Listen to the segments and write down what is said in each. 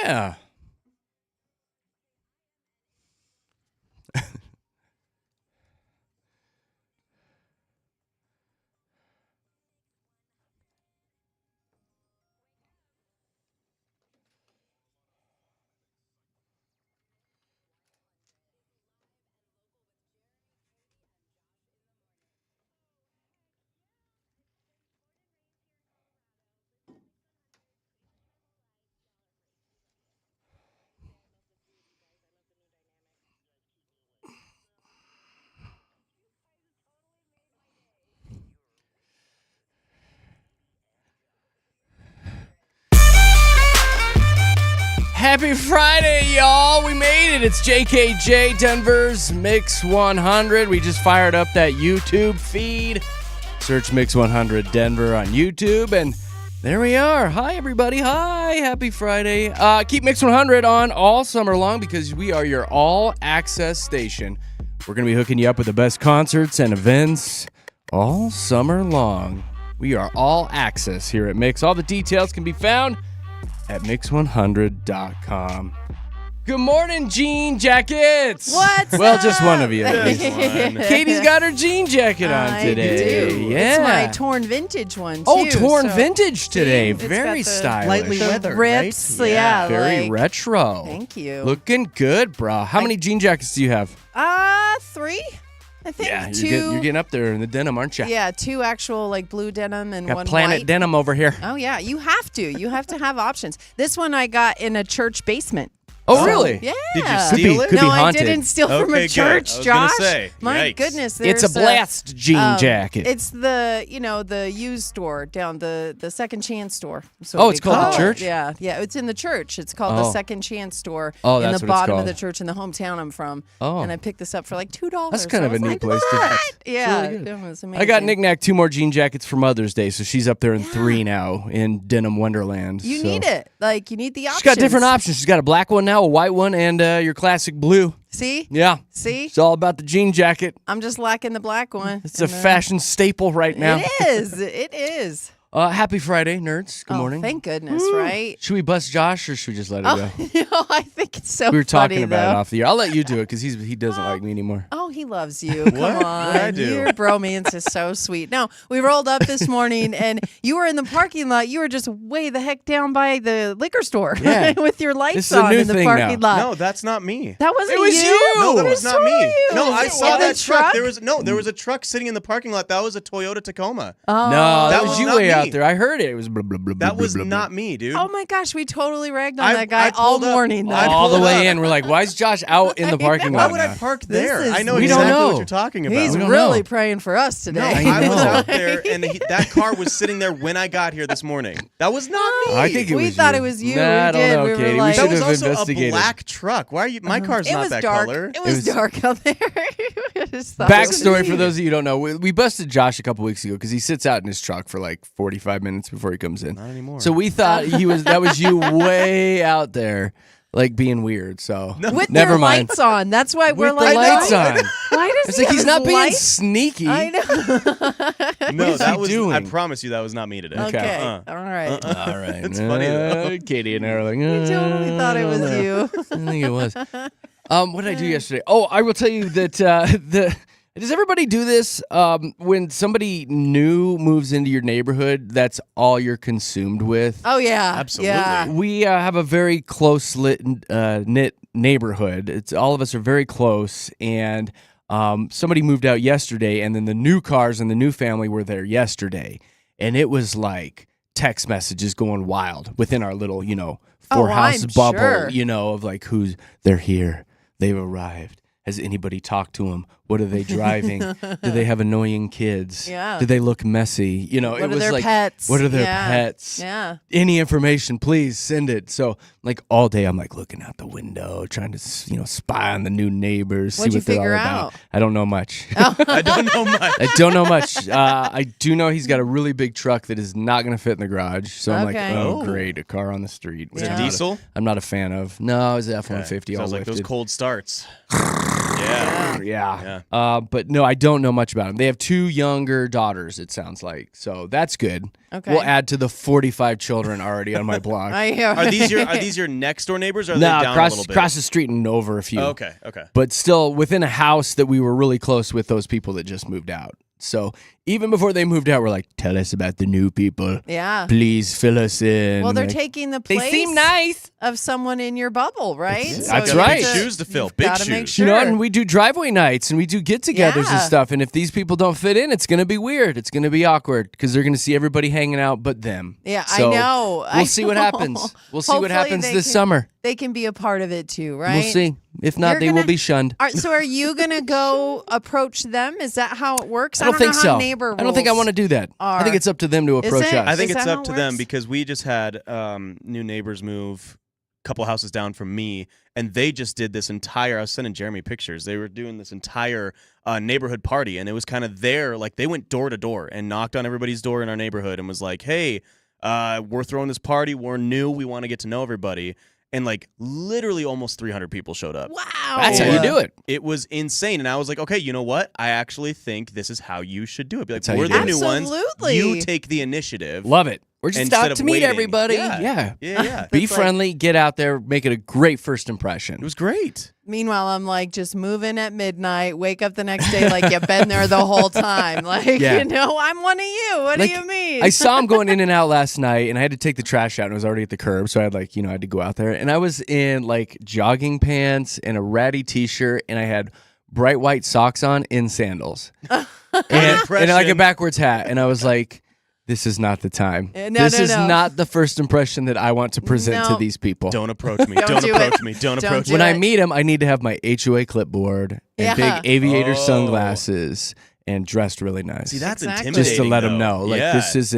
Yeah. Happy Friday, y'all. We made it. It's JKJ, Denver's Mix 100. We just fired up that YouTube feed. Search Mix 100 Denver on YouTube, and there we are. Hi, everybody. Hi. Happy Friday. Keep Mix 100 on all summer long because we are your all-access station. We're going to be hooking you up with the best concerts and events all summer long. We are all access here at Mix. All the details can be found at mix100.com. Good morning, jean jackets. What's Well, up? just one of you. At least. Katie's got her jean jacket on today. I do. Yeah. It's my torn vintage one, too. Oh, torn so vintage today. it's Very got the stylish. lightly the weathered, rips, right? yeah. Very like, retro. Thank you. Looking good, bro. How many jean jackets do you have? 3? I think Yeah, 2. you're getting up there in the denim, aren't you? Yeah, 2 actual like blue denim and Got one Planet white. Denim over here. Oh, yeah. You have to. You have to have options. This one I got in a church basement. Oh, So, really? Yeah. Did you Could steal be- it? could no, be I haunted. didn't steal from Okay, a good. church, I was gonna Josh. say, My yikes. goodness, It's a there's blast jean jacket. It's the the used store down the second chance store. So Oh, we it's called call the it. church? Yeah, it's in the church. It's called Oh. the second chance store Oh, in that's the what it's bottom of called. the church in the hometown I'm from. Oh. And I picked this up for like $2. That's kind I of a was neat like, place to. what? It's Yeah, really good. it was amazing. I got Knick-Knack 2 more jean jackets for Mother's Day, so she's up there in 3 now in Denim Wonderland. You so. need it. Like you need the options. She's got different options. She's got a black one now, a white one, and your classic blue. See? Yeah. See? It's all about the jean jacket. I'm just lacking the black one. It's a fashion staple right now. It is. It is. Happy Friday, nerds. Good Oh, morning. thank goodness, right? Should we bust Josh or should we just let it Oh, go? no, I think it's so We were talking funny, about it though. off the air. I'll let you do it because he doesn't like me anymore. Oh, he loves you. Come on. What'd I do? Your bromance is so sweet. No, we rolled up this morning and you were in the parking lot. You were just way the heck down by the liquor store Yeah. with your lights This is a on new in the thing parking now. lot. No, that's not me. That wasn't It was you. No, that I was not saw me. you. No, Was I it saw in the that truck. There was a truck sitting in the parking lot. That was a Toyota Tacoma. Oh. No, that That was was you not way me. out there. I heard it. It was blah, blah, blah, blah, That was blah, blah. not me, dude. Oh my gosh, we totally ragged on I- that guy I all pulled up- morning. Though. I all the pulled way up. in. We're like, why is Josh out in the parking Why lot would now? I park This there? is I know We don't exactly know. what you're talking about. He's We don't really know. praying for us No, today. I I was know. out there, and that car was sitting there when I got here this morning. That was not me. I think it We was thought you. it was you. Nah, We I don't did. know, We were Katie. like- we that should was have also investigated. a black truck. Why are you? My car's it not was that dark. color. It was dark out there. I just thought it was Backstory me. for those of you who don't know, we busted Josh a couple weeks ago because he sits out in his truck for like 45 minutes before he comes in. Not anymore. So we thought that was you way out there, like being weird. So With never their mind. lights on. That's why we're With the like, lights why- on. Why does It's he like he's have not his being lights? sneaky. I know. no, is that he was. doing? I promise you, that was not me today. Okay. Uh-uh. All right. All right. It's funny, though. Katie and I are like, You totally thought it was you. I think it was. What did I do yesterday? Oh, I will tell you that does everybody do this? When somebody new moves into your neighborhood, that's all you're consumed with. Oh yeah. Absolutely. Yeah. We have a very close knit neighborhood. It's all of us are very close, and somebody moved out yesterday, and then the new cars and the new family were there yesterday, and it was like text messages going wild within our little, four house I'm bubble, sure. of like they're here, they've arrived. Has anybody talked to them? What are they driving? Do they have annoying kids? Yeah. Do they look messy? It What are was their like, pets? what are their Yeah. pets? Yeah. Any information, please send it. So, like all day, I'm like looking out the window, trying to spy on the new neighbors, What'd see you what they're all figure about. out? I don't know much. I don't know much. I don't know much. I do know he's got a really big truck that is not going to fit in the garage. So I'm like, Okay. oh, Oh. great, a car on the street. Is which it I'm not a- diesel? I'm not a fan of. No, it's F-150 all Sounds like lifted. those cold starts. Yeah. But no, I don't know much about them. They have 2 younger daughters, it sounds like. So that's good. Okay. We'll add to the 45 children already on my block. Are these your next door neighbors? Or are they No, down a little bit? across the street and over a few. Oh, okay. But still within a house that we were really close with those people that just moved out. So even before they moved out, we're like, tell us about the new people. Yeah. Please fill us in. Well, they're Like, taking the they place seem nice. of someone in your bubble, right? That's you right. Big have shoes to fill. you've Big gotta make shoes. Sure. You know, and we do driveway nights and we do get-togethers and Yeah. stuff. And if these people don't fit in, it's going to be weird. It's going to be awkward because they're going to see everybody hanging out but them. Yeah, So I know. We'll see what happens. We'll see what happens this summer. They can be a part of it too, right? We'll see. If not, You're they will gonna- be shunned. So are you going to go approach them? Is that how it works? I don't think know so. how neighbor I don't think I rules want to do that. I think are. it's up to them to approach it? us. I think Is it's that how up it to them works? because we just had new neighbors move a couple houses down from me, and they just did this entire. I was sending Jeremy pictures. They were doing this entire neighborhood party, and it was kind of there. Like they went door to door and knocked on everybody's door in our neighborhood and was like, "Hey, we're throwing this party. We're new. We want to get to know everybody." And like literally almost 300 people showed up. Wow. That's how you do it. It was insane. And I was like, okay, you know what? I actually think this is how you should do it. Be like, That's how we're you the do it. new ones. Absolutely. You take the initiative. Love it. We're just Instead out of to meet waiting. everybody. Yeah. Yeah. Yeah. Be That's like- friendly. Get out there. Make it a great first impression. It was great. Meanwhile, I'm like just moving at midnight, wake up the next day like you've been there the whole time. Like, Yeah. you know, I'm one of you. What Like, do you mean? I saw him going in and out last night, and I had to take the trash out, and it was already at the curb, so I had I had to go out there, and I was in like jogging pants and a ratty T-shirt, and I had bright white socks on in sandals, and like a backwards hat, and I was like, "This is not the time. No, this no, is no. not the first impression that I want to present to No. these people." Don't approach me. Don't Don't do approach it. me. Don't Don't approach do me. When I it. meet him, I need to have my HOA clipboard and Yeah. big aviator Oh. sunglasses and dressed really nice. See, that's Exactly. intimidating. just to let them though. know, like Yeah. this is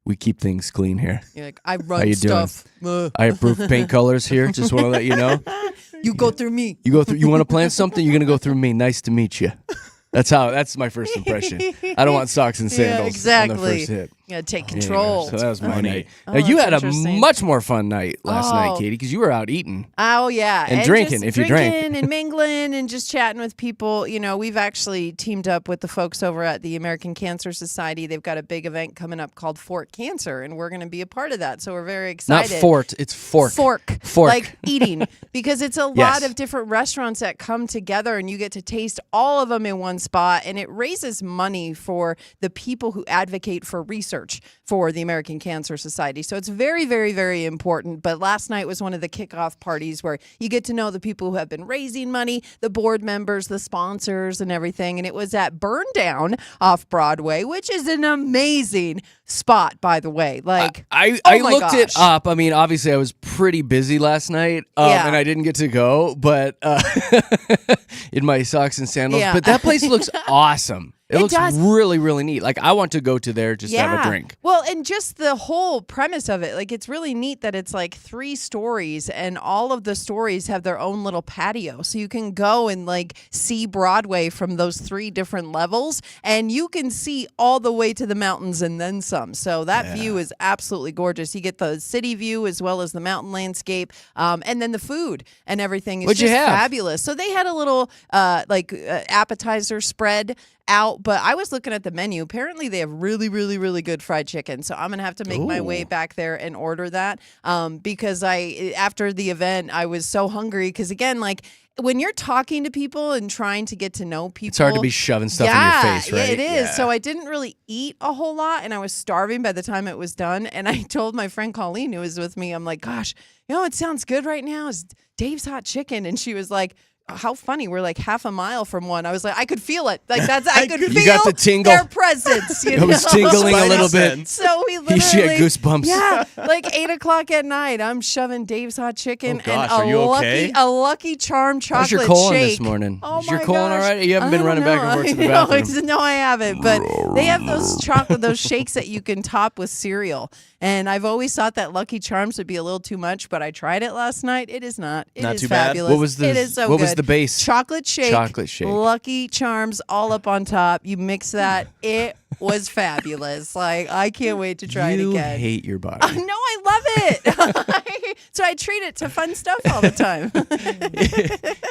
we keep things clean here. You're like, I How run you doing? stuff. Ugh. I approve paint colors here. Just want to let you know. You go through me. You go through. You want to plan something? You're gonna go through me. Nice to meet you. That's my first impression. I don't want socks and Yeah, sandals on the exactly. first hit. You gotta take Anyway, control. so that was my Funny. night. Oh, Now you that's had a interesting. much more fun night last night, Oh. Katie, because you were out eating. Oh yeah, And drinking, just if you drank. drinking and mingling and just chatting with people. You know, we've actually teamed up with the folks over at the American Cancer Society. They've got a big event coming up called Fort Cancer, and we're going to be a part of that. So we're very Not excited. fort. It's fork. Fork, Fork. like eating, because it's a Yes. lot of different restaurants that come together, and you get to taste all of them in one spot, and it raises money for the people who advocate for research for the American Cancer Society. So it's very, very, very important. But last night was one of the kickoff parties where you get to know the people who have been raising money, the board members, the sponsors, and everything. And it was at Burn Down off Broadway, which is an amazing spot, by the way. Like, I oh my looked it gosh. up. I mean, obviously, I was pretty busy last night, Yeah. and I didn't get to go. But in my socks and sandals. Yeah. But that place looks awesome. It looks does. really, really neat. Like I want to go to there just to have a drink. Well, and just the whole premise of it, like it's really neat that it's like 3 stories and all of the stories have their own little patio. So you can go and like see Broadway from those 3 different levels and you can see all the way to the mountains and then some. So that view is absolutely gorgeous. You get the city view as well as the mountain landscape. And then the food and everything is What'd you just have? fabulous. So they had a little appetizer spread out, but I was looking at the menu. Apparently, they have really, really, really good fried chicken. So I'm gonna have to make my way back there and order that because after the event, I was so hungry. Because again, like when you're talking to people and trying to get to know people, It's hard to be shoving stuff in your face, right? Yeah, it is. Yeah. So I didn't really eat a whole lot, and I was starving by the time it was done. And I told my friend Colleen, who was with me, I'm like, "Gosh, you know, it sounds good right now. Is Dave's Hot Chicken?" And she was like, how funny. We're like half a mile from one. I was like, I could feel it. Like I could feel You got the tingle. their presence. You It was know? tingling a Spidey little bit. sense. So we literally, She had goosebumps. Yeah, like 8:00 at night, I'm shoving Dave's Hot Chicken Oh, gosh, and are you okay? a Lucky Charm chocolate How's your colon shake. this morning? Oh Is your my colon gosh. all right? You haven't been I running don't back and forth to the know. bathroom. No, I haven't. But they have those shakes that you can top with cereal. And I've always thought that Lucky Charms would be a little too much, but I tried it last night. It is not. It Not is too bad? fabulous. What was the- It is so what good. was the base? Chocolate shake. Chocolate shake. Lucky Charms all up on top. You mix that. It was fabulous. Like, I can't wait to try it You again. hate your body. No, I love it. So I treat it to fun stuff all the time.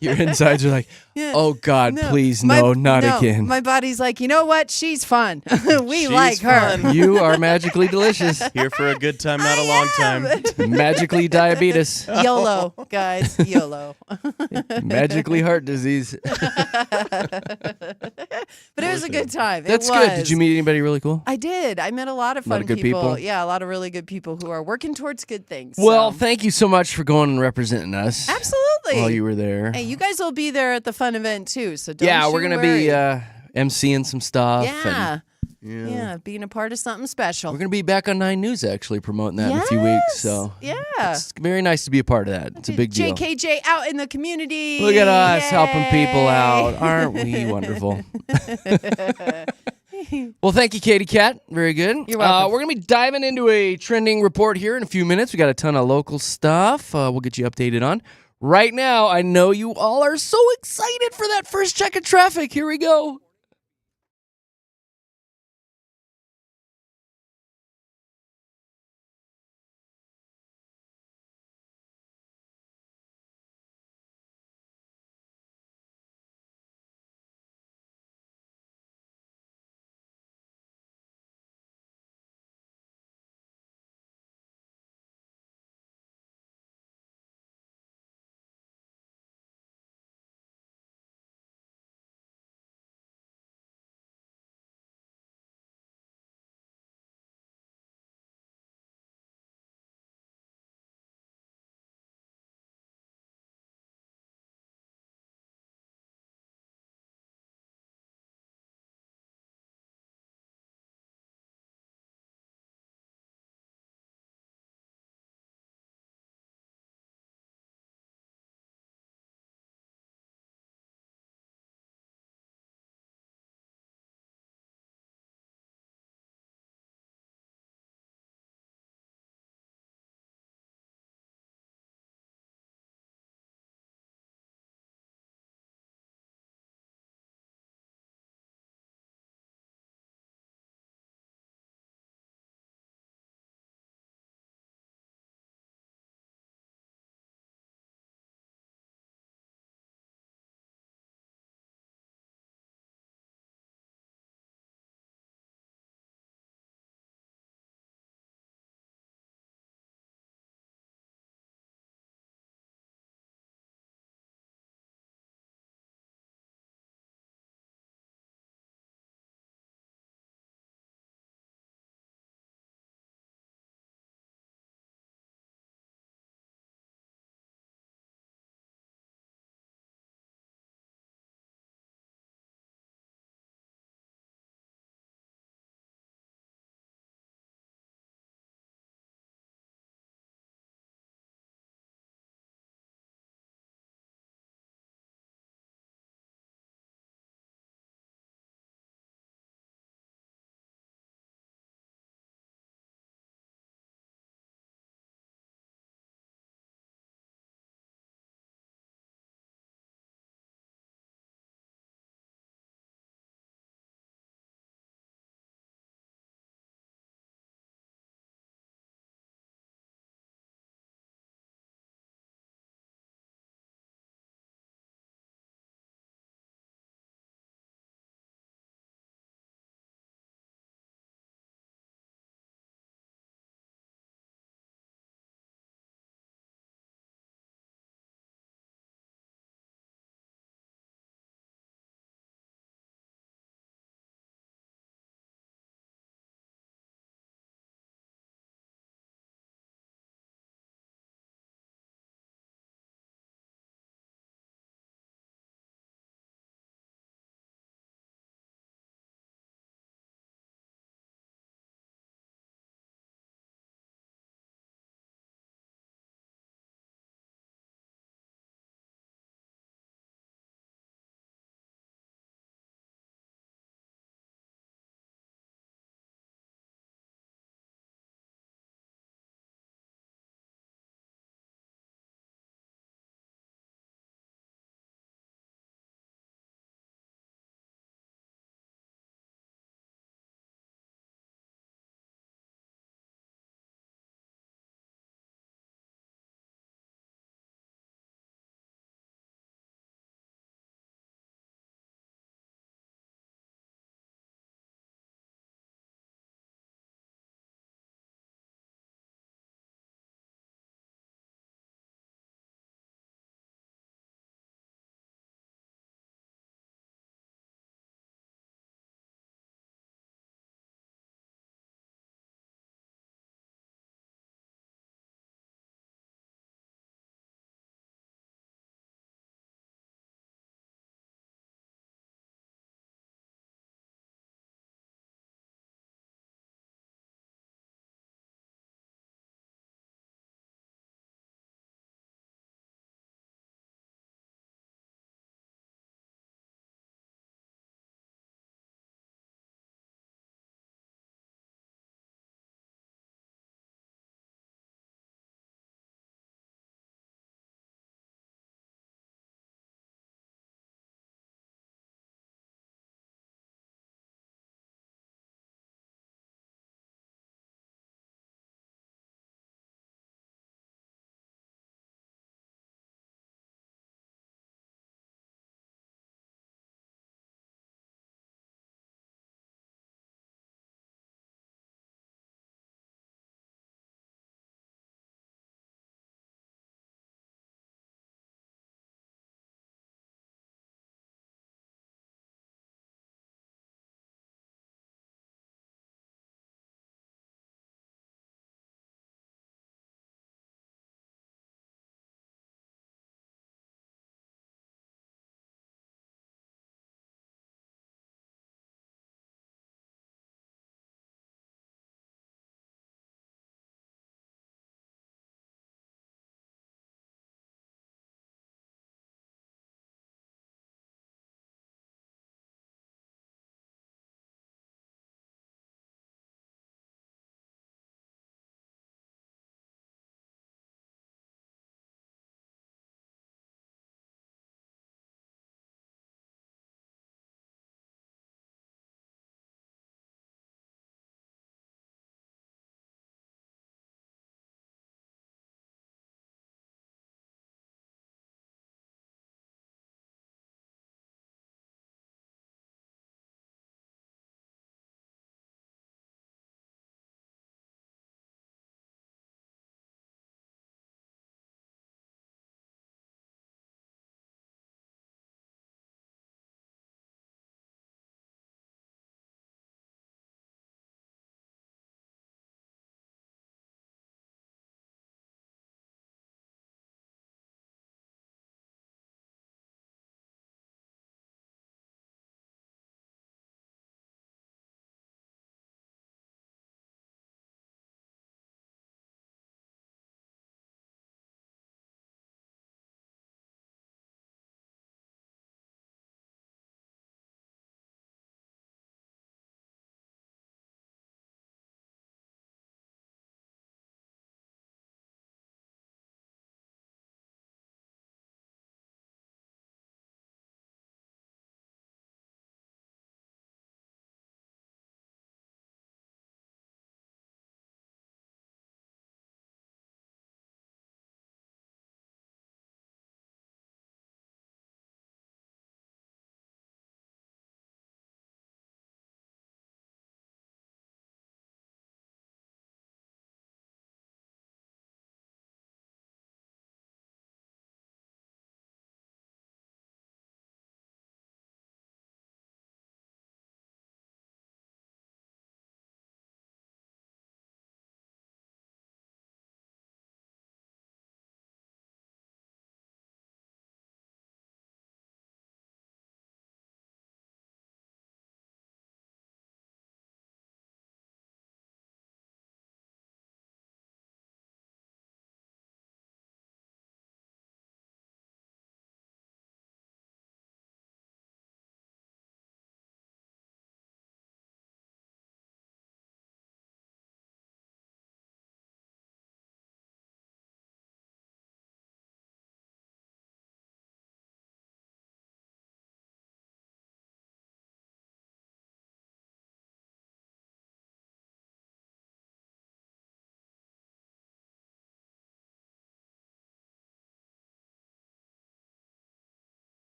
Your insides are like, Yeah. oh God, No. please, My- not again. My body's like, you know what? She's fun. We She's like her. fun. You are magically delicious. Here for a good time, not a long time. Magically diabetes. YOLO, guys. YOLO. Magically heart disease. But it was a good time. That's it good. was. Did you meet anybody really cool? I did. I met a lot of lot fun of good people? Yeah, a lot of really good people who are working towards good things. Well, so. thank you so much for going and representing us. Absolutely. While you were there. Hey, you guys will be there at the fun event too, so don't Yeah, you we're gonna worry. be emceeing some stuff. Yeah. And, Yeah, being a part of something special. we're gonna be back on 9 News actually promoting that in a few weeks. So yeah. it's very nice to be a part of that. It's a big deal. JKJ out in the community. Look at us helping people Yay. out. Aren't we wonderful? Well, thank you, Katie Cat. Very good. You're welcome. We're going to be diving into a trending report here in a few minutes. We got a ton of local stuff we'll get you updated on. Right now, I know you all are so excited for that first check of traffic. Here we go.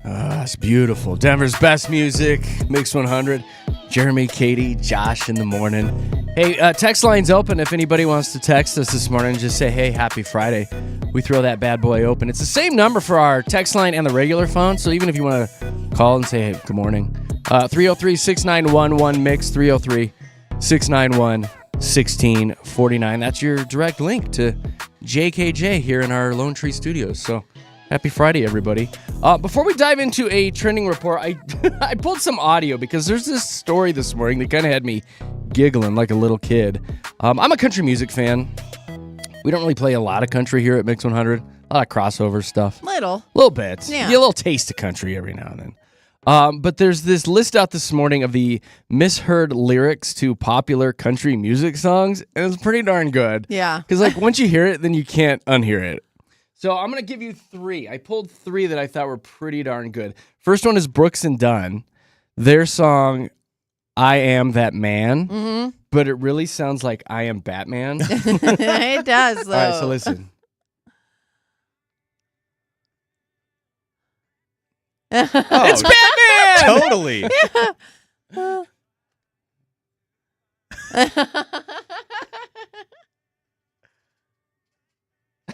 It's beautiful. Denver's best music, Mix 100. Jeremy, Katy, Josh in the morning. Hey, text line's open if anybody wants to text us this morning. Just say, hey, happy Friday. We throw that bad boy open. It's the same number for our text line and the regular phone, so even if you want to call and say, hey, good morning. 303-6911-MIX, 303-691-1649. That's your direct link to JKJ here in our Lone Tree Studios. So happy Friday, everybody. Before we dive into a trending report, I I pulled some audio because there's this story this morning that kind of had me giggling like a little kid. I'm a country music fan. We don't really play a lot of country here at Mix 100. A lot of crossover stuff. Little bit. Yeah. You get a little taste of country every now and then. But there's this list out this morning of the misheard lyrics to popular country music songs, and it's pretty darn good. Yeah. Because like once you hear it, then you can't unhear it. So I'm going to give you 3. I pulled 3 that I thought were pretty darn good. First one is Brooks and Dunn. Their song, I Am That Man, but it really sounds like I Am Batman. It does, though. All right, so listen. It's Batman! Totally.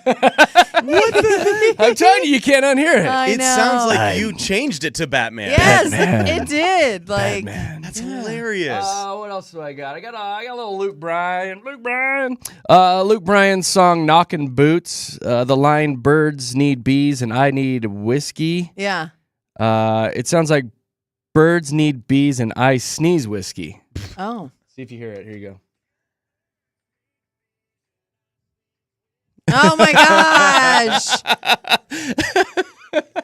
What the I'm telling you, you can't unhear it. I It know. sounds like you changed it to Batman. Yes, Batman. it did. Like, Batman. That's hilarious. What else do I got? I got a little Luke Bryan. Luke Bryan's song "Knockin' Boots." The line "Birds need bees and I need whiskey." yeah. It sounds like birds need bees and I sneeze whiskey. Oh. See if you hear it. Here you go. Oh my gosh.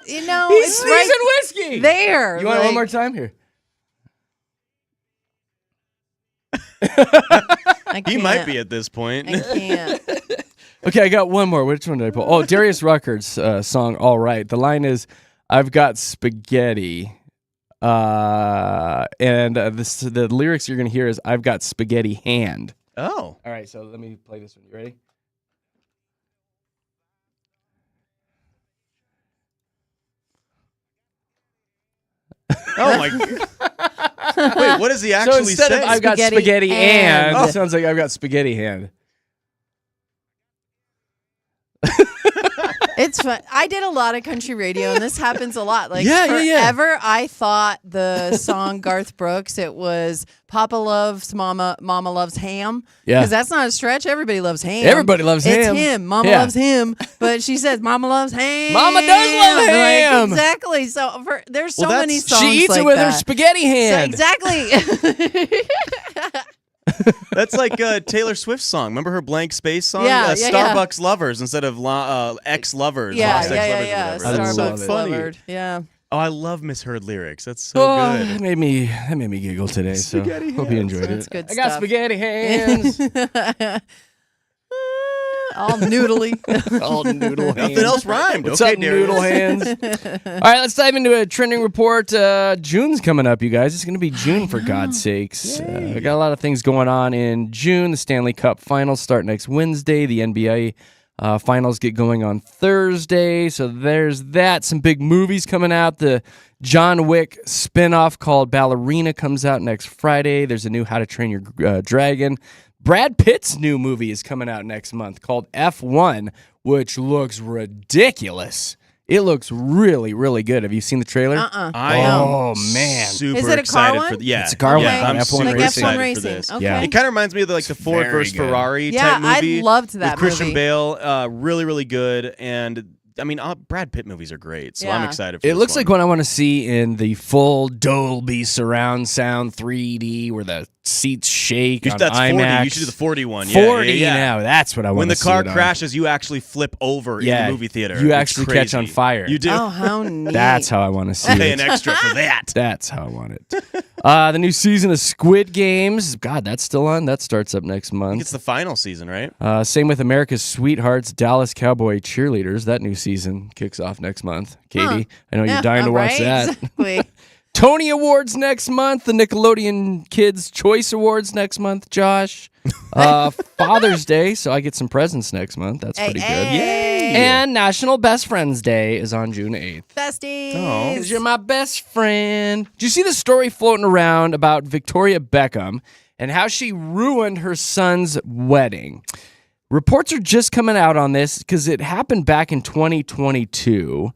You know, He's it's sneezing right whiskey. there. You want it like, one more time here? I He might can't. be at this point. I can't. Okay, I got one more. Which one did I pull? Oh, Darius Rucker's song "All Right." The line is, "I've got spaghetti," and the lyrics you're gonna hear is, "I've got spaghetti hand." Oh. All right, so let me play this one. You ready? Oh my God. Wait, what does he So actually instead say? of "I've got Spaghetti spaghetti and," and. it sounds like "I've got spaghetti hand." It's fun. I did a lot of country radio, and this happens a lot. Like, Yeah. forever, I thought the song Garth Brooks, it was Papa Loves Mama, Mama Loves Ham. Yeah. Because that's not a stretch. Everybody loves ham. Everybody loves It's ham. him. Mama Yeah. loves him. But she says Mama loves ham. Mama does love Like, ham. exactly. So there's so Well, many that's- songs She eats like it with her that. spaghetti So hand. exactly. That's like Taylor Swift's song. Remember her blank space song? Yeah, yeah, yeah. Starbucks lovers instead of ex-lovers. yeah, Lost yeah, ex-lovers or yeah. whatever. I That's love Starbucks it. funny. lovered. Yeah. Oh, I love misheard lyrics. That's so Oh, good. that made me giggle today. So Spaghetti hope you hands. enjoyed That's it. good I got stuff. spaghetti hands. All noodly. All noodle hands. Nothing else rhymed. What's okay, up, noodle Darius. hands? All right, let's dive into a trending report. June's coming up, you guys. It's going to be June, for God's sakes. We got a lot of things going on in June. The Stanley Cup Finals start next Wednesday. The NBA Finals get going on Thursday. So there's that. Some big movies coming out. The John Wick spinoff called Ballerina comes out next Friday. There's a new How to Train Your Dragon. Brad Pitt's new movie is coming out next month called F1, which looks ridiculous. It looks really, really good. Have you seen the trailer? I am Oh, man. super Is it a car excited one? for yeah. It's a car yeah, one. I'm F1 super like racing. excited F1 racing. for this. Okay. Yeah. It kind of reminds me of the Ford very versus good. Ferrari Yeah, type movie. I loved that with Christian movie. Bale. Really, really good. And I mean, Brad Pitt movies are great, so I'm Yeah. excited for It this looks one. like what I want to see in the full Dolby surround sound 3D where the seats shake on That's 40. IMAX. You should do the 40 one. Yeah, 40 yeah, yeah. now. That's what I want When to the see. car it on. crashes, you actually flip over in Yeah, the movie theater. you It's actually catch crazy. on fire. You do. Oh, how neat. That's how I want to see Pay it. an extra for that. That's how I want it. The new season of Squid Games. God, that's still on. That starts up next I think month. it's the final season, right? Same with America's Sweethearts, Dallas Cowboy Cheerleaders. That new season kicks off next month. Katie, I know you're dying to watch right? that. Exactly. Tony Awards next month. The Nickelodeon Kids Choice Awards next month, Josh. Father's Day, so I get some presents next month. That's pretty good. Yay! And National Best Friends Day is on June 8th. Besties. Oh. 'Cause you're my best friend. Did you see the story floating around about Victoria Beckham and how she ruined her son's wedding? Reports are just coming out on this because it happened back in 2022.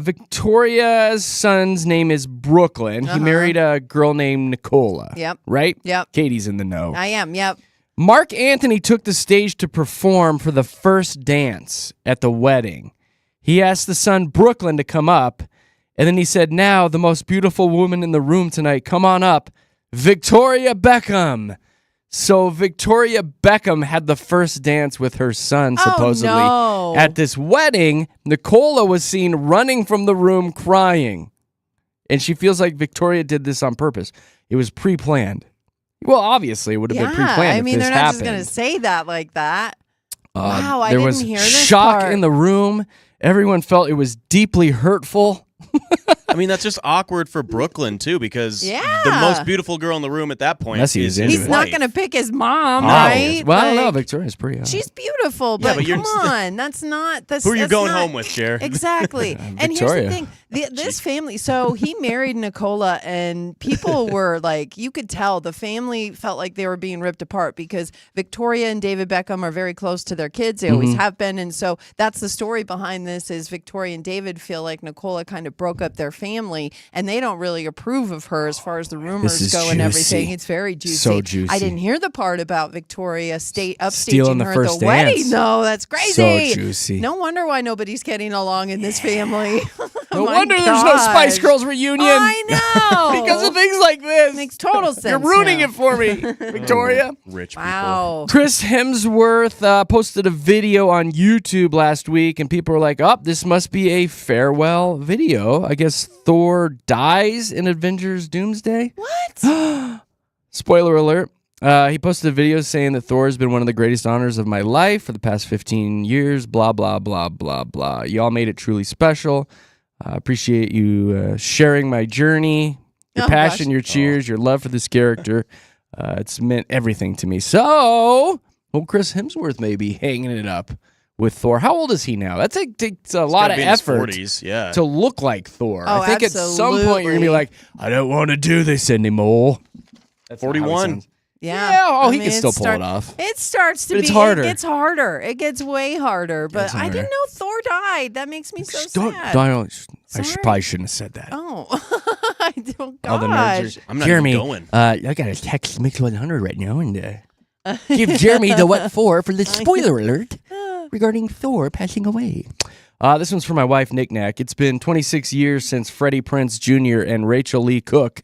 Victoria's son's name is Brooklyn. He married a girl named Nicola. Yep. Right? Yep. Katie's in the know. I am. Yep. Mark Anthony took the stage to perform for the first dance at the wedding. He asked the son Brooklyn to come up, and then he said, "Now, the most beautiful woman in the room tonight, come on up, Victoria Beckham." So Victoria Beckham had the first dance with her son, supposedly, no. at this wedding. Nicola was seen running from the room crying, and she feels like Victoria did this on purpose. It was pre-planned. Well, obviously, it would have been pre-planned. I mean, if they're this not happened. just going to say that like that. Wow, I there didn't was hear this shock part. in the room. Everyone felt it was deeply hurtful. I mean, that's just awkward for Brooklyn, too, because Yeah. the most beautiful girl in the room at that point Unless he was is into his it. He's not wife. going to pick his mom, Oh, right? well, I don't know. Like, Victoria's pretty. she's beautiful, Yeah, but, but you're come on, that's not. That's, Who are you that's going not- home with, Jared? Exactly. And here's Victoria. the thing: this family. So he married Nicola, and people were like, you could tell the family felt like they were being ripped apart because Victoria and David Beckham are very close to their kids. They always have been, and so that's the story behind this. Is Victoria and David feel like Nicola kind of broke up their family, and they don't really approve of her as far as the rumors is go and everything. juicy. It's very juicy. So juicy. I didn't hear the part about Victoria Stealing upstaging the her first at the wedding. dance. No, that's crazy. So juicy. No wonder why nobody's getting along in this family. No Oh my wonder there's no Spice gosh. Girls reunion. I know. Because of things like this. Makes total sense. You're ruining now. it for me, Victoria. Rich people. Wow. Chris Hemsworth posted a video on YouTube last week, and people were like, "Oh, this must be a farewell video." I guess Thor dies in Avengers Doomsday. What? Spoiler alert. He posted a video saying that Thor has been one of the greatest honors of my life for the past 15 years, blah, blah, blah, blah, blah. Y'all made it truly special. I appreciate you sharing my journey, your Oh, passion, gosh. your cheers, your love for this character. It's meant everything to me. So, Chris Hemsworth may be hanging it up with Thor. How old is he now? That takes a lot Gotta of be in his effort 40s, yeah. to look like Thor. Oh, I think at some point you're going to be absolutely. like, I don't want to do this anymore. That's not how it 41. sounds. Yeah. Yeah, oh, I he mean, can still pull it off. It starts to But be. it's harder. It gets harder. It gets way harder. But It's I harder. didn't know Thor died. That makes me so Don't, sad. I Sorry. probably shouldn't have said that. Oh, I don't. All the nerds Gosh. are, I'm not Jeremy, even going. I got to text Mix 100 right now and give Jeremy the what for the spoiler alert regarding Thor passing away. This one's for my wife, Nick Nack. It's been 26 years since Freddie Prinze Jr. and Rachel Lee Cook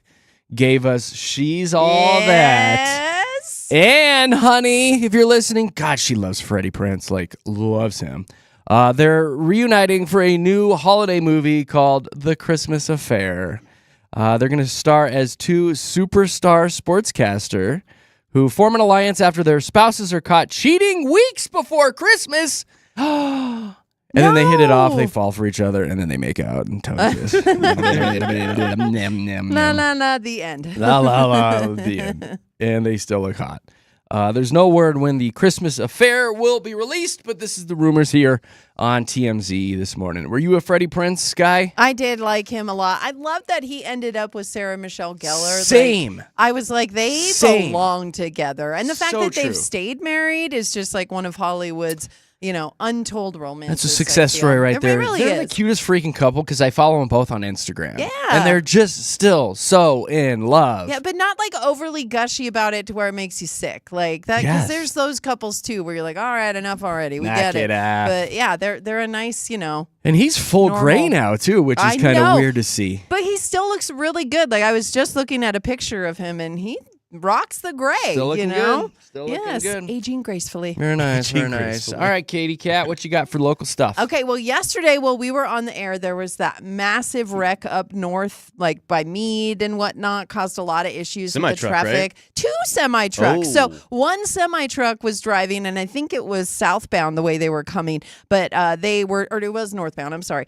gave us She's All That. Yes. And, honey, if you're listening, God, she loves Freddie Prinze, like, loves him. They're reuniting for a new holiday movie called The Christmas Affair. They're going to star as two superstar sportscaster who form an alliance after their spouses are caught cheating weeks before Christmas. And then they hit it off, they fall for each other, and then they make out and tongue kiss. La, the end. La la la, the end. And they still look hot. There's no word when the Christmas Affair will be released, but this is the rumors here on TMZ this morning. Were you a Freddie Prinze guy? I did like him a lot. I love that he ended up with Sarah Michelle Gellar. Same. I was like, they Same. belong together. And the fact So that true. they've stayed married is just like one of Hollywood's, untold romances. That's a success story right there. It really They're is. the cutest freaking couple because I follow them both on Instagram. Yeah. And they're just still so in love. Yeah, but not like overly gushy about it to where it makes you sick. Like that, Yes. because there's those couples too where you're like, all right, enough already. We Knock get it it. off. But yeah, they're a nice, And he's full Normal. gray now too, which is I kind of know. weird to see. But he still looks really good. Like I was just looking at a picture of him and he rocks the gray. Still looking good. Still looking good. Aging gracefully. Very nice, very nice. gracefully. All right, Katie Cat, what you got for local stuff? Okay, well, yesterday while we were on the air, there was that massive wreck up north, like by Meade and whatnot, caused a lot of issues with the Semi-truck, traffic. right? 2 semi-trucks. So Oh. one semi-truck was driving, and I think it was southbound the way they were coming, but it was northbound, I'm sorry.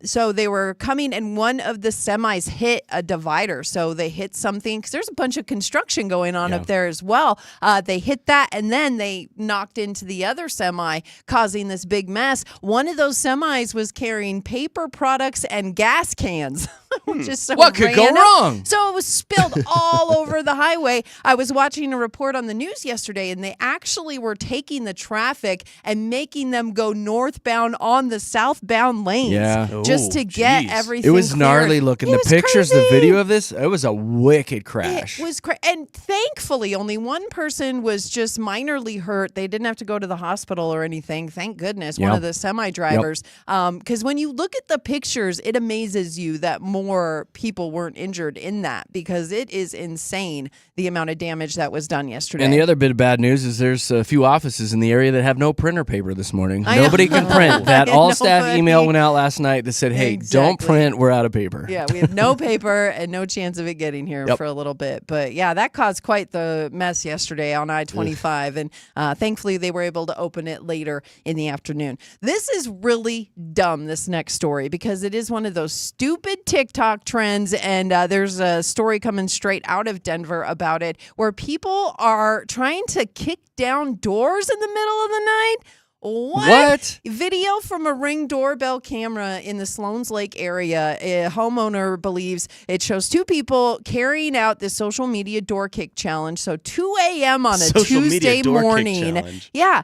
So they were coming, and one of the semis hit a divider. So they hit something, because there's a bunch of construction going on up there as well. They hit that, and then they knocked into the other semi, causing this big mess. One of those semis was carrying paper products and gas cans. Which is so What could go random. wrong? So it was spilled all over the highway. I was watching a report on the news yesterday, and they actually were taking the traffic and making them go northbound on the southbound lanes Yeah. just to get geez. everything It was cleared. gnarly looking. It The was pictures, crazy. the video of this, it was a wicked crash. It was and thankfully, only one person was just minorly hurt. They didn't have to go to the hospital or anything. Thank goodness. One Yep. of the semi drivers. Because when you look at the pictures, it amazes you that more people weren't injured in that, because it is insane the amount of damage that was done yesterday. And the other bit of bad news is there's a few offices in the area that have no printer paper this morning. I know. Nobody can print. That all staff Nobody. email went out last night that said, hey, don't Exactly. print. We're out of paper. Yeah, we have no paper and no chance of it getting here Yep. for a little bit. But yeah, that caused quite the mess yesterday on I-25. And thankfully, they were able to open it later in the afternoon. This is really dumb, this next story, because it is one of those stupid TikTok trends. And there's a story coming straight out of Denver about it, where people are trying to kick down doors in the middle of the night. What? Video from a Ring doorbell camera in the Sloan's Lake area. A homeowner believes it shows 2 people carrying out this social media door kick challenge. So 2 a.m. on a Social media Tuesday door kick morning. challenge. Yeah.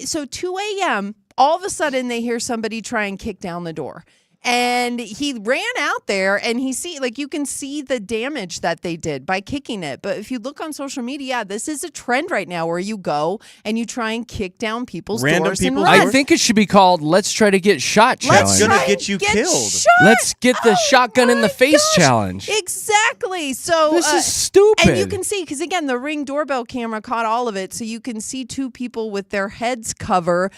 So 2 a.m., all of a sudden they hear somebody try and kick down the door. And he ran out there, and you can see the damage that they did by kicking it. But if you look on social media, this is a trend right now where you go and you try and kick down people's Random doors and people's run. I think it should be called Let's Try to Get Shot Let's Challenge. gonna try get and you killed. shot. Let's get the Oh shotgun in the my face gosh. challenge. Exactly. So This is stupid. And you can see, because again, the Ring doorbell camera caught all of it, so you can see 2 people with their heads covered,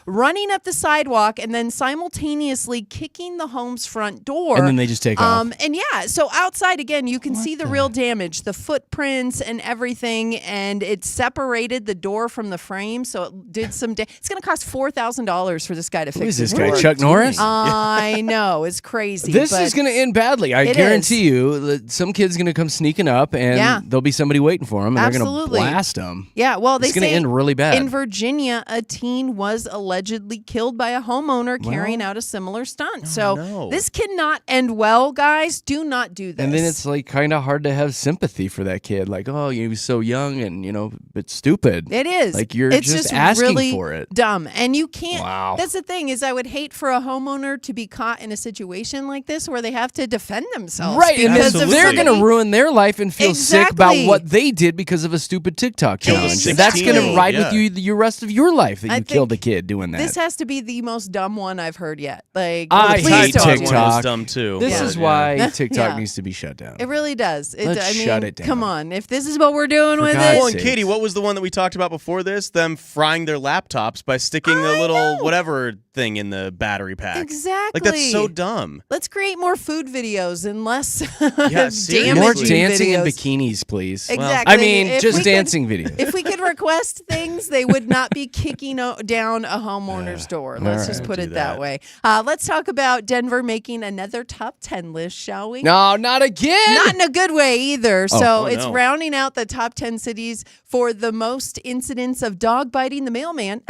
running up the sidewalk, and then simultaneously kicking the home's front door. And then they just take off. And yeah, so outside again, you can see the real damage, the footprints and everything, and it separated the door from the frame, so it did some. It's going to cost $4,000 for this guy to fix. Who is this his guy, door. Chuck Norris? I know, it's crazy. This but is going to end badly. I It guarantee you that some kid's going to come sneaking up, and Yeah. there'll be somebody waiting for him, and they're Absolutely. going to blast him. Yeah, well, they It's going to say end really bad. in Virginia, a teen was allegedly killed by a homeowner carrying out a similar stunt. So no. this cannot end well, guys. Do not do this. And then it's like kind of hard to have sympathy for that kid. Like, oh, he was so young and, but stupid. It is. Like you're it's just asking really for it. Dumb. And you can't. Wow. That's the thing is I would hate for a homeowner to be caught in a situation like this where they have to defend themselves. Right, and then because of Absolutely. they're going to somebody- ruin their life and feel sick about Exactly. what they did because of a stupid TikTok challenge. Exactly. That's going to ride with Yeah. you the rest of your life that I you killed a think kid doing that. This has to be the most dumb one I've heard yet. Like, I please hate don't. One TikTok. was dumb too. This Yeah. is why TikTok Yeah. needs to be shut down. It really does. Let's shut it down. Come on. If this is what we're doing For with God's it. Well, and sakes. Katie, what was the one that we talked about before this? Them frying their laptops by sticking the little whatever thing in the battery pack. Exactly. Like that's so dumb. Let's create more food videos and less seriously. More damaging dancing in videos. bikinis, please. Exactly. I mean, If just we could- dancing videos. If we could request things, they would not be kicking down a homeowner's door. Let's all just right. put Do it that that. way. Let's talk about Denver making another top 10 list, shall we? No, not again. Not in a good way either. So Oh, it's no. rounding out the top 10 cities for the most incidents of dog biting the mailman.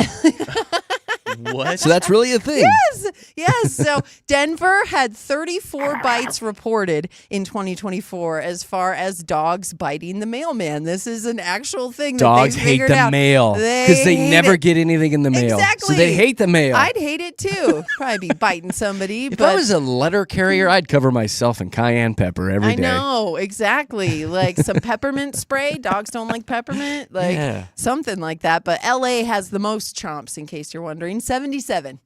What? So that's really a thing. Yes. So Denver had 34 bites reported in 2024 as far as dogs biting the mailman. This is an actual thing Dogs that they hate figured the out. mail because they hate never it. get anything in the mail. Exactly. So they hate the mail. I'd hate it too. Probably be biting somebody. if but I was a letter carrier, I'd cover myself in cayenne pepper every I day. know, exactly. Like some peppermint spray. Dogs don't like peppermint. Like Yeah. something like that. But LA has the most chomps, in case you're wondering. 77.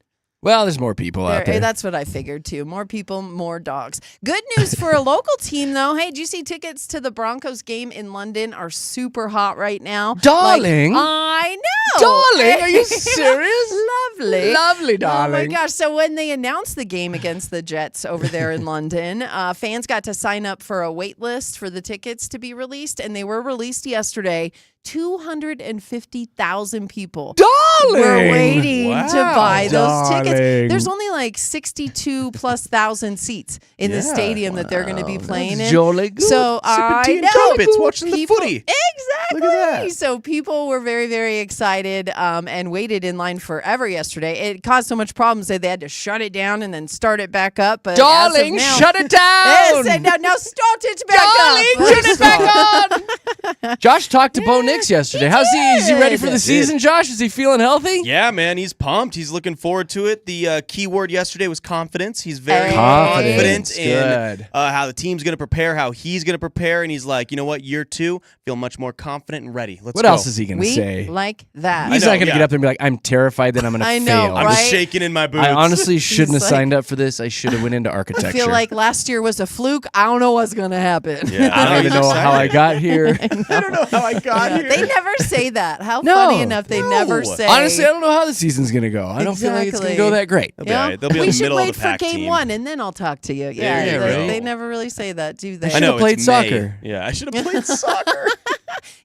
Well, there's more people out there. That's what I figured too. More people, more dogs. Good news for a local team, though. Hey, did you see tickets to the Broncos game in London are super hot right now? Darling. I know. Darling, are you serious? Lovely. Lovely, darling. Oh my gosh. So when they announced the game against the Jets over there in London, fans got to sign up for a wait list for the tickets to be released, and they were released yesterday. 250,000 people were waiting to buy those tickets. There's only like 62 plus thousand seats in the stadium that they're going to be playing in. Jolly good. So Sipping tea and trumpets, watching the footy. Exactly. Look at that. So people were very, very excited and waited in line forever yesterday. It caused so much problems that they had to shut it down and then start it back up. But Darling, as of now, shut it down. Now start it back Darling, up. turn it back on. Josh talked to Bo Nix yesterday. How's he? Is he ready for the season, Josh? Is he feeling healthy? Yeah, man, he's pumped. He's looking forward to it. The key word yesterday was confidence. He's very Confidence. confident in Good. how the team's going to prepare, how he's going to prepare, and he's like, you know what, year 2, feel much more confident and ready. Let's What go. else is he going to We say? like that. He's I know, not going to yeah. get up there and be like, I'm terrified that I'm going to I fail. know, I'm right? just shaking in my boots. I honestly shouldn't have like- signed up for this. I should have went into architecture. I feel like last year was a fluke. I don't know what's going to happen. Yeah, I don't even know how I got here. I don't know how I got here. They never say that. How No. funny enough they No. never say. Honestly, I don't know how the season's going to go. I don't feel like it's going to go that great. They'll be all right. They'll be in we the should middle wait of the for pack game team. 1 and then I'll talk to you. Yeah, There you they, go. they never really say that, do they? I I should've know, played it's May. soccer. Yeah, I should have played soccer.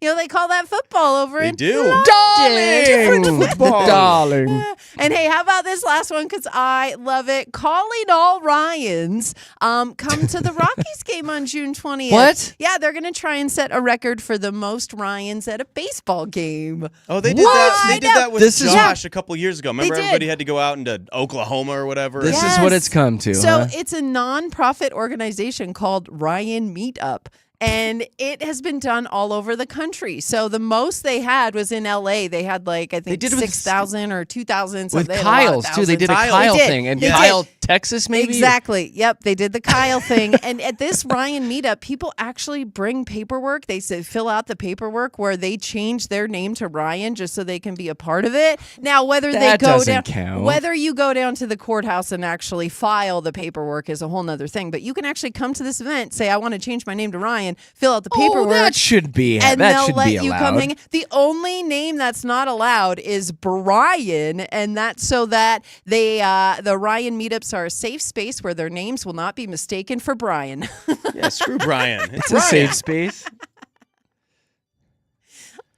You know, they call that football over They in do. London. Darling. Darling. And hey, how about this last one? Because I love it. Calling all Ryans. Come to the Rockies game on June 20th. What? Yeah, they're going to try and set a record for the most Ryans at a baseball game. Oh, they did What? that. They I did know. that with This is- Josh a couple years ago. Remember, did. everybody had to go out into Oklahoma or whatever. This Yes. is what it's come to. So huh? it's a non-profit organization called Ryan Meetup. And it has been done all over the country. So the most they had was in LA. They had like, I think, did it with 6,000 or 2,000. So with they had a lot of Kyle's too. They did a thousands. Kyle They did. thing, and They did. Kyle, Texas, maybe. Exactly. Yep. They did the Kyle thing. And at this Ryan meetup, people actually bring paperwork. They say fill out the paperwork where they change their name to Ryan just so they can be a part of it. Now, whether That they go doesn't down, count. whether you go down to the courthouse and actually file the paperwork is a whole nother thing. But you can actually come to this event, say, I want to change my name to Ryan, fill out the paperwork. Oh, that should be. And that they'll should let be you allowed. come hang. The only name that's not allowed is Brian, and that's so that they the Ryan meetups are a safe space where their names will not be mistaken for Brian. Yeah, screw Brian. It's a safe space.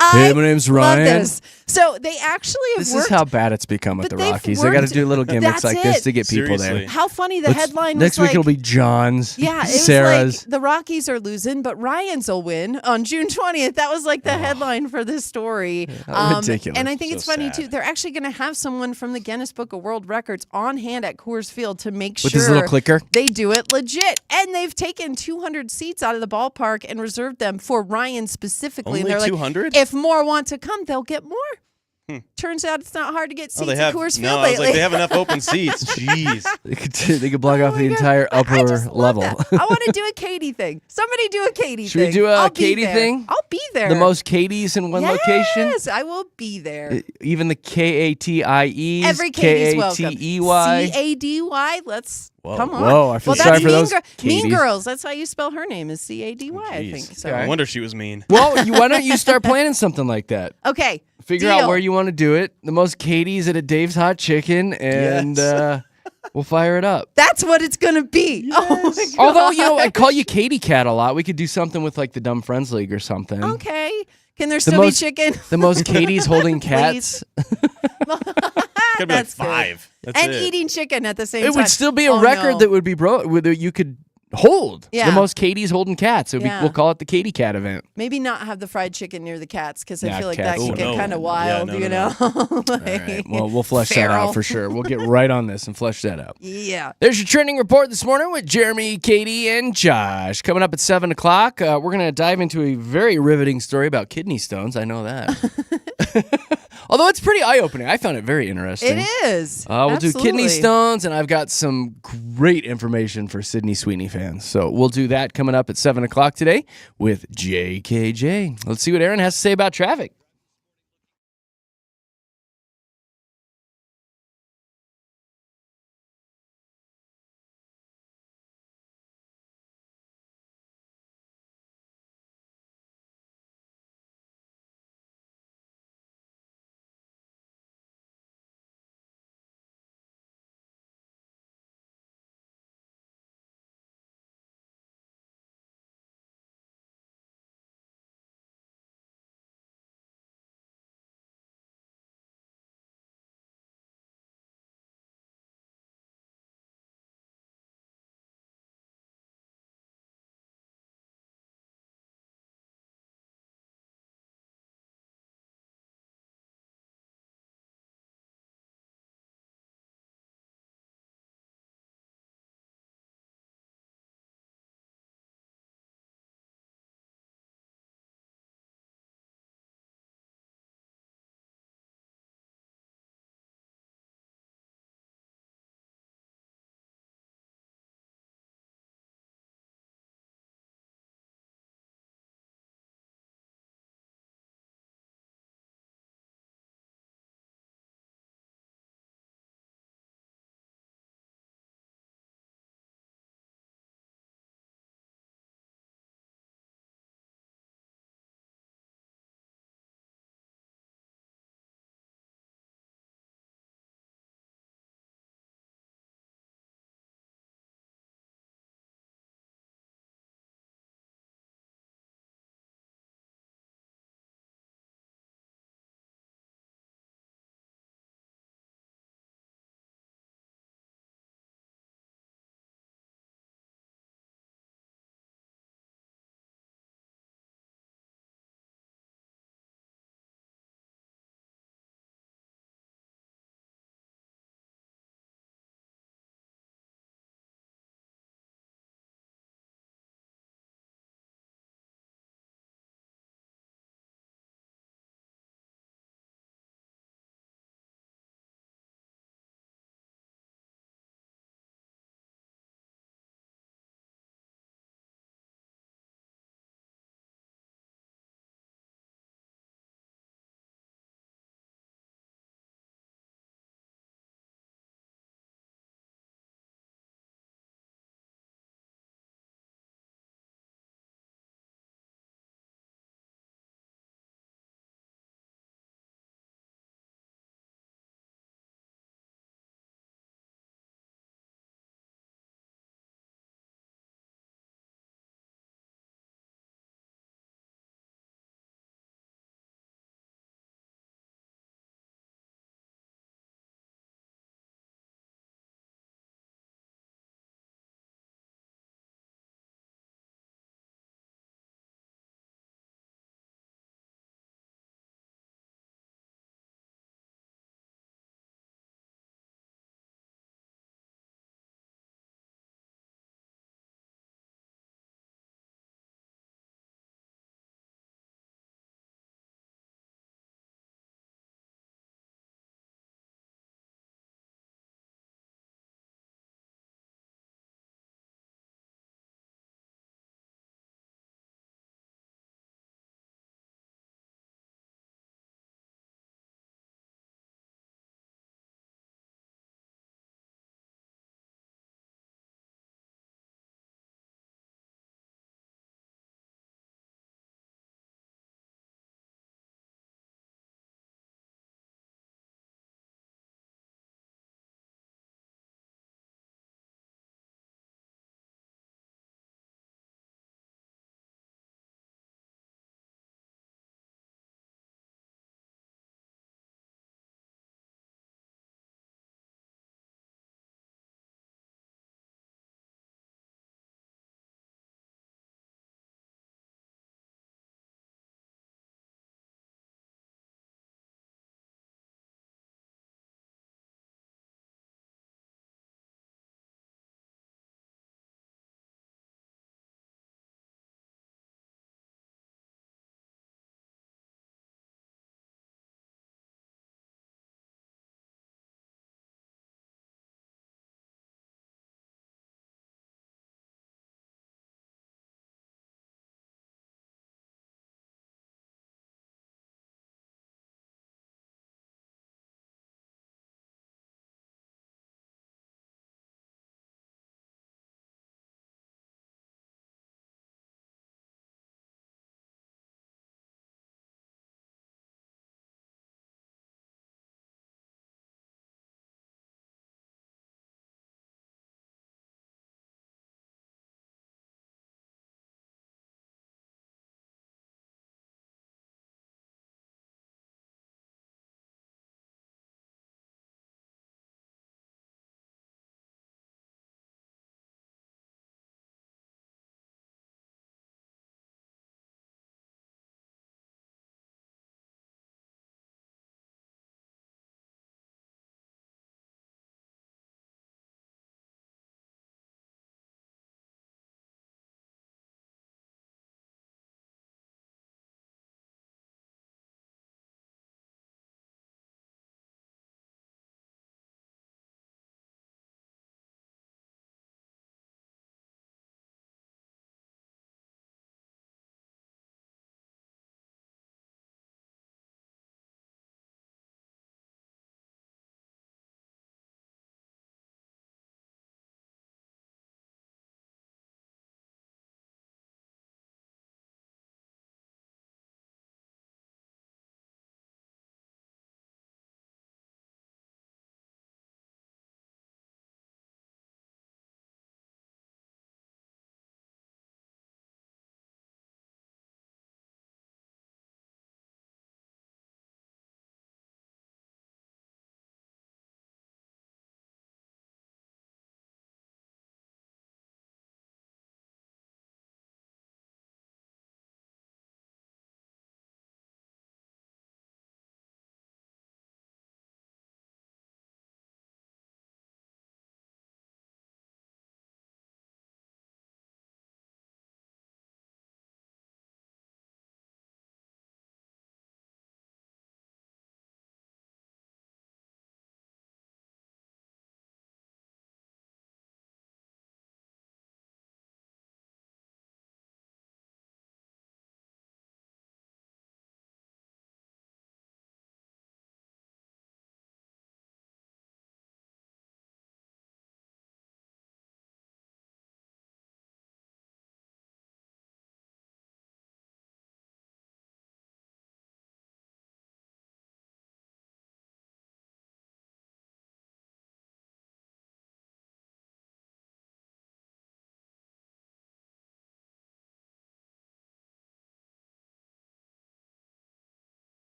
I Hey, my name's love Ryan. this. So they actually have This worked. is how bad it's become with but the they've Rockies. They got to worked- do little gimmicks That's like this it. to get people Seriously. there. How funny the Let's- headline next was week like, it'll be John's, yeah, it Sarah's. was like the Rockies are losing, but Ryans will win on June 20th. That was like the headline for this story. ridiculous. And I think So it's funny sad. too. They're actually going to have someone from the Guinness Book of World Records on hand at Coors Field to make With sure his little clicker? they do it legit. And they've taken 200 seats out of the ballpark and reserved them for Ryan specifically. Only and they're 200? like, if more want to come, they'll get more. Turns out it's not hard to get Oh, seats they at have. Coors Field No, I was lately. like, they have enough open seats. Jeez. They could block off the entire I upper just love level. that. I want to do a Katy thing. Somebody do a Katy Should we thing. do a I'll be Katy there. thing? I'll be there. The most Katie's in one location. Yes, I will be there. Even the K-A-T-I-E's, Every Katie's welcome. K-A-T-E-Y. C-A-D-Y. Let's Whoa. come on. Whoa, I feel well, sorry that's for those Mean Katies. Girls. That's how you spell her name is C-A-D-Y, I Jeez. think. So No wonder she was mean. Well, why don't you start planning something like that? okay. Figure deal. out where you want to do it. The most Katie's at a Dave's Hot Chicken, and we'll fire it up. That's what it's gonna be. Oh my god. Although, I call you Katy Cat a lot. We could do something with like the Dumb Friends League or something. Okay. Can there still most- be chicken? The most Katie's holding cats. Could be like That's good. 5. That's And it. eating chicken at the same It time. would still be a Oh, record no. that would be that you could hold. Yeah. The most Katie's holding cats. Yeah. We'll call it the Katy Cat event. Maybe not have the fried chicken near the cats because I Yeah, feel like cats. that can Oh, get no. kind of Yeah, wild, no, you no, know? Like, All right. Well, we'll flesh that feral. out for sure. We'll get right on this and flesh that out. Yeah. There's your trending report this morning with Jeremy, Katy, and Josh. Coming up at 7 o'clock, we're going to dive into a very riveting story about kidney stones. I know that. Although it's pretty eye-opening. I found it very interesting. It is. We'll do kidney Absolutely. stones, and I've got some great information for Sydney Sweeney fans. So we'll do that coming up at 7 o'clock today with JKJ. Let's see what Aaron has to say about traffic.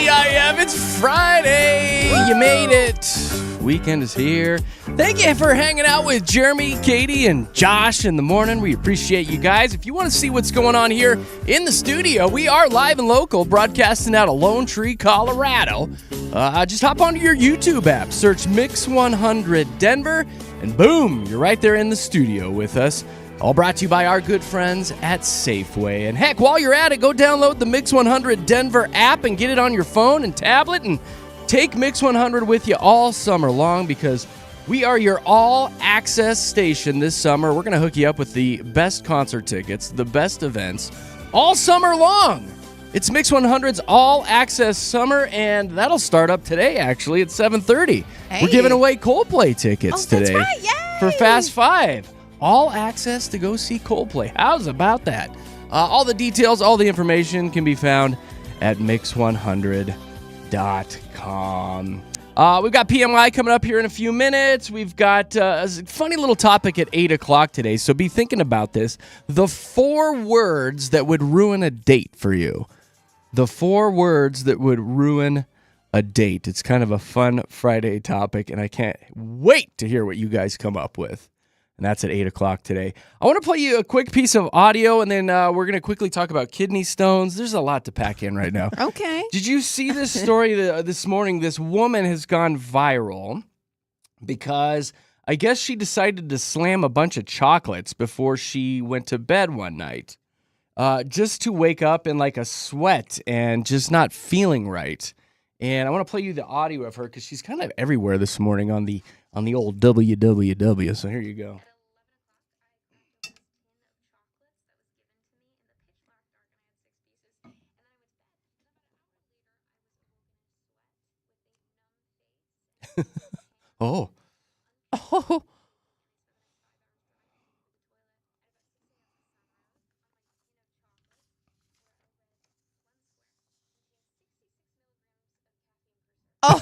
TGIF, it's Friday. You made it. Weekend is here. Thank you for hanging out with Jeremy, Katy, and Josh in the morning. We appreciate you guys. If you want to see what's going on here in the studio, we are live and local, broadcasting out of Lone Tree, Colorado. Just hop onto your YouTube app, search Mix 100 Denver, and boom, you're right there in the studio with us. All brought to you by our good friends at Safeway. And heck, while you're at it, go download the Mix 100 Denver app and get it on your phone and tablet and take Mix 100 with you all summer long, because we are your all-access station this summer. We're going to hook you up with the best concert tickets, the best events, all summer long. It's Mix 100's all-access summer, and that'll start up today, actually, at 7:30. Hey. We're giving away Coldplay tickets That's today right. Yay! for Fast 5. All access to go see Coldplay. How's about that? All the details, all the information can be found at mix100.com. We've got PMI coming up here in a few minutes. We've got a funny little topic at 8 o'clock today, so be thinking about this. The 4 words that would ruin a date for you. The 4 words that would ruin a date. It's kind of a fun Friday topic, and I can't wait to hear what you guys come up with. And that's at 8 o'clock today. I want to play you a quick piece of audio, and then we're going to quickly talk about kidney stones. There's a lot to pack in right now. Okay. Did you see this story this morning? This woman has gone viral because I guess she decided to slam a bunch of chocolates before she went to bed one night, just to wake up in like a sweat and just not feeling right. And I want to play you the audio of her because she's kind of everywhere this morning on the old WWW. So here you go. Oh. Oh. Oh.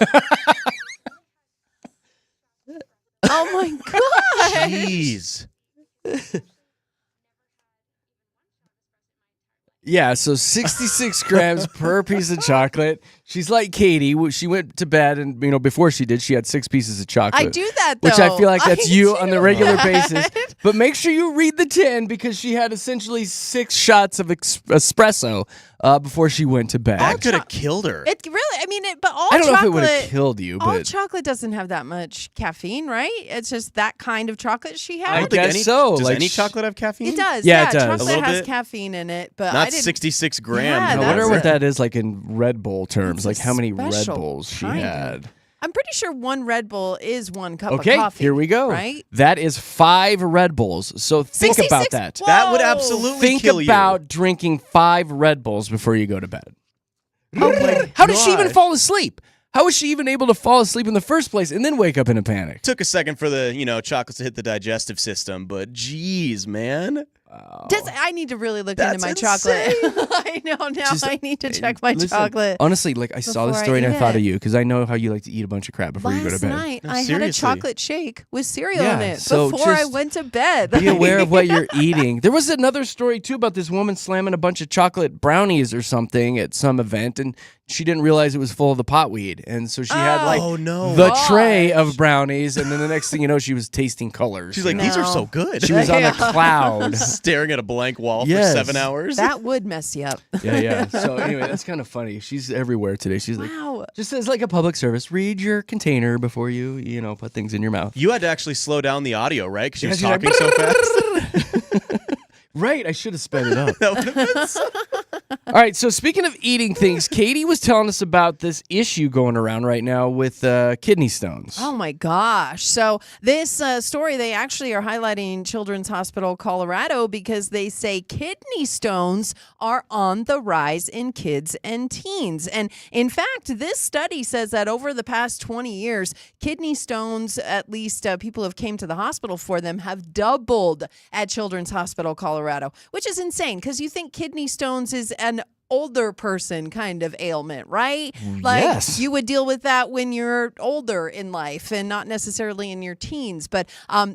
Oh my God. Jeez. Yeah, so 66 grams per piece of chocolate. She's like Katy. She went to bed, and before she did, she had 6 pieces of chocolate. I do that, though. Which I feel like that's you on the regular that. basis. But make sure you read the tin, because she had essentially 6 shots of espresso before she went to bed. That could have killed her. It really, but all I don't know if it chocolate. would have killed you, All but chocolate doesn't have that much caffeine, right? It's just that kind of chocolate she I had. guess so. Does like any chocolate have caffeine? It does. Yeah, it does. Chocolate A little has bit? caffeine in it, but Not I didn't. 66 grams. Yeah, I wonder that's what it. that is like in Red Bull terms. It's Like a how many Red special Bulls she kind. had. I'm pretty sure one Red Bull is 1 cup Okay, of coffee. here we go. Right? That is 5 Red Bulls. So think 66 about that. Whoa. That would absolutely Think kill you. about drinking 5 Red Bulls before you go to bed. Okay. How did she even Gosh. fall asleep? How was she even able to fall asleep in the first place and then wake up in a panic? Took a second for the, chocolates to hit the digestive system, but geez, man. I need to really look That's into my insane. chocolate. I know now. Just- I need to check my Listen, chocolate. Honestly, like I saw this before I story and I eat thought it. of you because I know how you like to eat a bunch of crap before you go to Last bed. night, No, I had a seriously. chocolate shake with cereal Yeah, in it so before I just went to bed. Be aware of what you're eating. There was another story too about this woman slamming a bunch of chocolate brownies or something at some event, and she didn't realize it was full of the potweed, and so she had like Oh, no. the tray Gosh. of brownies, and then the next thing you know, she was tasting colors. She's like, No. these are so good. she was on a Yeah. cloud. Staring at a blank wall Yes. for 7 hours. That would mess you up. Yeah. So anyway, that's kind of funny. She's everywhere today. She's like, Wow. just as like a public service, read your container before you put things in your mouth. You had to actually slow down the audio, right? Because she was she's like, talking so fast. Right, I should have sped it up. That would've been so- All right, so speaking of eating things, Katy was telling us about this issue going around right now with kidney stones. Oh my gosh. So this story, they actually are highlighting Children's Hospital Colorado because they say kidney stones are on the rise in kids and teens. And in fact, this study says that over the past 20 years, kidney stones, at least people have came to the hospital for them, have doubled at Children's Hospital Colorado, which is insane because you think kidney stones is an older person kind of ailment, right? Like Yes. you would deal with that when you're older in life and not necessarily in your teens. But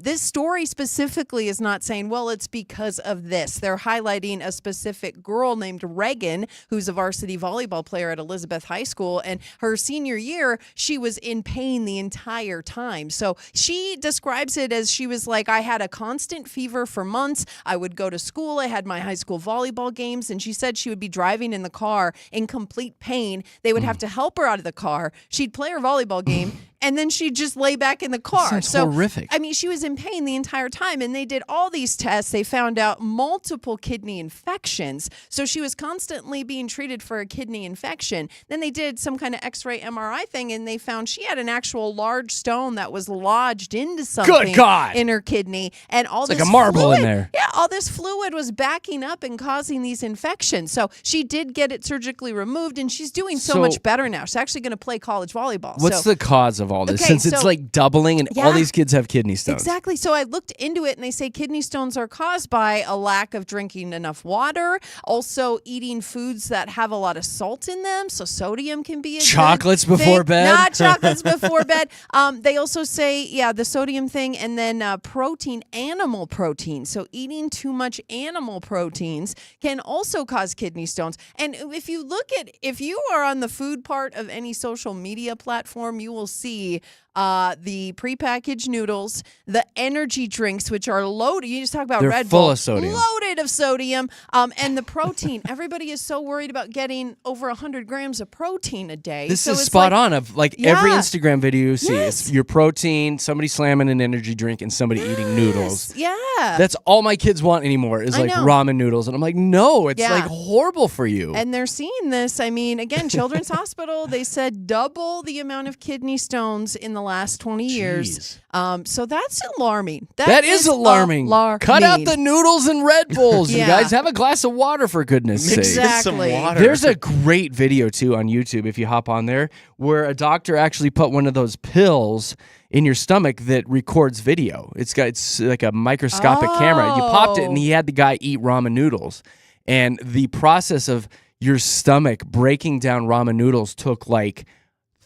this story specifically is not saying, well, it's because of this. They're highlighting a specific girl named Reagan, who's a varsity volleyball player at Elizabeth High School. And her senior year, she was in pain the entire time. So she describes it as she was like, I had a constant fever for months. I would go to school. I had my high school volleyball games. And she said she would be driving in the car in complete pain. They would have to help her out of the car. She'd play her volleyball game. And then she'd just lay back in the car. Sounds horrific. I mean, she was in pain the entire time. And they did all these tests. They found out multiple kidney infections. So she was constantly being treated for a kidney infection. Then they did some kind of X-ray MRI thing, and they found she had an actual large stone that was lodged into something God. in her kidney. And all It's this like a marble fluid, in there. Yeah, all this fluid was backing up and causing these infections. So she did get it surgically removed, and she's doing so So- much better now. She's actually going to play college volleyball. What's so, the cause of all this? Okay, Since it's so- like doubling and all Yeah. these kids have kidney stones. Exactly. So I looked into it, and they say kidney stones are caused by a lack of drinking enough water, also eating foods that have a lot of salt in them. So sodium can be a good Chocolates thing. before bed? Not chocolates before bed. They also say, the sodium thing, and then protein, animal protein. So eating too much animal proteins can also cause kidney stones. And if you are on the food part of any social media platform, you will see the prepackaged noodles, the energy drinks, which are loaded. You just talk about They're Red full Bull, of sodium. loaded of sodium, and the protein. Everybody is so worried about getting over 100 grams of protein a day. This So is it's spot like, on of like every Yeah. Instagram video you see. Yes. It's your protein, somebody slamming an energy drink, and somebody eating noodles. Yeah. That's all my kids want anymore is I like know. ramen noodles. And I'm like, no, it's Yeah. like horrible for you. And they're seeing this. I mean, again, Children's Hospital, they said double the amount of kidney stones in the last 20 years. So that's alarming. That is alarming. Cut out the noodles and Red Bulls. You Yeah. guys have a glass of water for goodness sake. Exactly. Some water. There's a great video too on YouTube if you hop on there where a doctor actually put one of those pills in your stomach that records video. It's like a microscopic camera. You popped it and he had the guy eat ramen noodles. And the process of your stomach breaking down ramen noodles took like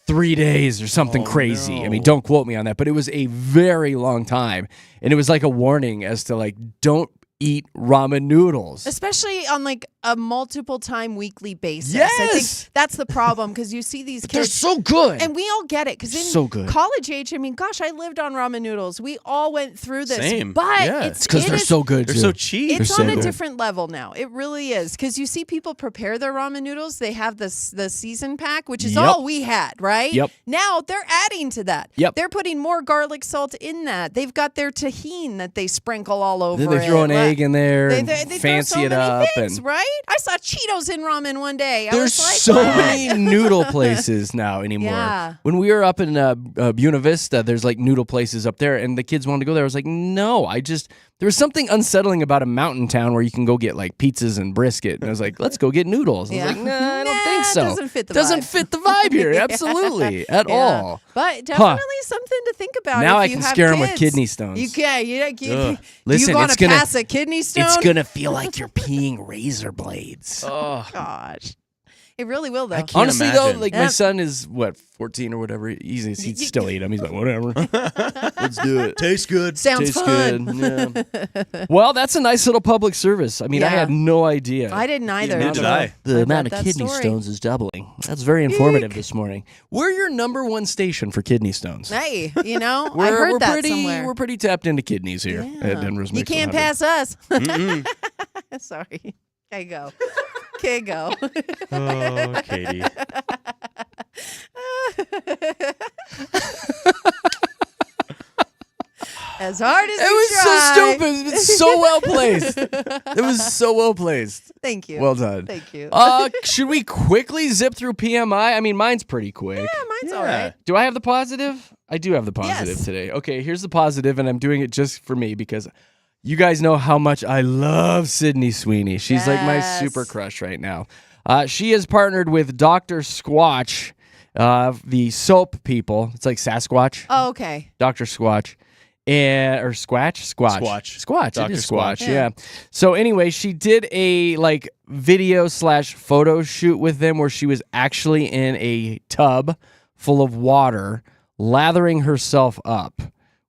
3 days or something crazy. no. I mean, don't quote me on that, but it was a very long time. And it was like a warning as to like, don't eat ramen noodles. Especially on like a multiple time weekly basis. I Yes! think that's the problem because you see these They're kids. so good. And we all get it because in So good. college age, I mean, gosh, I lived on ramen noodles. We all went through this. Same. But Yeah. it's because they're so good They're too. so cheap. It's They're on so a good. different level now. It really is because you see people prepare their ramen noodles. They have the season pack, which is Yep. all we had, right? Yep. Now they're adding to that. Yep. They're putting more garlic salt in that. They've got their tahini that they sprinkle all over. Then they throw an it. egg in there and They throw fancy so it many up. things, And right? I saw Cheetos in ramen one day. I there's was like, so what? many noodle places now anymore. Yeah. When we were up in Buena Vista, there's like noodle places up there, and the kids wanted to go there. I was like, no, there was something unsettling about a mountain town where you can go get like pizzas and brisket. And I was like, let's go get noodles. I was Yeah. like, nah, I don't Nah, think so. it doesn't fit the Doesn't vibe. fit the vibe here. Absolutely. At Yeah. all. But definitely something to think about. Now if I you can have scare 'em with kids. kidney stones. You can. You Ugh. Listen, you want it's to gonna- pass a kidney stone? It's going to feel like you're peeing razor blades. Oh, Gosh, it really will though. I can't Honestly, though, imagine. like my Yep. son is, 14 or whatever. He'd still eat them. He's like, whatever. Let's do it. tastes good. Sounds Tastes fun. good. Yeah. Well, that's a nice little public service. I mean, I Yeah. had no idea. I didn't either. Neither did I. The I amount read of that kidney story. stones is doubling. That's very informative this morning. We're your number one station for kidney stones. Hey, you know, I We're, heard we're that pretty, somewhere. We're pretty tapped into kidneys here at Denver's You Mix can't 100. pass us. Mm-mm. Sorry. Okay, go. Okay, go. Oh, Katie. As hard as It you was try. so stupid. It's so well placed. It was so well placed. Thank you. Well done. Thank you. Should we quickly zip through PMI? I mean, mine's pretty quick. yeah, mine's all Yeah. right. Do I have the positive? I do have the positive Yes. today. Okay, here's the positive, and I'm doing it just for me because you guys know how much I love Sydney Sweeney. She's like my Yes. super crush right now. She has partnered with Dr. Squatch, the soap people. It's like Sasquatch, Oh, okay. Dr. Squatch. or Squatch? Squatch. Squatch. It Dr. is Squatch, Squatch. yeah. So anyway, she did a video/photo shoot with them where she was actually in a tub full of water, lathering herself up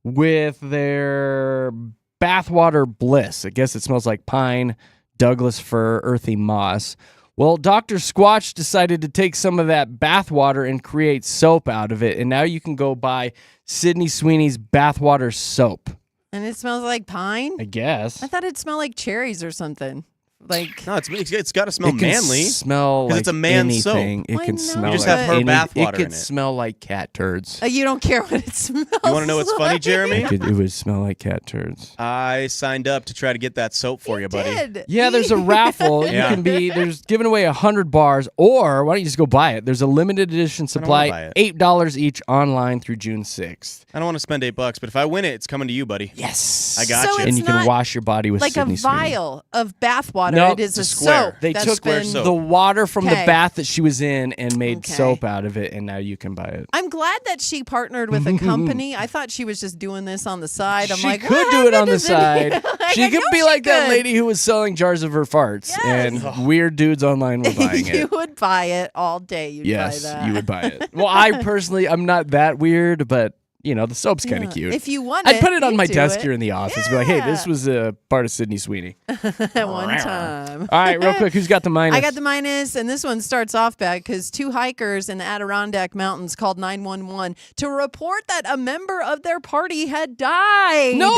with their bathwater bliss. I guess it smells like pine, Douglas fir, earthy moss. Well, Dr. Squatch decided to take some of that bathwater and create soap out of it, and now you can go buy Sydney Sweeney's bathwater soap. And it smells like pine? I guess. I thought it smelled like cherries or something. Like, No, it's got to smell It can manly. smell 'Cause like it's a man's soap. anything. It I can know, smell You just like have her any- bathwater It could in it. smell like cat turds. you don't care what it smells. You want to know what's funny, Jeremy? It would smell like cat turds. I signed up to try to get that soap for you, buddy. Did. Yeah, there's a raffle. Yeah. There's giving away 100 bars, or why don't you just go buy it? There's a limited edition don't wanna buy supply, it. $8 each online through June 6th. I don't want to spend $8, but if I win it, it's coming to you, buddy. Yes. I got So you. And it's you can not wash your body with like a Sydney Sweeney. vial of bathwater. No, it is it's a a square. soap. They that's took square been- soap. the water from the Okay. bath that she was in and made Okay. soap out of it, and now you can buy it. I'm glad that she partnered with a company. I thought she was just doing this on the side. I'm she like, could what do it on happened the to Sydney? side. Like, She I could know be she like that could. lady who was selling jars of her farts, Yes. and weird dudes online were buying you it. would buy it all day. You'd Yes, buy that. you would buy it. Well, I personally, I'm not that weird, but the soap's kind of Yeah. cute. If you want I'd it, put it on you my do desk it. here in the office. Be like, hey, this Yeah. was a part of Sydney Sweeney. At one time. All right, real quick, who's got the minus? I got the minus, and this one starts off bad because 2 hikers in the Adirondack Mountains called 911 to report that a member of their party had died. No!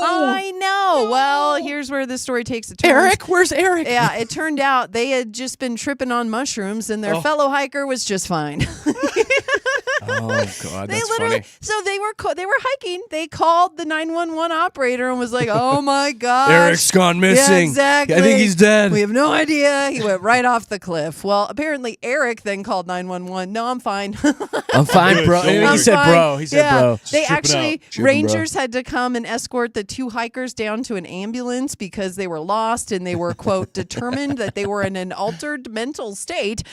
I know. Well, here's where this story takes a turn. Eric. Where's Eric? Yeah, it turned out they had just been tripping on mushrooms, and their fellow hiker was just fine. Oh God, They that's literally, funny. so they were hiking. They called the 911 operator and was like, "Oh my gosh, Eric's gone missing. Yeah, exactly. I think he's dead. We have no idea. He went right off the cliff." Well, apparently Eric then called 911. No, I'm fine. I'm fine, bro. Don't worry. He I'm said, fine. bro. He said, yeah. bro. They Tripping actually, out. Tripping, rangers had to come and escort the 2 hikers down to an ambulance because they were lost and they were, quote, determined that they were in an altered mental state.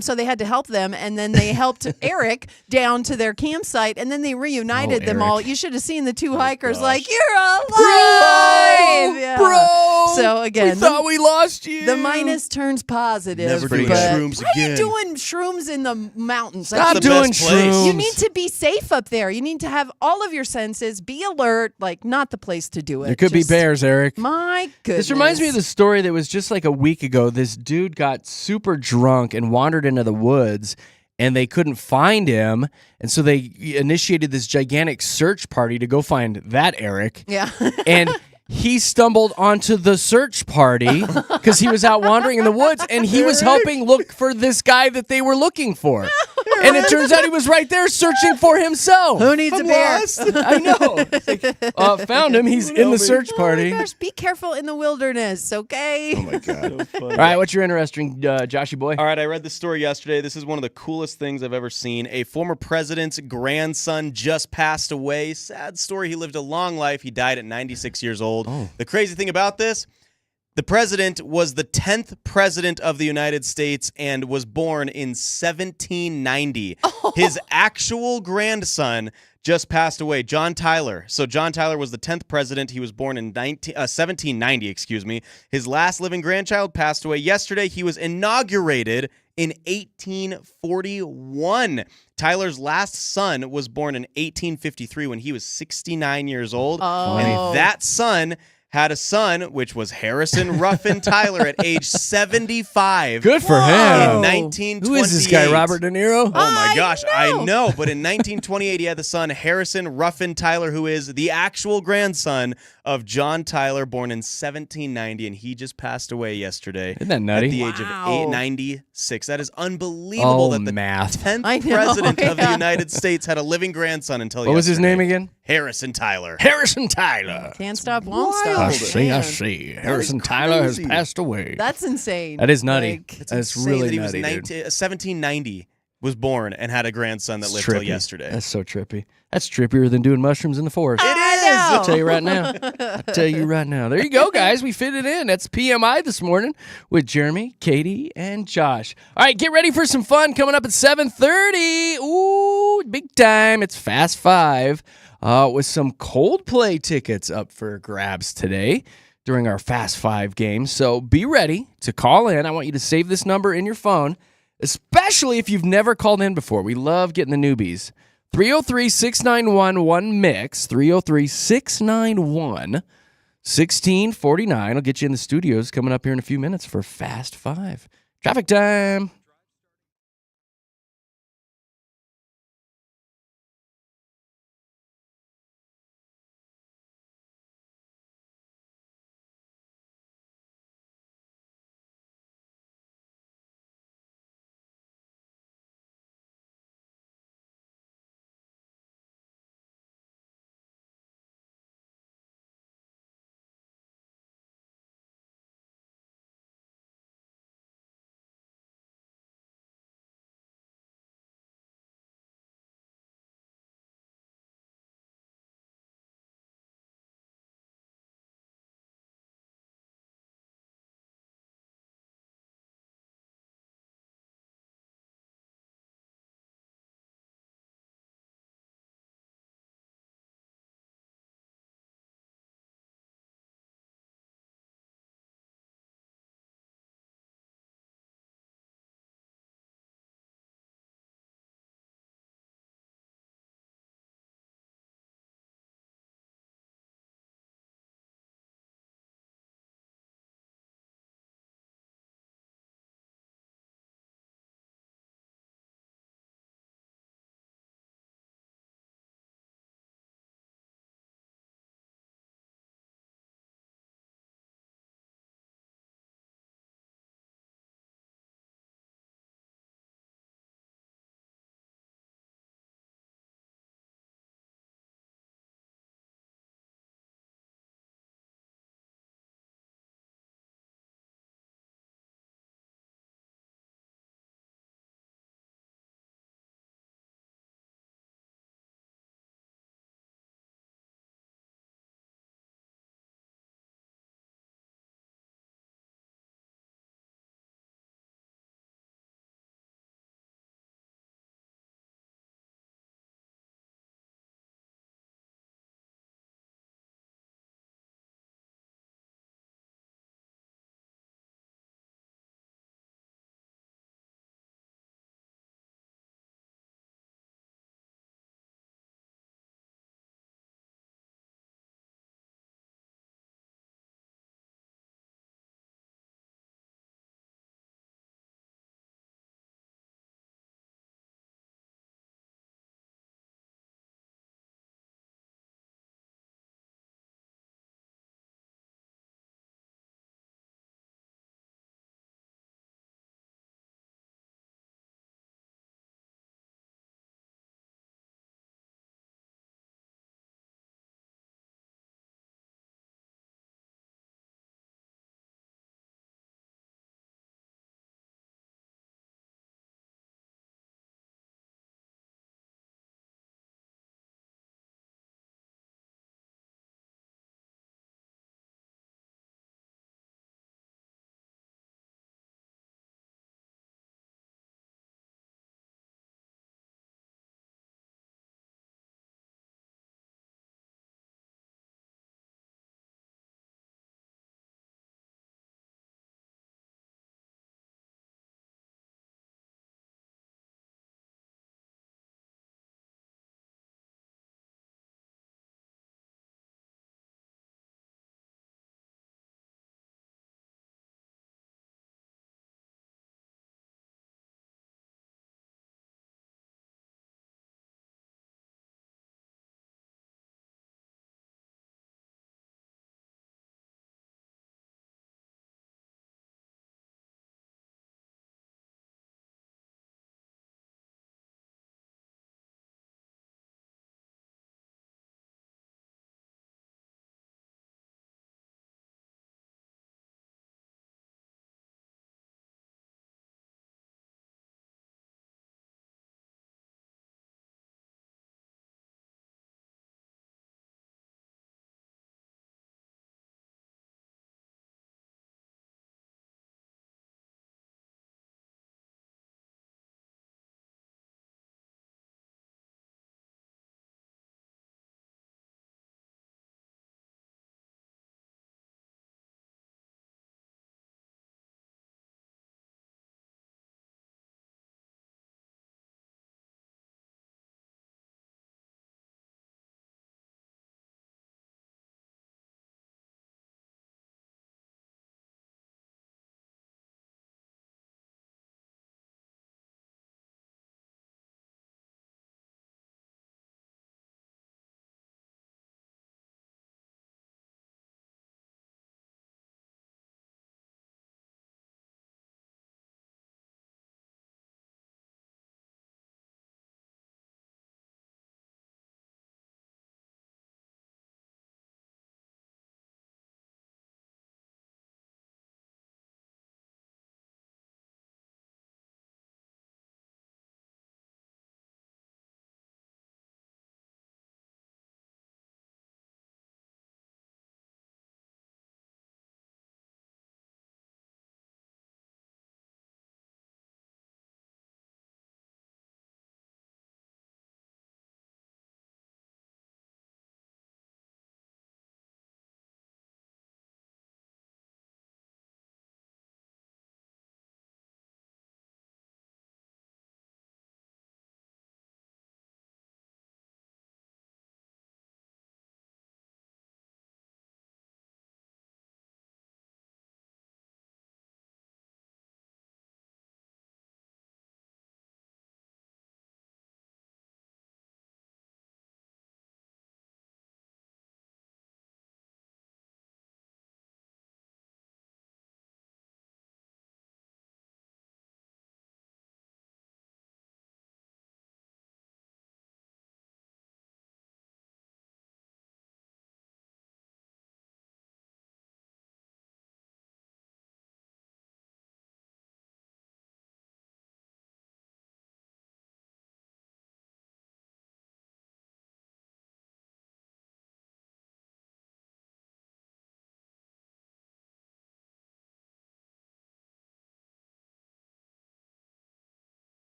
So they had to help them. And then they helped Eric down to their campsite. And then they reunited them Eric. all. You should have seen the 2 Oh, hikers gosh. like, you're alive. Bro! Yeah. Bro! So again, we thought we lost you. the minus turns positive. Never doing but shrooms why are you again. doing shrooms in the mountains? Stop the doing best place. shrooms. You need to be safe up there. You need to have all of your senses, be alert, like not the place to do it. There could Just- be bears, Eric. My goodness. This reminds me of the story that was just like a week ago. This dude got super drunk and wandered into the woods, and they couldn't find him. And so they initiated this gigantic search party to go find that Eric. Yeah. And he stumbled onto the search party because he was out wandering in the woods, and he was helping look for this guy that they were looking for. And it turns out he was right there searching for himself. Who needs a bear? I know. It's like, found him. He's in the search party. Oh my gosh, be careful in the wilderness, okay? Oh my God. All right, what's your interesting, Joshy boy? All right, I read this story yesterday. This is one of the coolest things I've ever seen. A former president's grandson just passed away. Sad story. He lived a long life. He died at 96 years old. Oh. The crazy thing about this, the president was the 10th president of the United States and was born in 1790. His actual grandson just passed away, John Tyler. So John Tyler was the 10th president. He was born in 1790, excuse me. His last living grandchild passed away yesterday. He was inaugurated in 1841. Tyler's last son was born in 1853 when he was 69 years old. Oh. And that son had a son, which was Harrison Ruffin Tyler at age 75. Good for In him. 1928. Who is this guy, Robert De Niro? Oh my gosh, I know. know. But in 1928, he had the son Harrison Ruffin Tyler, who is the actual grandson of John Tyler, born in 1790, and he just passed away yesterday. Isn't that nutty? At the age of Wow. 96. That is unbelievable that the math. 10th I know, president of the yeah. United States had a living grandson until What was his yesterday. name again? Harrison Tyler. Harrison Tyler. Can't stop, won't Wild. stop. I see, I Man, see. Harrison Tyler has crazy. passed away. That's insane. That is nutty. Like, It's That's insane really that he was nutty, dude. 1790 was born and had a grandson that It's lived till trippy. yesterday. That's so trippy. That's trippier than doing mushrooms in the forest. It is. I'll tell you right now. I'll tell you right now. There you go, guys. We fit it in. That's PMI this morning with Jeremy, Katy, and Josh. All right, get ready for some fun coming up at 7:30. Ooh, big time. It's Fast Five with some Coldplay tickets up for grabs today during our Fast Five game. So be ready to call in. I want you to save this number in your phone, especially if you've never called in before. We love getting the newbies. 303-691-1MIX, 303-691-1649. I'll get you in the studios coming up here in a few minutes for Fast Five. Traffic time.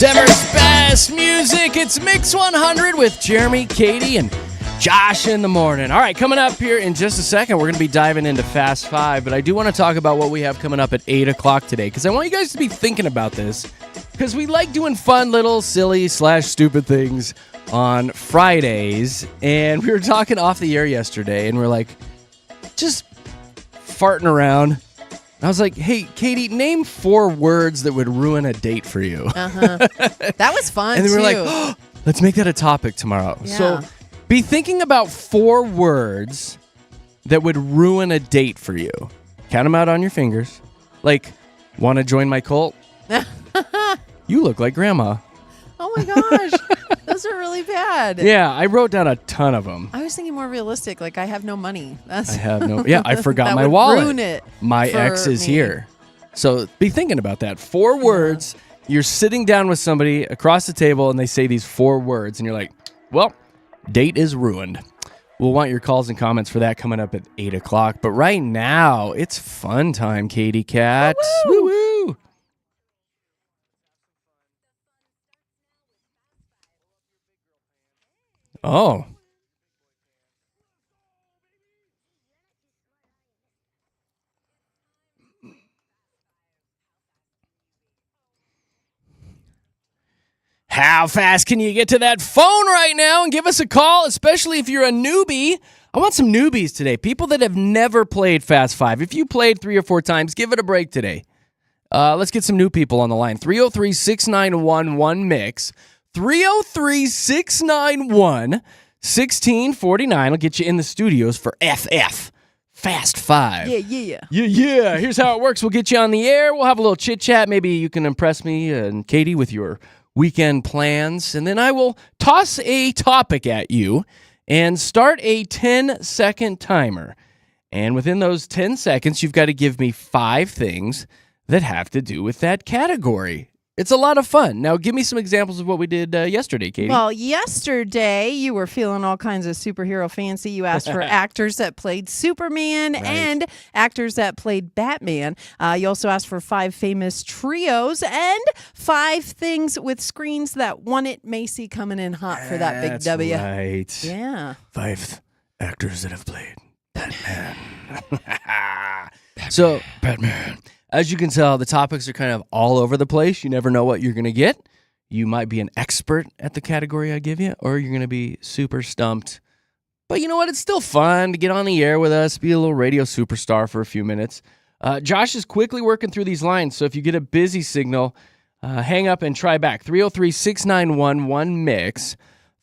Denver's best music. It's Mix 100 with Jeremy, Katy, and Josh in the morning. All right, coming up here in just a second, we're going to be diving into Fast Five, but I do want to talk about what we have coming up at 8 o'clock today, because I want you guys to be thinking about this, because we like doing fun little silly/stupid things on Fridays, and we were talking off the air yesterday, and we're like, just farting around. I was like, hey, Katy, name 4 words that would ruin a date for you. That was fun, And then too. we were like, oh, let's make that a topic tomorrow. Yeah. So be thinking about 4 words that would ruin a date for you. Count them out on your fingers. Like, want to join my cult? You look like grandma. Oh my gosh. Those are really bad. Yeah, I wrote down a ton of them. I was thinking more realistic, like I have no money. I have no... Yeah, I forgot That my would wallet. ruin it My for ex is me. here. So be thinking about that. 4 words. You're sitting down with somebody across the table and they say these 4 words and you're like, well, date is ruined. We'll want your calls and comments for that coming up at 8 o'clock. But right now, it's fun time, Katy Cat. Woo-woo. Woo-woo. Oh. How fast can you get to that phone right now and give us a call, especially if you're a newbie? I want some newbies today, people that have never played Fast Five. If you played 3 or 4 times, give it a break today. Let's get some new people on the line. 303-691-1MIX. 303-691-1649. I'll get you in the studios for FF. Fast Five. Yeah. Yeah. Here's how it works. We'll get you on the air. We'll have a little chit-chat. Maybe you can impress me and Katy with your weekend plans. And then I will toss a topic at you and start a 10-second timer. And within those 10 seconds, you've got to give me 5 things that have to do with that category. It's a lot of fun. Now, give me some examples of what we did yesterday, Katy. Well, yesterday you were feeling all kinds of superhero fancy. You asked for actors that played Superman and actors that played Batman. You also asked for 5 famous trios and 5 things with screens that won it Macy coming in hot for that big W. Right. Yeah. 5 actors that have played Batman. So, Batman. As you can tell, the topics are kind of all over the place. You never know what you're going to get. You might be an expert at the category I give you, or you're going to be super stumped. But you know what? It's still fun to get on the air with us, be a little radio superstar for a few minutes. Josh is quickly working through these lines, so if you get a busy signal, hang up and try back. 303-691-1MIX.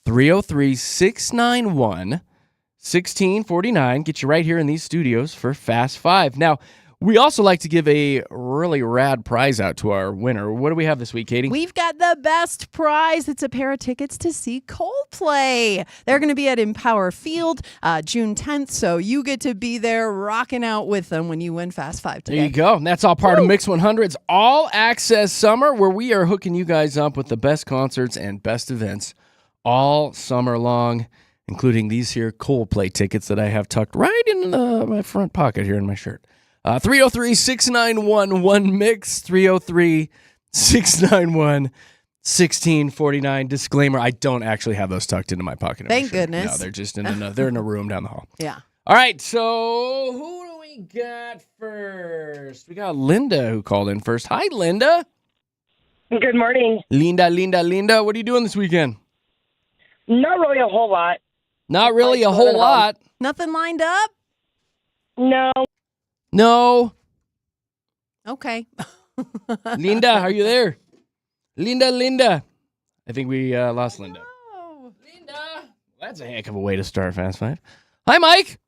303-691-1649. Get you right here in these studios for Fast Five. Now, we also like to give a really rad prize out to our winner. What do we have this week, Katy? We've got the best prize. It's a pair of tickets to see Coldplay. They're going to be at Empower Field June 10th, so you get to be there rocking out with them when you win Fast Five today. There you go. And that's all part of Mix 100's All Access Summer, where we are hooking you guys up with the best concerts and best events all summer long, including these here Coldplay tickets that I have tucked right in my front pocket here in my shirt. 303-691-1MIX, 303-691-1649. Disclaimer, I don't actually have those tucked into my pocket. Thank goodness. No, they're just they're in a room down the hall. Yeah. All right, so who do we got first? We got Linda who called in first. Hi, Linda. Good morning. Linda. What are you doing this weekend? Not really a whole lot. Not really a whole lot. Nothing lined up? No. No. Okay. Linda, are you there? Linda. I think we lost Linda. Oh. Linda. That's a heck of a way to start Fast Five. Hi, Mike.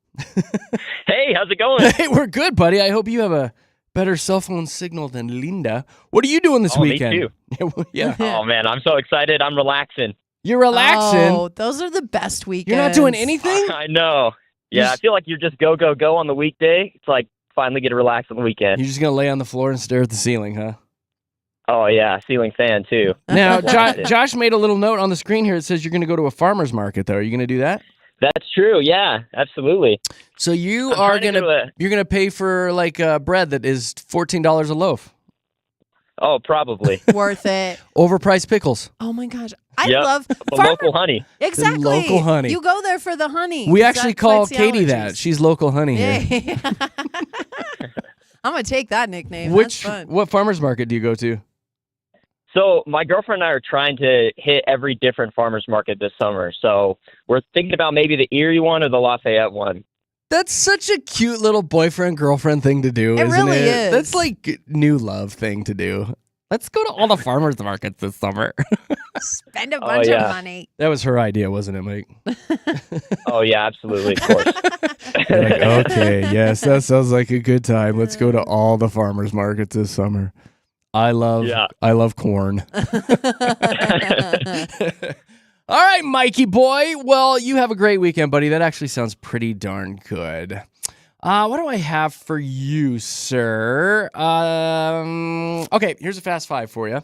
Hey, how's it going? Hey, we're good, buddy. I hope you have a better cell phone signal than Linda. What are you doing this weekend? Me too. Yeah. Oh, man, I'm so excited. I'm relaxing. You're relaxing. Oh, those are the best weekends. You're not doing anything? I know. Yeah, I feel like you're just go on the weekday. It's like finally get to relax on the weekend. You're just going to lay on the floor and stare at the ceiling, huh? Oh, yeah, ceiling fan, too. Now, Josh made a little note on the screen here. It says you're going to go to a farmer's market, though. Are you going to do that? That's true, yeah, absolutely. So you I'm are trying to you're going to pay for like bread that is $14 a loaf. Oh, probably. Worth it. Overpriced pickles. Oh my gosh. I Yep. love The farmer- local honey. Exactly. local honey. You go there for the honey. We 'cause actually that call fights the Katie that. allergies. She's local honey here. Yeah. I'm going to take that nickname. That's fun. What farmer's market do you go to? So my girlfriend and I are trying to hit every different farmer's market this summer. So we're thinking about maybe the Erie one or the Lafayette one. That's such a cute little boyfriend-girlfriend thing to do, It isn't really it? is. That's like new love thing to do. Let's go to all the farmers markets this summer. Spend a bunch yeah. of money. That was her idea, wasn't it, Mike? Oh, yeah, absolutely, of course. You're like, okay, yes, that sounds like a good time. Let's go to all the farmers markets this summer. I love corn. All right, Mikey boy. Well, you have a great weekend, buddy. That actually sounds pretty darn good. What do I have for you, sir? Okay, here's a fast five for you.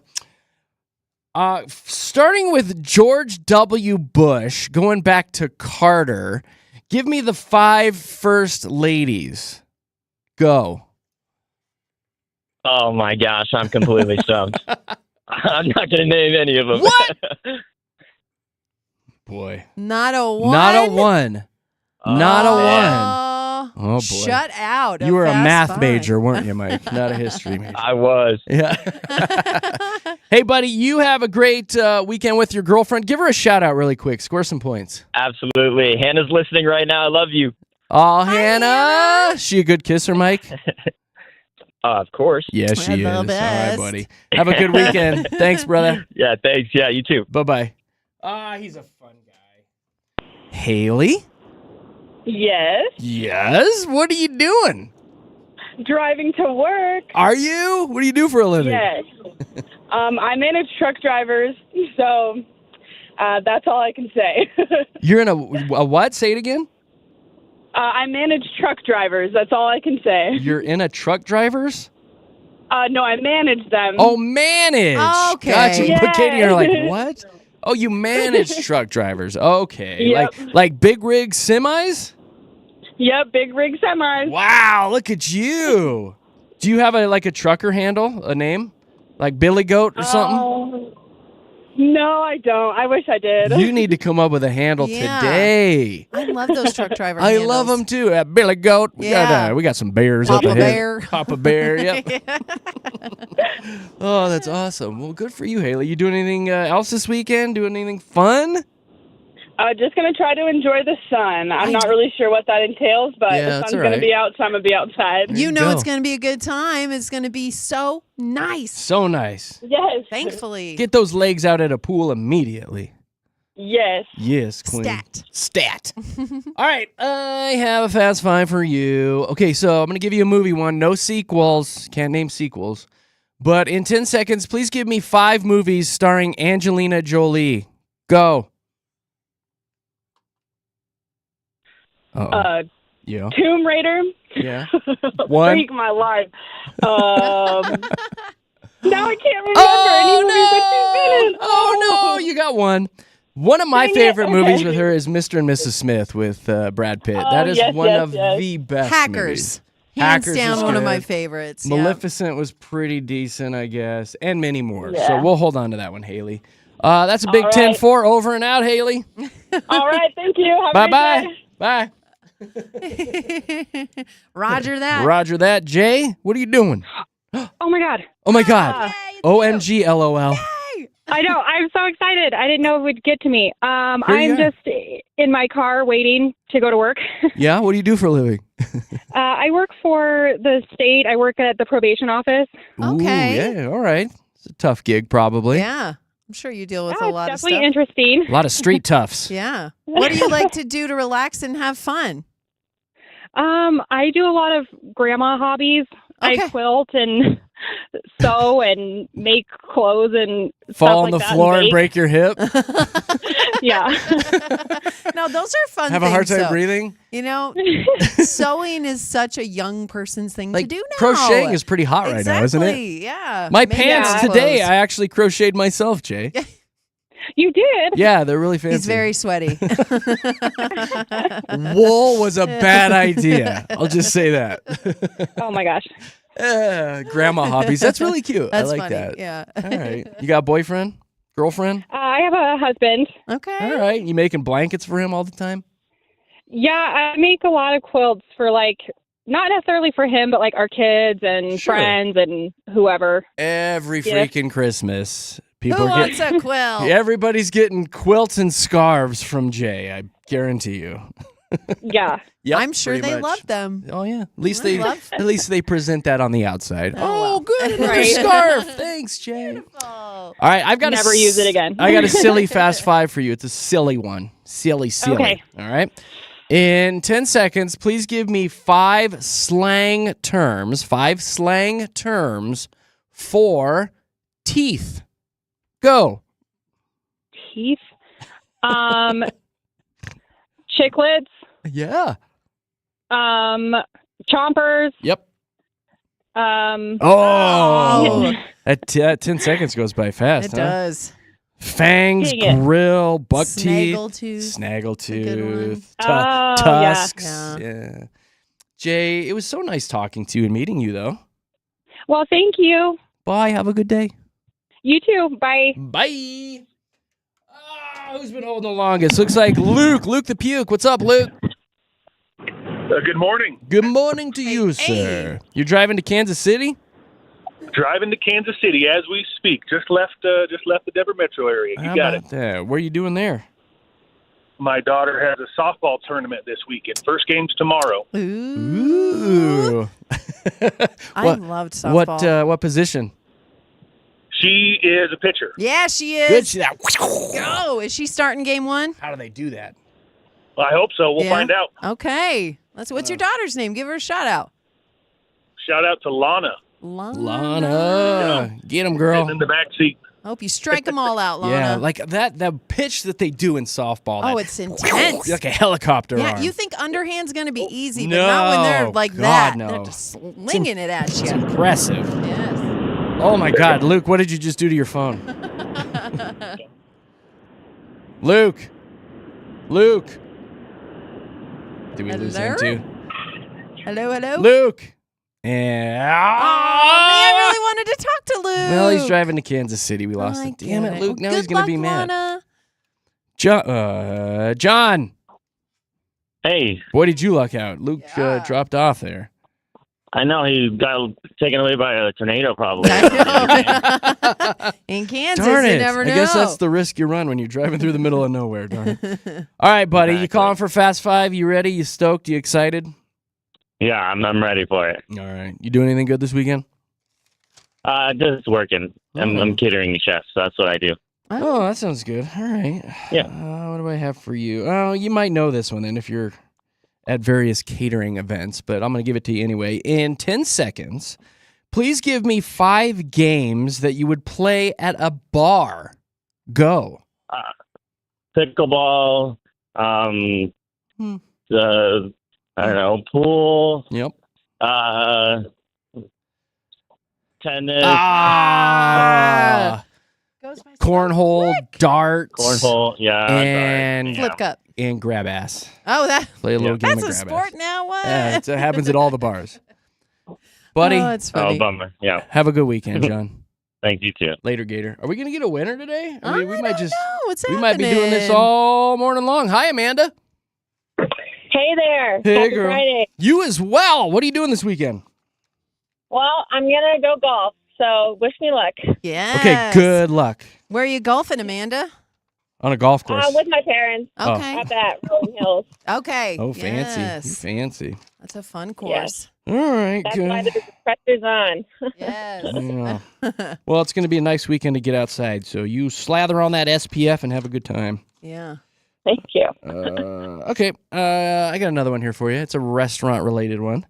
Starting with George W. Bush, going back to Carter, give me the 5 first ladies. Go. Oh, my gosh, I'm completely stumped. I'm not going to name any of them. What? Boy. Not a one. Not a one. Not a one. Oh, boy. Shut out. You were a fast math five. major, weren't you, Mike? Not a history major. I was. Yeah. Hey, buddy, you have a great weekend with your girlfriend. Give her a shout out really quick. Score some points. Absolutely. Hannah's listening right now. I love you. Oh, Hannah. She a good kisser, Mike? Of course. Yeah, she is. The All right, best. buddy. Have a good weekend. Thanks, brother. Yeah, thanks. Yeah, you too. Bye-bye. He's a fun guy. Haley? Yes. Yes? What are you doing? Driving to work. Are you? What do you do for a living? Yes. I manage truck drivers, so that's all I can say. You're in a what? Say it again. I manage truck drivers. That's all I can say. You're in a truck drivers? No, I manage them. Oh, manage. Okay. Gotcha. Yeah. But Katie, you're like, what? Oh, you manage truck drivers. Okay. Yep. Like big rig semis? Yep, big rig semis. Wow, look at you. Do you have a trucker handle, a name? Like Billy Goat or something? No, I don't. I wish I did. You need to come up with a handle Yeah. today. I love those truck driver I handles. love them too. Billy Goat. Yeah. We got some bears Papa up ahead. Bear. Papa Bear. Yep. Oh, that's awesome. Well, good for you, Haley. You doing anything else this weekend? Doing anything fun? Just going to try to enjoy the sun. I'm not really sure what that entails, but Yeah, the that's sun's all going right. to be out, so I'm going to be outside. You know go. it's going to be a good time. It's going to be so nice. So nice. Yes. Thankfully. Get those legs out at a pool immediately. Yes. Yes, queen. Stat. All right, I have a fast five for you. Okay, so I'm going to give you a movie one. No sequels. Can't name sequels. But in 10 seconds, please give me 5 movies starring Angelina Jolie. Go. Uh-oh. Yeah. Tomb Raider. Yeah. One. Freak my life. Now I can't remember any movies that she's been in. Oh, no, you got one. One of my Dang it, favorite movies okay. with her is Mr. and Mrs. Smith with Brad Pitt. That is yes, one yes, of yes. the best Hackers. movies. Hands Hackers down is one of good. my favorites. Yeah. Maleficent was pretty decent, I guess, and many more. So Yeah. we'll hold on to that one, Haley. That's a big All right. 10-4 over and out, Haley. All right, thank you. Have a Bye-bye. great day. Bye. Roger that. Roger that. Jay, what are you doing? Oh my God. Oh, my God. Yay, it's OMG, LOL. I know. I'm so excited. I didn't know it would get to me. Here you I'm are. just in my car waiting to go to work. Yeah? What do you do for a living? I work for the state. I work at the probation office. Okay. Ooh, yeah, all right. It's a tough gig, probably. Yeah. I'm sure you deal with Yeah, a it's lot of definitely stuff. interesting. A lot of street toughs. Yeah. What do you like to do to relax and have fun? I do a lot of grandma hobbies. Okay. I quilt and sew and make clothes and Fall on stuff the like that floor and bake. break your hip. Yeah. No, those are fun Have things. a hard time though. breathing. You know, sewing is such a young person's thing Like to do now. crocheting is pretty hot right now, isn't it? Exactly, yeah. My Maybe pants it's today, clothes. I actually crocheted myself, Jay. You did? Yeah, they're really fancy. He's very sweaty. Wool was a bad idea. I'll just say that. Oh my gosh. Grandma hobbies. That's really cute. That's I like funny. that. Yeah. All right. You got a boyfriend? Girlfriend? I have a husband. Okay. All right. You making blankets for him all the time? Yeah, I make a lot of quilts for not necessarily for him, but our kids and Sure. friends and whoever. Every Yeah. freaking Christmas. Who People wants a quilt? everybody's getting quilts and scarves from Jay. I guarantee you. Yeah. Yep, I'm sure pretty they much. love them. Oh yeah. At least I they love- present that on the outside. Oh, well. good. Another Right. scarf. Thanks, Jay. All right, I've got Never use it again. I got a silly fast five for you. It's a silly one. Silly. Okay. All right. In 10 seconds, please give me 5 slang terms for teeth. Go. Teeth. Chiclets. Yeah. Chompers. Yep. Um, Oh. That 10 seconds goes by fast, It huh? does. Fangs, Dang it. grill, buck Snaggletooth. teeth, good one. snaggletooth, Oh, yeah. tusks. Yeah. Yeah. Jay, it was so nice talking to you and meeting you, though. well, thank you. Bye. Have a good day. You too. Bye. Bye. Who's been holding the longest? Looks like Luke. Luke the Puke. What's up, Luke? Good morning. Good morning to you, sir. You're driving to Kansas City? Driving to Kansas City as we speak. Just left the Denver metro area. You How got it. about that? What are you doing there? My daughter has a softball tournament this weekend. First game's tomorrow. Ooh. I What- loved softball. What position? She is a pitcher. Yeah, she Good. is. Go. Is she starting game 1? How do they do that? I hope so. We'll Yeah. find out. Okay. What's your daughter's name? Give her a shout out. Shout out to Lana Lana. Get him, girl. sitting in the back seat. Hope you strike them all out, Lana. Yeah, like that pitch that they do in softball. Oh, that- it's intense. like a helicopter Yeah, arm. you think underhand's going to be easy, but No, not when they're like God, that. no. They're just slinging it at It's you. impressive. Yes. Oh my God, Luke, what did you just do to your phone? Luke. Did we lose him Hello? too? Hello. Luke. And I really wanted to talk to Luke. well, he's driving to Kansas City. We lost I him. Damn get it, Luke. Well, Now he's good gonna be luck, mad. Lana. John. Hey, Boy, did you luck out. Luke Yeah. dropped off there. I know he got taken away by a tornado, probably. I know. In Kansas, Darn you it. never know. I guess that's the risk you run when you're driving through the middle of nowhere. Darn it. All right, buddy. You Exactly. calling for Fast Five? You ready? You stoked? You excited? Yeah, I'm ready for it. All right. You doing anything good this weekend? Just working. I'm catering chef, so that's what I do. Oh, that sounds good. All right. Yeah. What do I have for you? Oh, you might know this one then if you're at various catering events, but I'm going to give it to you anyway. In 10 seconds, please give me 5 games that you would play at a bar. Go. Pickleball, Hmm. the I don't know, pool, Yep. tennis, Goes by so Cornhole, quick. darts, cornhole, and Flip cup. and grab ass. Oh, that Play a little game that's of a grab sport ass. now. What? Yeah, it happens at all the bars. Buddy, Oh, it's Oh, funny. bummer. Yeah. have a good weekend, John. Thank you too. Later, Gator. Are we gonna get a winner today? I we don't might just know. What's we might be doing this happening? all morning long. Hi, Amanda. Hey there. Hey, Happy girl. Friday. You as well. What are you doing this weekend? Well, I'm going to go golf, so wish me luck. Yes. Okay, good luck Where are you golfing, Amanda? on a golf course. With my parents Okay. up at Rolling Hills. Okay. Oh, fancy. You Yes. fancy. That's a fun course. All right, That's why good. the pressure's on. Yes. Yeah. Well, it's going to be a nice weekend to get outside, so you slather on that SPF and have a good time. Yeah. Thank you. Okay, I got another one here for you. It's a restaurant-related one.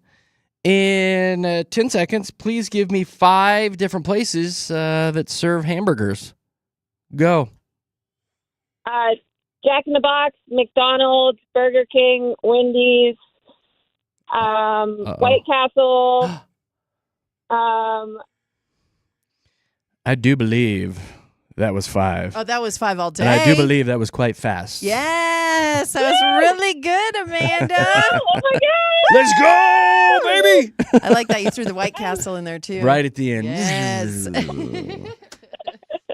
In 10 seconds, please give me 5 different places that serve hamburgers. Go. Jack in the Box, McDonald's, Burger King, Wendy's, White Castle. I do believe that was 5. Oh, that was 5 all day. And I do believe that was quite fast. Yes, that was really good, Amanda. Oh my God! Let's go, baby. I like that you threw the White Castle in there too. Right at the end. Yes.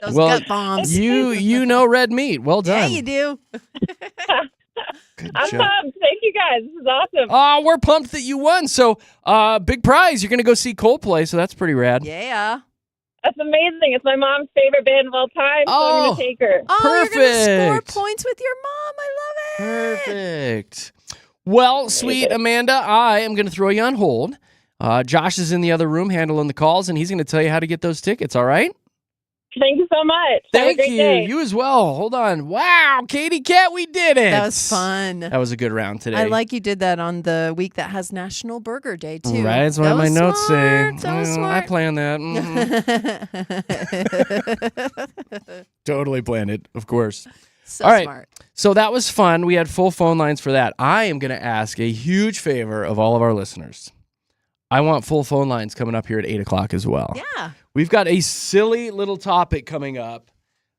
Those Well, gut bombs. you know red meat. Well Yeah, done. you do. Good I'm job. pumped. Thank you guys. This is awesome. Oh, we're pumped that you won. So, big prize. You're going to go see Coldplay, so that's pretty rad. Yeah. That's amazing. It's my mom's favorite band of all time, so I'm Oh. going to take her. Oh, you're going to score Perfect. points with your mom. I love it. Perfect. Well, sweet Amanda, I am going to throw you on hold. Josh is in the other room handling the calls, and he's going to tell you how to get those tickets, all right? Thank you so much. Have a Thank great you. day. You as well. Hold on. Wow, Katie Cat, we did it. That was fun. That was a good round today. I like you did that on the week that has National Burger Day, too. Right, that's what That my was notes smart. say. That was I smart. planned that. Mhm. Totally planned it, of course. So All right. smart. So that was fun. We had full phone lines for that. I am going to ask a huge favor of all of our listeners. I want full phone lines coming up here at 8 o'clock as well. Yeah. We've got a silly little topic coming up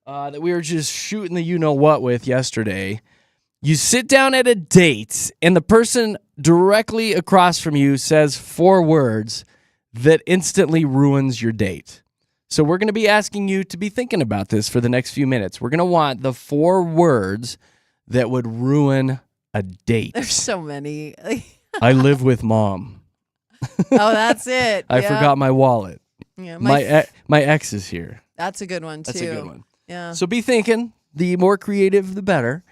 that we were just shooting the you-know-what with yesterday. You sit down at a date, and the person directly across from you says 4 words that instantly ruins your date. So we're going to be asking you to be thinking about this for the next few minutes. We're going to want the 4 words that would ruin a date. There's so many. I live with mom. Oh, that's it. I Yeah. forgot my wallet. Yeah, My ex is here. that's a good one, too. That's a good one. Yeah. So be thinking. The more creative, the better.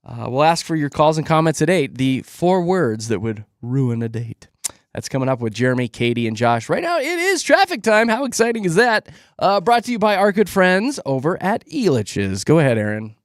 We'll ask for your calls and comments at 8. The 4 words that would ruin a date. That's coming up with Jeremy, Katy, and Josh. Right now, it is traffic time. How exciting is that? Brought to you by our good friends over at Elitch's. Go ahead, Aaron.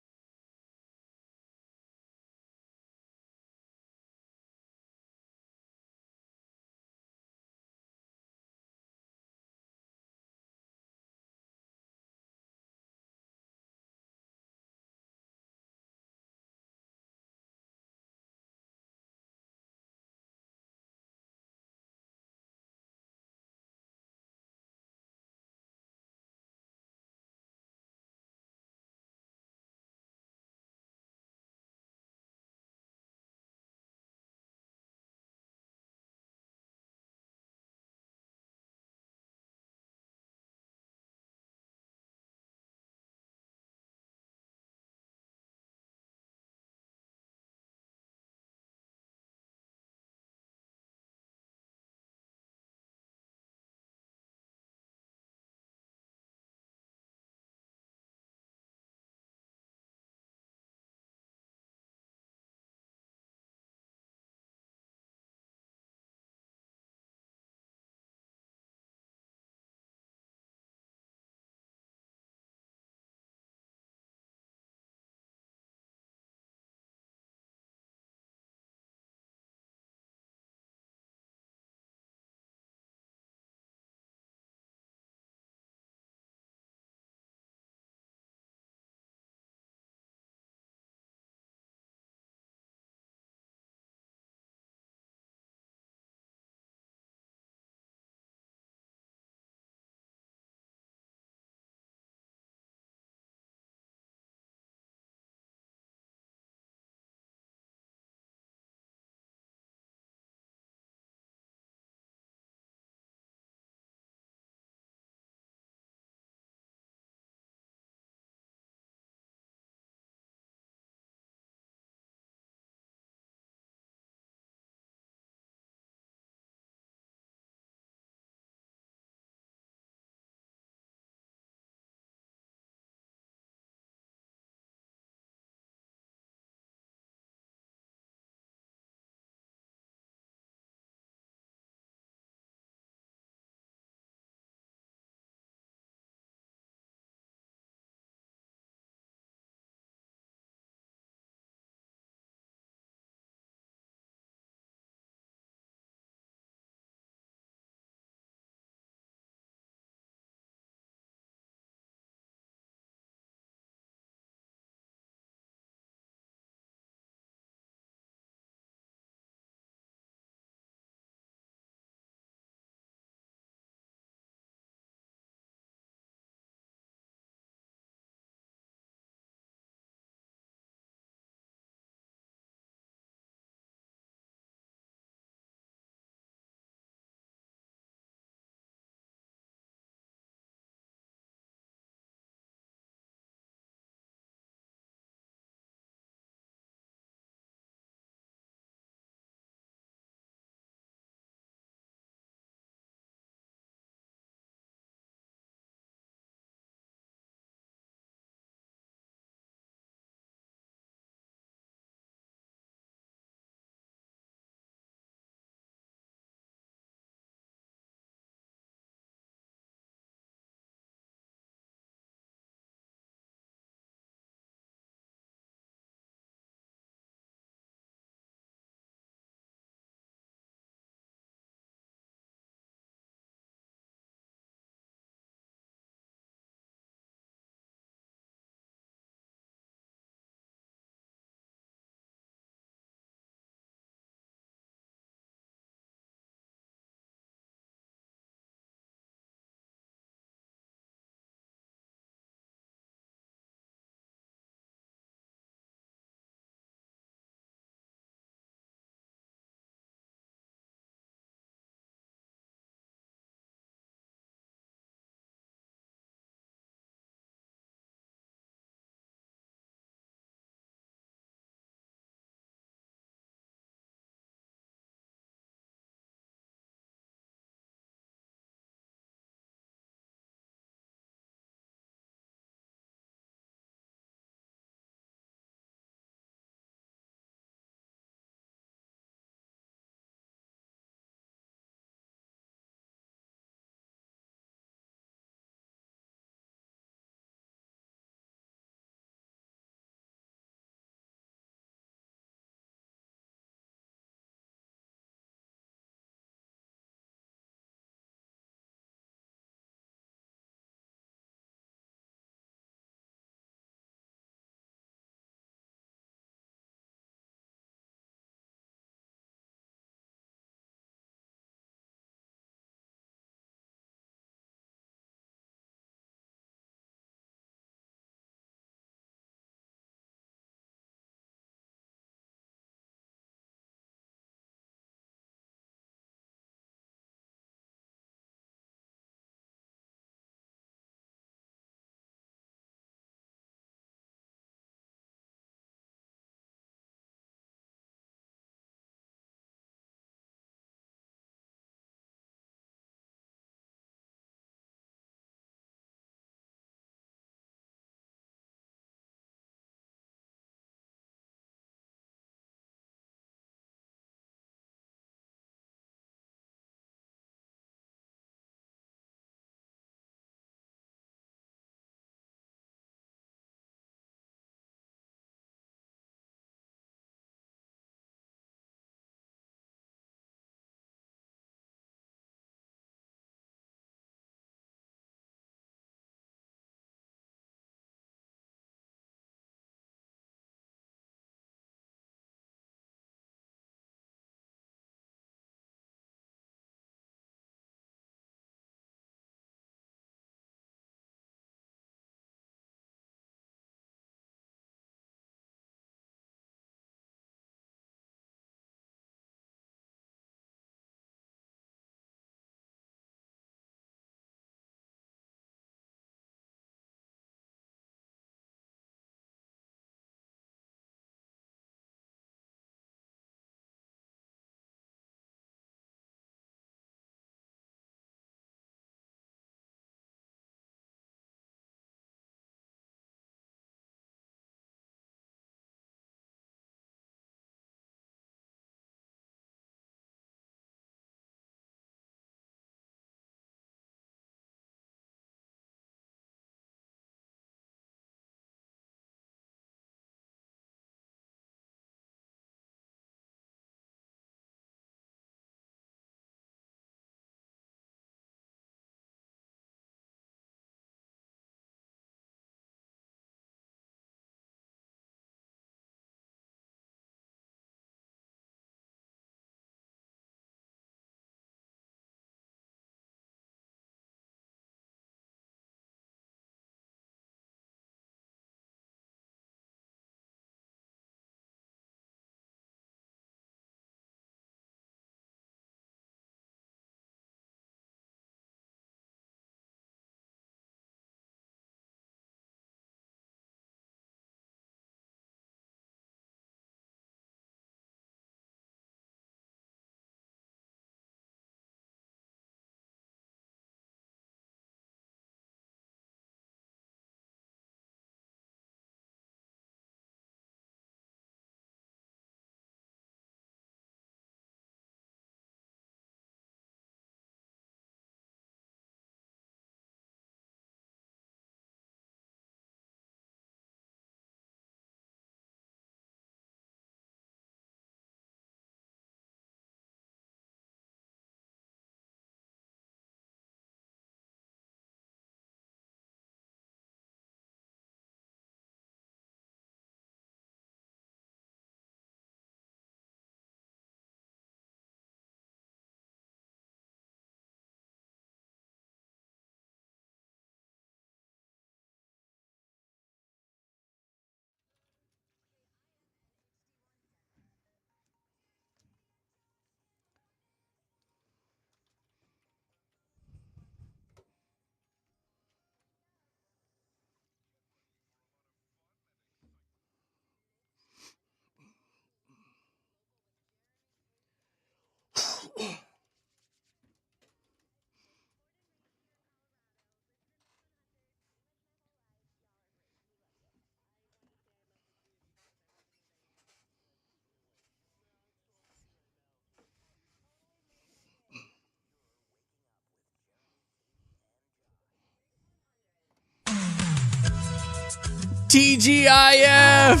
TGIF!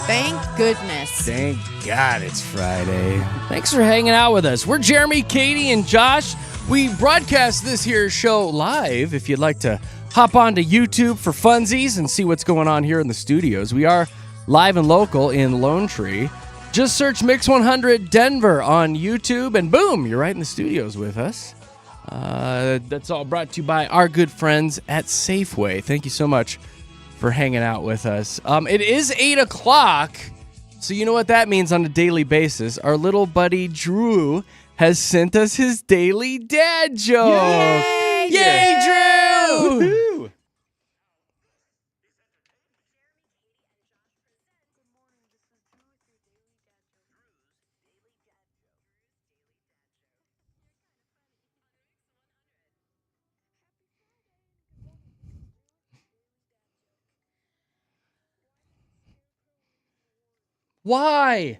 Thank goodness. Thank God it's Friday. Thanks for hanging out with us. We're Jeremy, Katy, and Josh. We broadcast this here show live. If you'd like to hop onto YouTube for funsies and see what's going on here in the studios, we are live and local in Lone Tree. Just search Mix 100 Denver on YouTube, and boom, you're right in the studios with us. That's all brought to you by our good friends at Safeway. Thank you so much for hanging out with us. It is 8 o'clock, so you know what that means on a daily basis. Our little buddy Drew has sent us his daily dad joke. Yay! Yay, Drew! Woohoo! Why?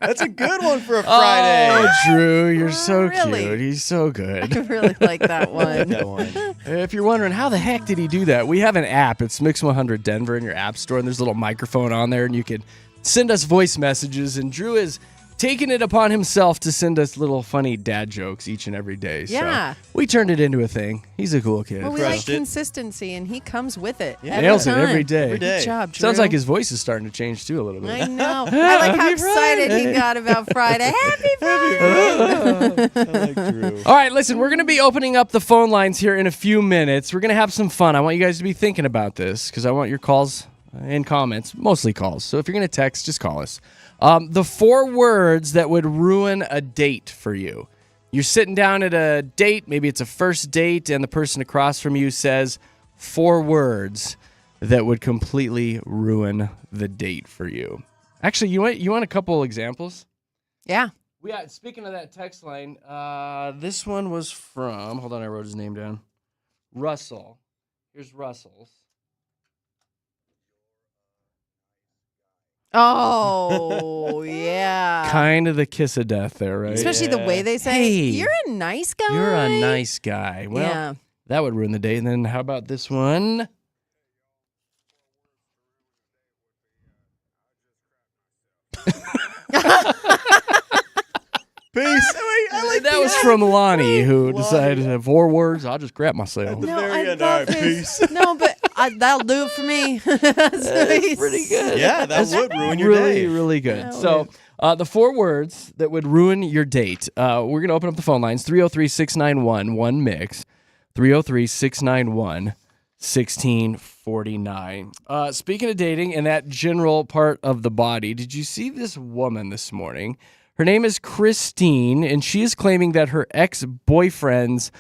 That's a good one for a Friday. Oh, Drew, you're so Really? cute. He's so good. I really like that I like one. that one. If you're wondering how the heck did he do that, we have an app. It's Mix 100 Denver in your app store, and there's a little microphone on there, and you can send us voice messages. And Drew is taking it upon himself to send us little funny dad jokes each and every day. Yeah. So we turned it into a thing. He's a cool kid. Well, we like Crushed it. consistency, and he comes with it. Yeah. Every Nails it time. every day. Every day. Good job, Drew. Sounds like his voice is starting to change too a little bit. I know. I like how Happy excited Friday. he got about Friday. Happy Friday! I like Drew. All right, listen, we're going to be opening up the phone lines here in a few minutes. We're going to have some fun. I want you guys to be thinking about this because I want your calls and comments, mostly calls. So if you're going to text, just call us. The 4 words that would ruin a date for you. You're sitting down at a date, maybe it's a first date, and the person across from you says 4 words that would completely ruin the date for you. Actually, you want a couple examples? Yeah. Speaking of that text line, this one was from, hold on, I wrote his name down. Russell. Here's Russell's. Oh, yeah. Kind of the kiss of death there, right? Especially the way they say, Hey, you're a nice guy. You're a nice guy. Well, Yeah. that would ruin the date. And then how about this one? Peace. I like That was from Lonnie, who decided 4 words, I'll just crap myself. the No, very I end. love All right, his. peace. No, but that'll do it for me. That's pretty good. Yeah, that would ruin your really, day. really good. That So the 4 words that would ruin your date. We're going to open up the phone lines, 303-691-1MIX, 303-691-1649. Speaking of dating and that general part of the body, did you see this woman this morning? Her name is Christine, and she is claiming that her ex-boyfriend's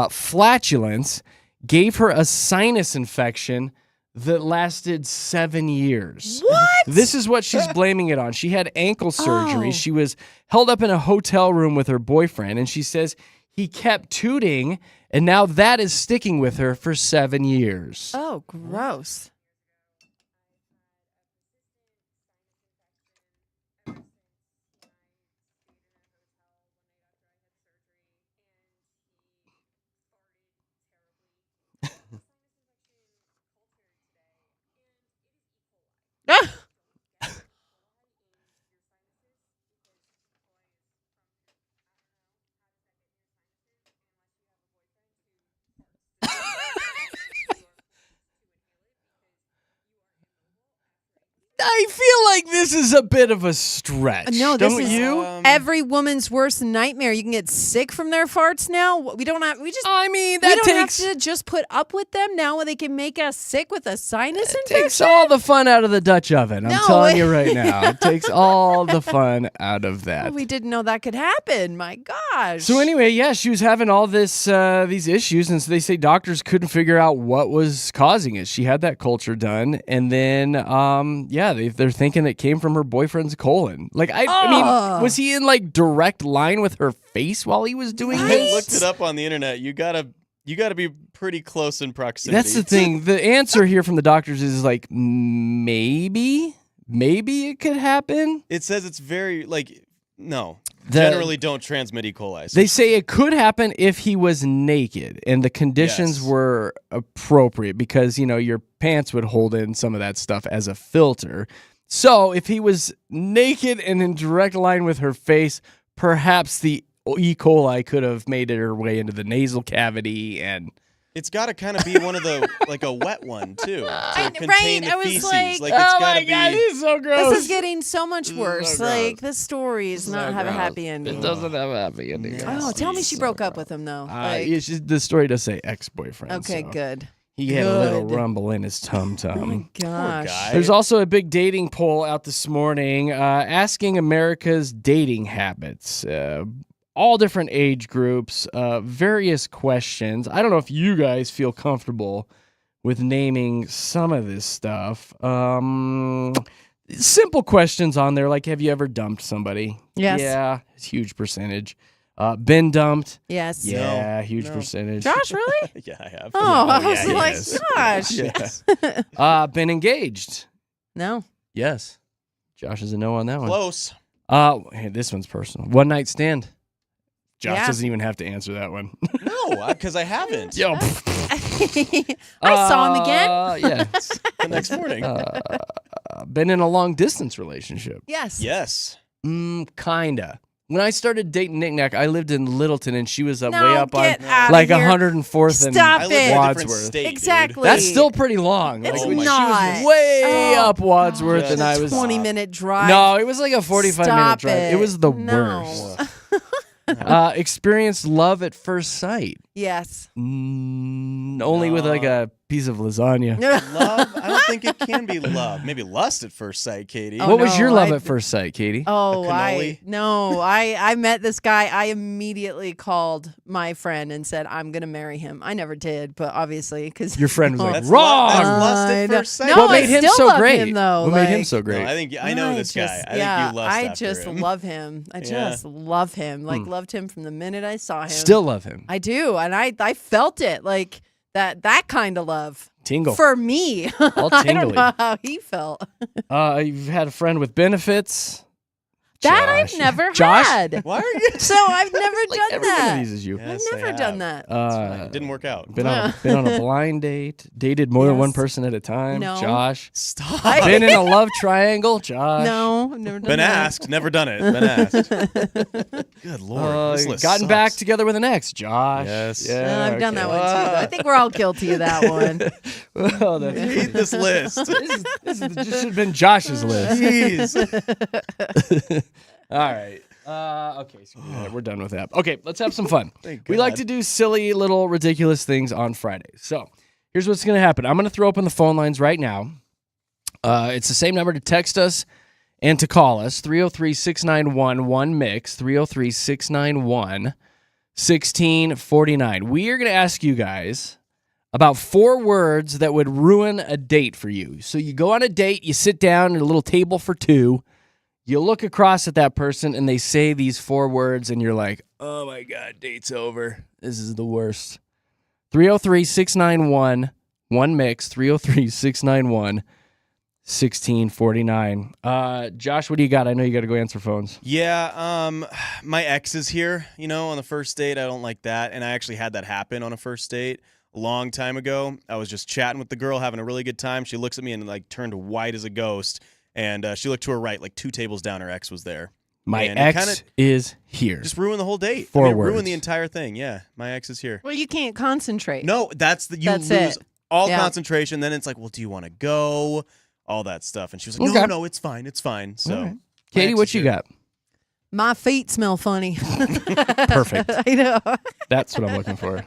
flatulence gave her a sinus infection that lasted 7 years. What? This is what she's blaming it on. She had ankle surgery. Oh. She was held up in a hotel room with her boyfriend, and she says he kept tooting, and now that is sticking with her for 7 years. Oh, gross. I feel like this is a bit of a stretch. No, this don't is you? every woman's worst nightmare. You can get sick from their farts now. We don't have. We just. I mean, we that don't takes have to just put up with them now. They can make us sick with a sinus infection. takes all the fun out of the Dutch oven. I'm No. telling you right now. It takes all the fun out of that. Oh, we didn't know that could happen. My gosh. So anyway, yeah, she was having all these issues, and so they say doctors couldn't figure out what was causing it. She had that culture done, and then yeah, yeah, they're thinking it came from her boyfriend's colon. Like, I mean, was he in like direct line with her face while he was doing I this? looked it up on the internet. You gotta be pretty close in proximity. That's the thing. The answer here from the doctors is like maybe it could happen. It says it's very no. Generally don't transmit E. coli. So They say it could happen if he was naked and the conditions Yes. were appropriate because, your pants would hold in some of that stuff as a filter. So if he was naked and in direct line with her face, perhaps the E. coli could have made it her way into the nasal cavity and... it's got to kind of be one of the a wet one too. To contain the I was feces. like, it's oh gotta my God, be. this is so gross. This is getting so much worse. so Like, gross. this story does not have a happy ending. It doesn't have a happy ending. Oh, tell me she broke up with him, though. The story does say ex-boyfriend. Okay, so good. He had a little Good. rumble in his tum-tum. Gosh. guy. There's also a big dating poll out this morning asking America's dating habits. All different age groups, various questions. I don't know if you guys feel comfortable with naming some of this stuff. Simple questions on there, like have you ever dumped somebody? Yes. Yeah, it's a huge percentage. Been dumped? Yes. Yeah, huge No. percentage. Josh, really? Yeah, I have. Oh, I was yeah, like, yes. Josh. Yes. Been engaged? No. Yes. Josh is a no on that one. Close. Hey, this one's personal. One night stand. Josh Yeah. doesn't even have to answer that one. No, because I haven't. Yo. I saw him again. Yeah. The next morning. Been in a long distance relationship. Yes. Yes. Kinda. When I started dating Nick Nack, I lived in Littleton and she was up No, way up on get outta like here. 104th and Stop I it. live in a different Wadsworth. state. dude. Exactly. That's still pretty long. It's Oh my not. She was way Oh, up Wadsworth God. and I was 20-minute drive. No, it was like a 45-minute Stop drive. It was the No. worst. Experienced love at first sight. Yes. Only with like a piece of lasagna. Love? I don't think it can be love. Maybe lust at first sight, Katie. Oh, What was no, your love I- at first sight, Katie? Oh, cannoli? I met this guy. I immediately called my friend and said, I'm going to marry him. I never did, but obviously, because Your friend was like, That's wrong. That's lust at no. first sight. No, what I made him still so love great? him, though, What made him like- so great? No, I think I know this guy. I think you lust I after just him. love him. I just love him. Like, loved him from the minute I saw him. Still love him. I do, and I felt it, like that kind of love Tingle. for me. All I tingly. don't know how he felt. You've had a friend with benefits. That I've Josh. never Josh? had. Why are you? So I've never Like done every one of that. these is you. Yes, I've I never done have. that. It didn't work out. Been on a blind date. Dated more than one Yes. person at a time. No. Josh. Stop. Been in a love triangle. Josh. No, I've never done Been that. asked, never done it. Been asked. Good lord. This list Gotten sucks. back together with an ex. Josh. Yes. Yeah, I've done okay. that one too. I think we're all guilty of that one. Well, that's Read this list. this just should have been Josh's list. Jeez. All right. Okay, so we're done with that. Okay, let's have some fun. Thank We like God. to do silly little ridiculous things on Fridays. So here's what's going to happen. I'm going to throw open the phone lines right now. It's the same number to text us and to call us, 303-691-1MIX, 303-691-1649. We are going to ask you guys about 4 words that would ruin a date for you. So you go on a date, you sit down at a little table for 2, you look across at that person and they say these 4 words and you're like, oh my God, date's over. This is the worst. 303-691-1MIX, 303-691-1649. Josh, what do you got? I know you got to go answer phones. Yeah, my ex is here, on the first date. I don't like that. And I actually had that happen on a first date a long time ago. I was just chatting with the girl, having a really good time. She looks at me and turned white as a ghost. And she looked to her right, 2 tables down, her ex was there. My And it ex kinda is here. Just ruined the whole date. 4 words. Ruined the entire thing. Yeah, my ex is here. Well, you can't concentrate. No, you That's lose it. all Yeah. concentration. Then it's like, well, do you want to go? All that stuff. And she was like, Okay. no, it's fine. It's fine. So, All right. my Katie, ex what is you here. got? My feet smell funny. Perfect. I know. That's what I'm looking for.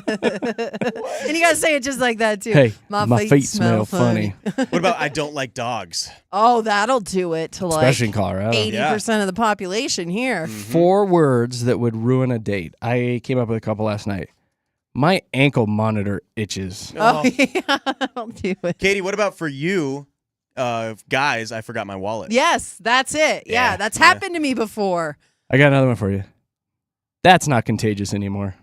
And you gotta say it just like that too. Hey, my feet smell funny. What about I don't like dogs? Oh, that'll do it to Especially in like Colorado. 80% of the population here. 4 words that would ruin a date. I came up with a couple last night. My ankle monitor itches. Oh, yeah, that'll do it. Katie, what about for you? guys, I forgot my wallet. Yes, that's it. Yeah, Yeah, that's yeah. happened to me before. I got another one for you. That's not contagious anymore.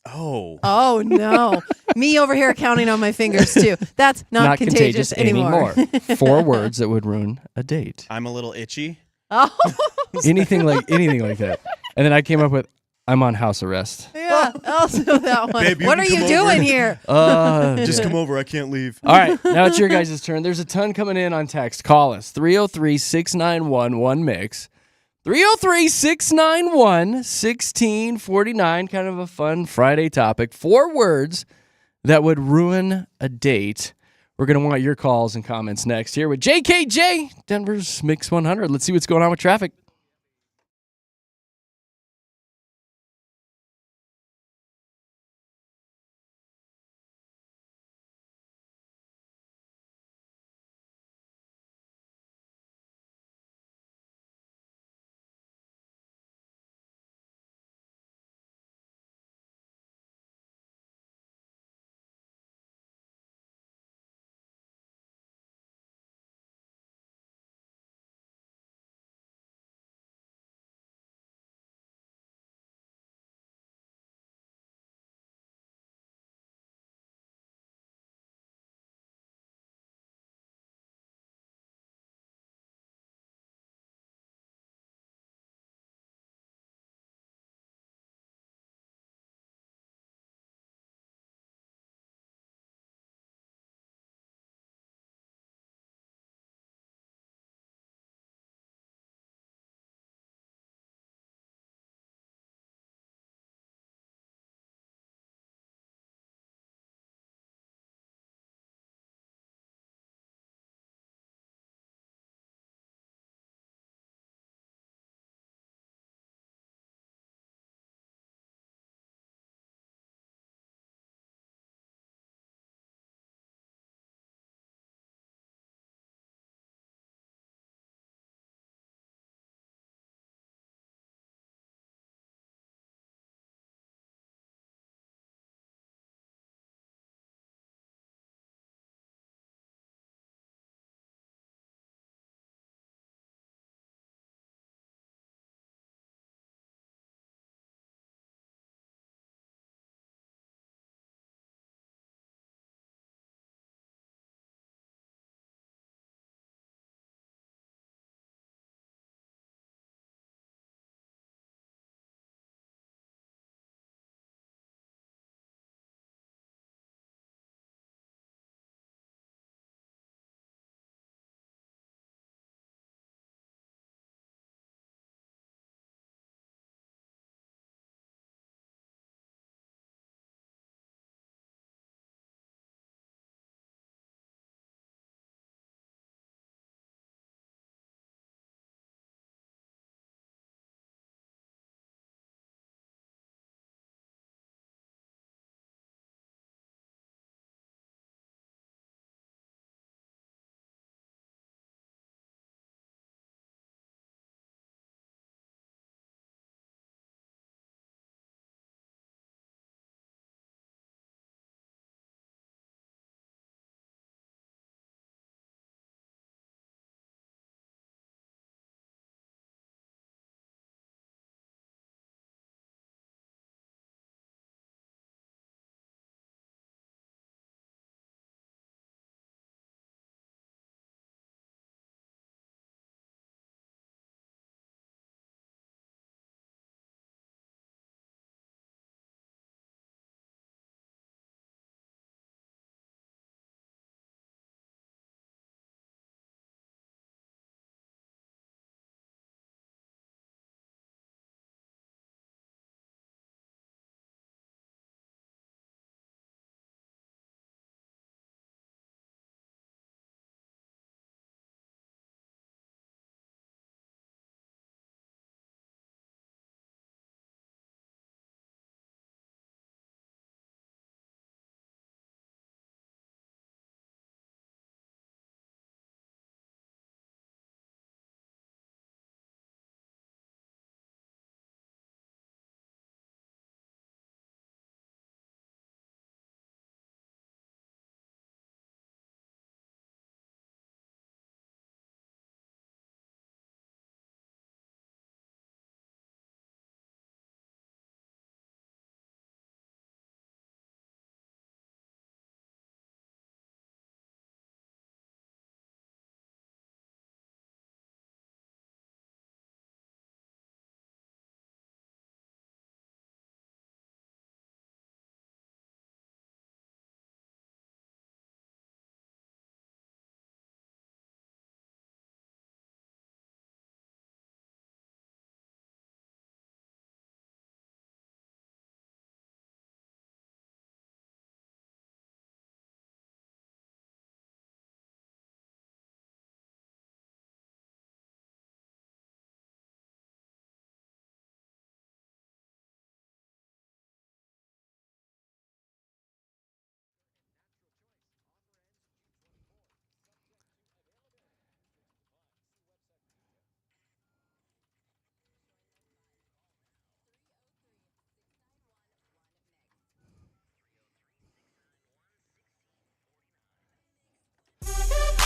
Oh. Oh no. Me over here counting on my fingers too. That's not contagious anymore. 4 words that would ruin a date. I'm a little itchy. Oh, anything like that. And then I came up with I'm on house arrest. yeah. Also that one. Babe, you What can are you come doing over. here? Just come over. I can't leave. All right, now it's your guys' turn. There's a ton coming in on text. Call us 303-691-1MIX. 303-691-1649. Kind of a fun Friday topic. 4 words that would ruin a date. We're going to want your calls and comments next here with JKJ, Denver's Mix 100. Let's see what's going on with traffic.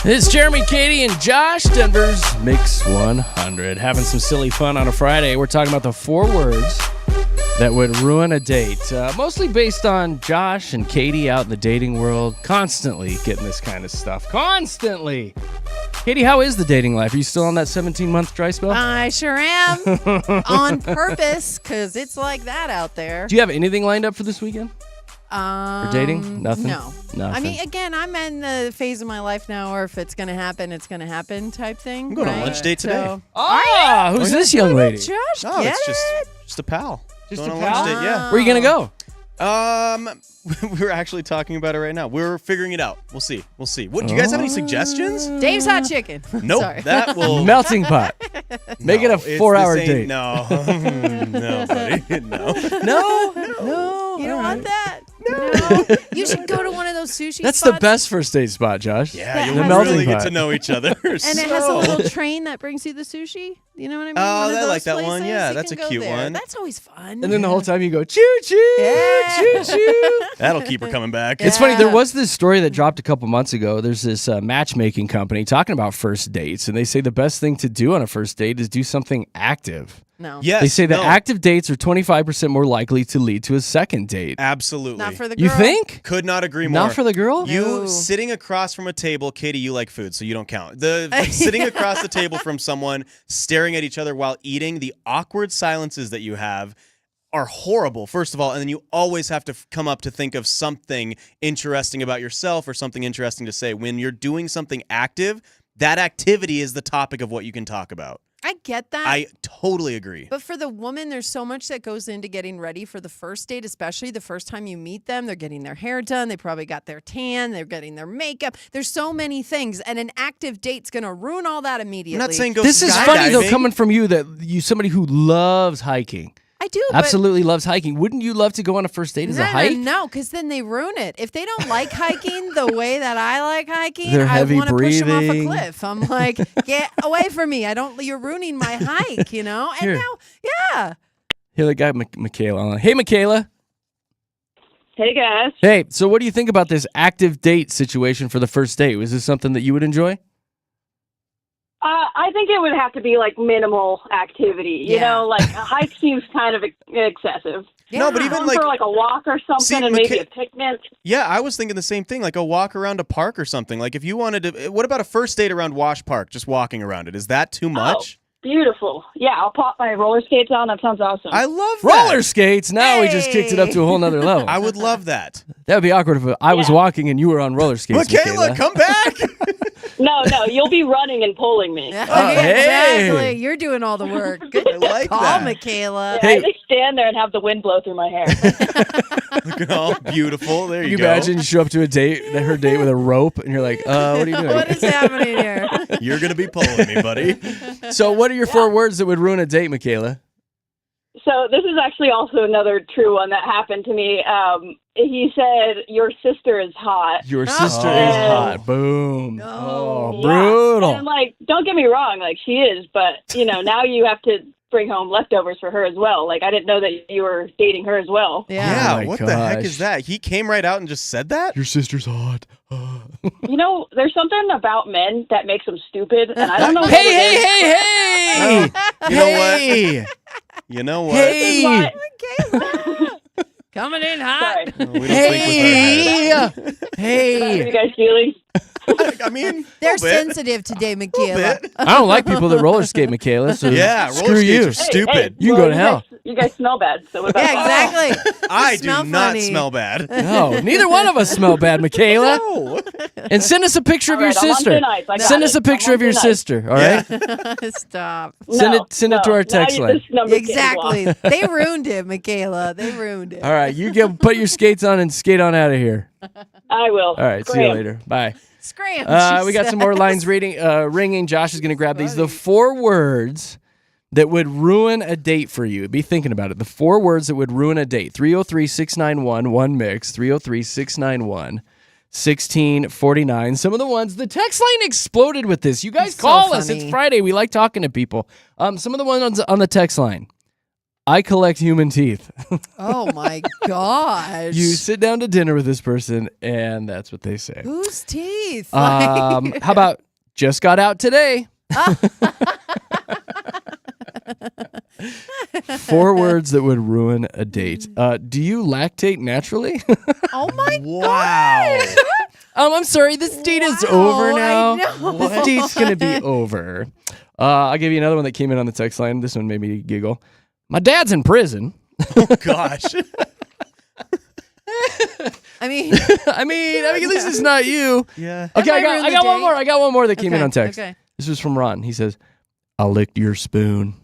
It's Jeremy, Katy, and Josh, Denver's Mix 100. Having some silly fun on a Friday. We're talking about the 4 words that would ruin a date. Mostly based on Josh and Katy out in the dating world, constantly getting this kind of stuff. Constantly. Katy, how is the dating life? Are you still on that 17-month dry spell? I sure am. On purpose, because it's like that out there. Do you have anything lined up for this weekend? For dating? Nothing? No. Nothing. I mean, again, I'm in the phase of my life now where if it's going to happen, it's going to happen type thing. I'm going on a lunch date today. Who's this young lady? Josh, No, get it's it? just a pal. Just Going a on pal? lunch date, yeah. Where are you going to go? We're actually talking about it right now. We're figuring it out. We'll see. What? Do you guys have any suggestions? Dave's Hot Chicken. Nope. Sorry. That will Melting pot. Make it a 4-hour this date. ain't- No, no, buddy, no. No. You don't want that? No. You should go to one of those sushi That's spots. the best first date spot, Josh. Yeah, That you'll has melting really get pot. to know each other. And it has a little train that brings you the sushi. You know what I mean? Oh, One of I those like that one. places, Yeah, you that's can a go cute there. one. That's always fun. And then the whole time you go, choo-choo, Yeah. choo-choo. That'll keep her coming back. It's funny, there Yeah. was this story that dropped a couple months ago. There's this matchmaking company talking about first dates, and they say the best thing to do on a first date is do something active. No. Yes, They say that no, active dates are 25% more likely to lead to a second date. absolutely. Not for the girl. You think? Could not agree more. Not for the girl? You No. sitting across from a table, Katy, you like food, so you don't count. The sitting across the table from someone, staring at each other while eating, the awkward silences that you have are horrible, first of all, and then you always have to come up to think of something interesting about yourself or something interesting to say. When you're doing something active, that activity is the topic of what you can talk about. I get that. I totally agree. But for the woman, there's so much that goes into getting ready for the first date, especially the first time you meet them. They're getting their hair done. They probably got their tan. They're getting their makeup. There's so many things. And an active date's going to ruin all that immediately. I'm not saying go This is funny, though, skydiving. coming from you, that you somebody who loves hiking. I do. Absolutely loves hiking. Wouldn't you love to go on a first date as a hike? No, because then they ruin it. If they don't like hiking the way that I like hiking, They're I heavy want to push them off a breathing. cliff. I'm like, get away from me. You're ruining my hike, you know? And Here. now, yeah. Here, the guy, Michaela. On. Hey, Michaela. Hey, guys. Hey, so what do you think about this active date situation for the first date? Was this something that you would enjoy? I think it would have to be like minimal activity. You Yeah. know, like a hike seems kind of excessive. No, but Yeah. even Going like, for like a walk or something, See, and maybe a picnic. yeah, I was thinking the same thing, like a walk around a park or something. Like if you wanted to, what about a first date around Wash Park, just walking around it? Is that too much? Beautiful. Yeah, I'll pop my roller skates on. That sounds awesome. I love that. Roller skates. Now we just kicked it up to a whole nother level. I would love that. That would be awkward if I was walking and you were on roller skates. Michaela, come back. No, you'll be running and pulling me. Yeah, hey. exactly. You're doing all the work. Good I like call, that. Michaela. Hey. I just stand there and have the wind blow through my hair. Look all beautiful. There Can you you go. imagine you show up to her date with a rope and you're like, what are you doing? What is happening here? You're going to be pulling me, buddy. So what are your 4 words that would ruin a date, Michaela? So this is actually also another true one that happened to me. He said, "Your sister is hot." Your sister Oh. is hot. Boom. No. Oh, Yeah. brutal. And I'm like, don't get me wrong, like she is, but now you have to bring home leftovers for her as well. Like I didn't know that you were dating her as well. Yeah, Oh my what the heck gosh. is that? He came right out and just said that? Your sister's hot. There's something about men that makes them stupid, and I don't know. what it is. Hey. You know what? You know what? Hey. What? Michaela. Coming in hot. Sorry. We don't think with our heads. Hey. Are you guys feeling? I mean, They're a little bit. sensitive today, Michaela. bit. I don't like people that roller skate, Michaela. So Yeah, roller screw skates you. are stupid. You can go to hell. You guys smell bad. So what about Yeah, exactly. I do Smell not funny. smell bad. No, neither one of us smell bad, Michaela. No. And send us a picture of All your right, I'm on sister. thin ice. I got Send it. us a I'm picture on of your thin ice. sister, all right? Stop. Send it to our text now line. This number's getting Exactly. blocked. They ruined it, Michaela. They ruined it. All right, put your skates on and skate on out of here. I will. All right, see you Scram. later. Bye. Scram. We got some more lines ringing. Josh is going to grab these. The 4 words that would ruin a date for you. Be thinking about it. The 4 words that would ruin a date. 303-691-1MIX. 303-691-1649. Some of the ones, the text line exploded with this. You guys It's so call us. funny. It's Friday. We like talking to people. Some of the ones on the text line. I collect human teeth. Oh my gosh. You sit down to dinner with this person, and that's what they say. Whose teeth? How about just got out today? 4 words that would ruin a date. Do you lactate naturally? Oh my Wow. I'm sorry. This date is Wow, over now. I know. This date's gonna be over. I'll give you another one that came in on the text line. This one made me giggle. My dad's in prison. Oh, gosh. I mean, I mean, at least it's not you. Yeah. Okay, That I might ruin got the one date. more. I got one more that came in Okay, on text. okay. This was from Ron. He says, "I licked your spoon."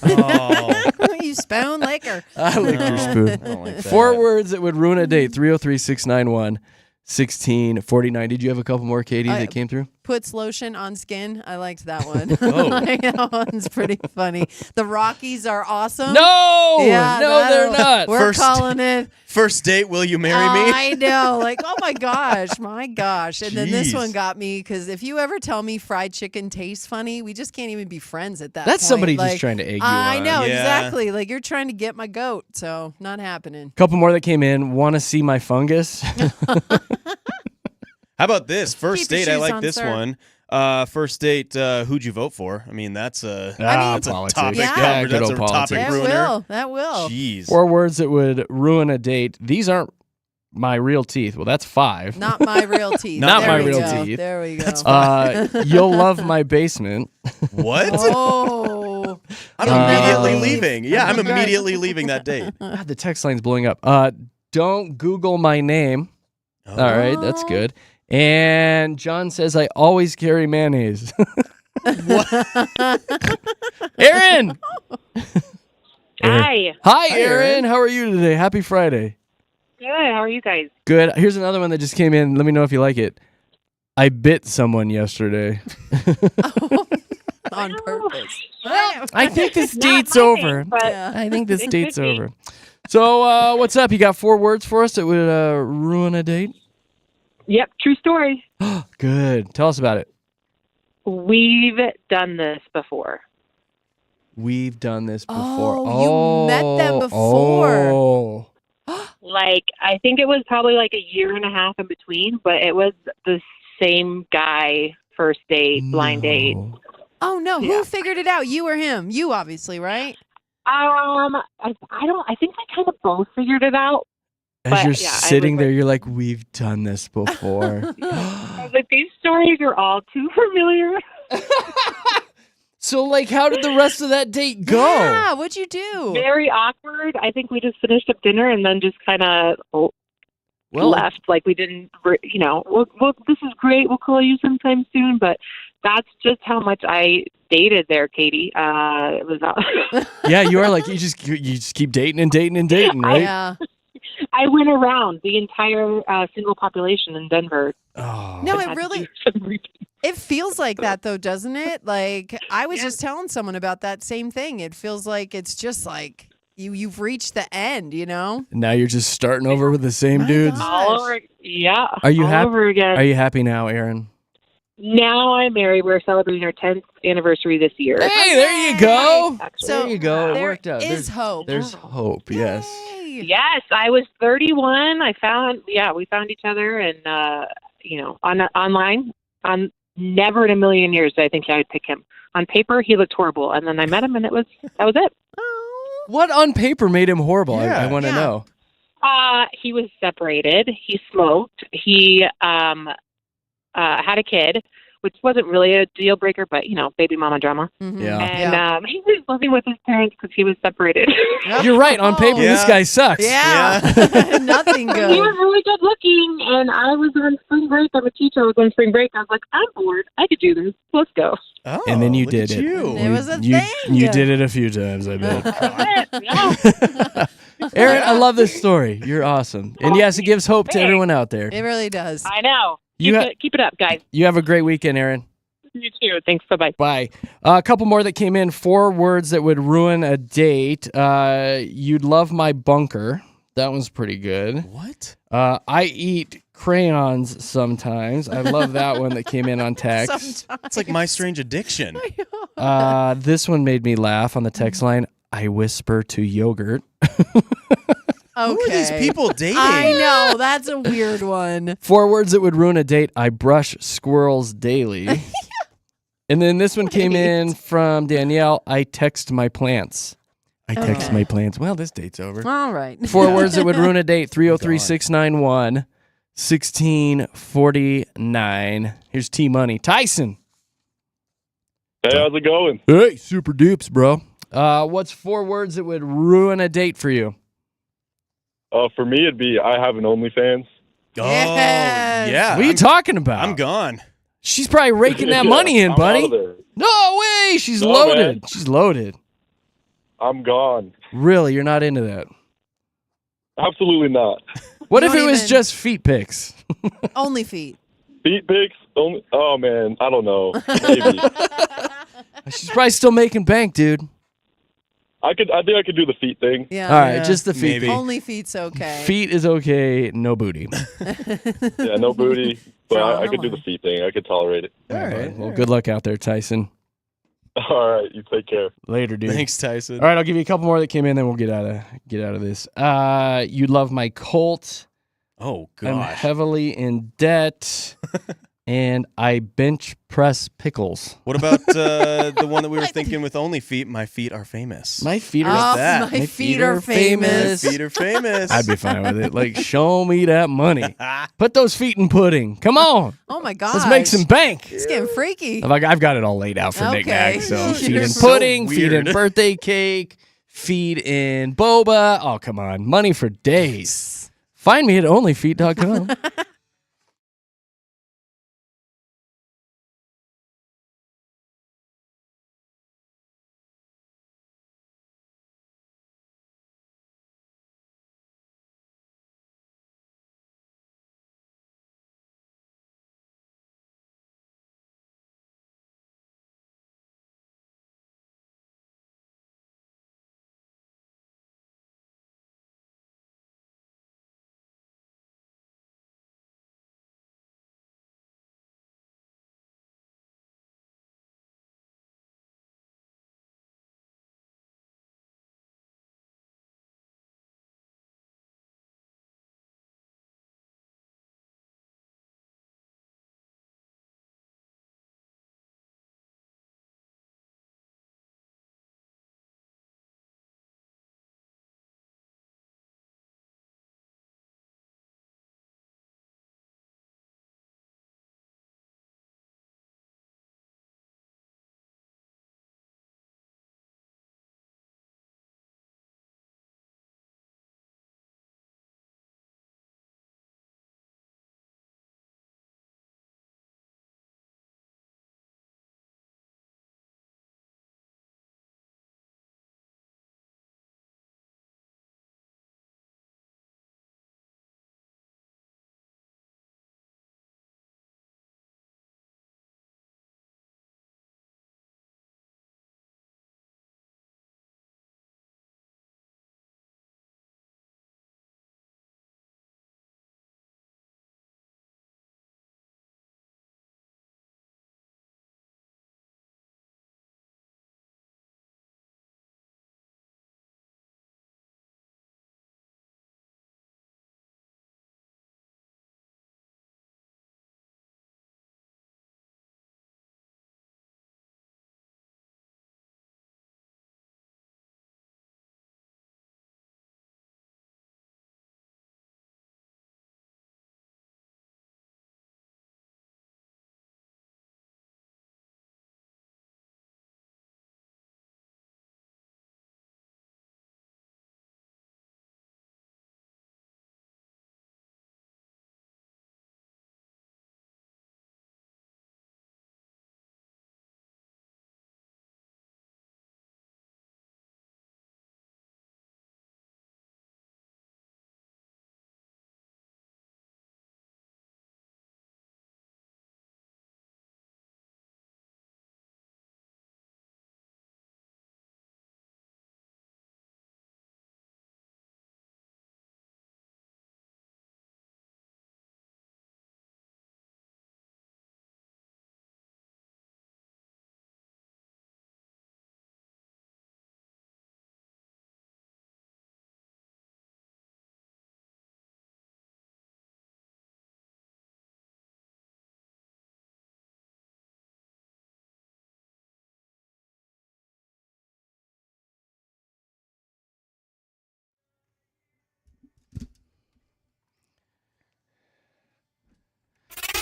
Oh. you spoon liquor. I licked your spoon. I don't like that. 4 words that would ruin a date. 303-691-1649. Did you have a couple more, Katie, that came through? Puts lotion on skin. I liked that one. Oh. That one's pretty funny. The Rockies are awesome. No, Yeah, no, they're not. We're First- calling it. First date, will you marry me? I know. Like, oh my gosh. And then this Jeez. one got me because if you ever tell me fried chicken tastes funny, we just can't even be friends at that That's point. somebody Like, just trying to egg you I on. know, Yeah. exactly. Like, you're trying to get my goat. So, not happening. Couple more that came in. Want to see my fungus? How about this? First Keep your date, I shoes like on, this sir. one. First date, who'd you vote for? I mean, that's a That's a politics. topic. Yeah. Yeah, good That's old a topic politics. ruiner. That will. Jeez. 4 words that would ruin a date. These aren't my real teeth. Well, that's 5. Not my real teeth. Not There my we real go. teeth. There we go. That's You'll love my basement. What? Oh. I'm You'll never immediately leave. leaving. Yeah, I'm Right. immediately leaving that date. God, the text line's blowing up. Don't Google my name. Oh. All right, that's good. And John says I always carry mayonnaise. Aaron! Hi. Hi, Aaron. How are you today? Happy Friday. Good. How are you guys? Good. Here's another one that just came in. Let me know if you like it. I bit someone yesterday. On purpose. I think this Not date's my over. thing, but I think this It date's could be. over. So, what's up? You got 4 words for us that would ruin a date? Yep, true story. Good. Tell us about it. We've done this before. We've done this before. Oh, you met them before. Oh. Like, I think it was probably like a year and a half in between, but it was the same guy, first date, blind date. No. Oh no, Yeah. who figured it out? You or him? You obviously, right? I think I kind of both figured it out. As But, you're yeah, I sitting was there, like- you're like, we've done this before. I was like, these stories are all too familiar. So, like, how did the rest of that date go? Yeah, what'd you do? Very awkward. I think we just finished up dinner and then just kind of Well, left. Like we didn't, well, this is great. We'll call you sometime soon. But that's just how much I dated there, Katie. It was. yeah, you are like, you just keep dating and dating and dating, right? Yeah. I went around the entire single population in Denver. Oh. No, I it had to really do some reading. it feels like that though, doesn't it? Like I was just telling someone about that same thing. It feels like it's just like you've reached the end, you know? Now you're just starting over with the same My dudes. God. All over, yeah. Are you all happy? over again. Are you happy now, Aaron? Now I'm married. We're celebrating our 10th anniversary this year. Hey, there you go. Actually. So there you go. It there worked out. is hope. There's hope. Yes. Yay. Yes, I was 31. We found each other and, online. Never in a million years did I think I'd pick him. On paper, he looked horrible. And then I met him and that was it. Oh. What on paper made him horrible? I Yeah. want to Yeah. know. He was separated. He smoked. He had a kid, which wasn't really a deal breaker, but baby mama drama. Mhm. Yeah. And he was living with his parents because he was separated. You're right. On paper, this Yeah. guy sucks. Yeah. Nothing He good. was really good looking, and I was on spring break. I'm a teacher. I was on spring break. I was like, I'm bored. I could do this. Let's go. Oh, And then you look did at it. You. It was a you, thing. You did it a few times, I bet. Yeah. Aaron, I love this story. You're awesome. And yes, it gives hope to Thanks. everyone out there. It really does. I know. You Keep it up, guys. You have a great weekend, Aaron. You too. Thanks. Bye-bye. Bye. A couple more that came in. 4 words that would ruin a date. You'd love my bunker. That one's pretty good. What? I eat crayons sometimes. I love that one that came in on text. Sometimes. It's like my strange addiction. This one made me laugh on the text line. I whisper to yogurt. Okay. Who are these people dating? I know. That's a weird one. 4 words that would ruin a date. I brush squirrels daily. And then this one came in from Danielle. I text my plants. I text my plants. Well, this date's over. All right. 4 words that would ruin a date. 303-691-1649. Here's T-Money. Tyson. Hey, how's it going? Hey, super dupes, bro. What's 4 words that would ruin a date for you? For me, it'd be I have an OnlyFans. Oh, Yes. yeah. What are you talking about? I'm gone. She's probably raking that money in, I'm buddy. out of there. No way. She's No, loaded. man. She's loaded. I'm gone. Really? You're not into that? Absolutely not. What You if it don't was even- just feet pics? Only feet. Feet pics? Only. Oh man, I don't know. Maybe. She's probably still making bank, dude. I think I could do the feet thing. Yeah. All right, just the feet. Maybe. thing. Only feet's okay. Feet is okay, no booty. Yeah, no booty, but Draw I the could do the line. feet thing. I could tolerate it. All right. Well, good luck out there, Tyson. All right, you take care. Later, dude. Thanks, Tyson. All right, I'll give you a couple more that came in, then we'll get out of this. You love my Colt. Oh, I'm gosh. heavily in debt. And I bench press pickles. What about the one that we were thinking with only feet? My feet are famous. My feet are Oh, that? my feet are famous. My feet are famous. I'd be fine with it. Like, show me that money. Put those feet in pudding. Come on. Oh my gosh. Let's make some bank. It's getting freaky. I've got it all laid out for Okay. knickknacks. So feed You're in so pudding, feed in weird. birthday cake, feed in boba. Oh, come on. Money for days. Find me at onlyfeet.com.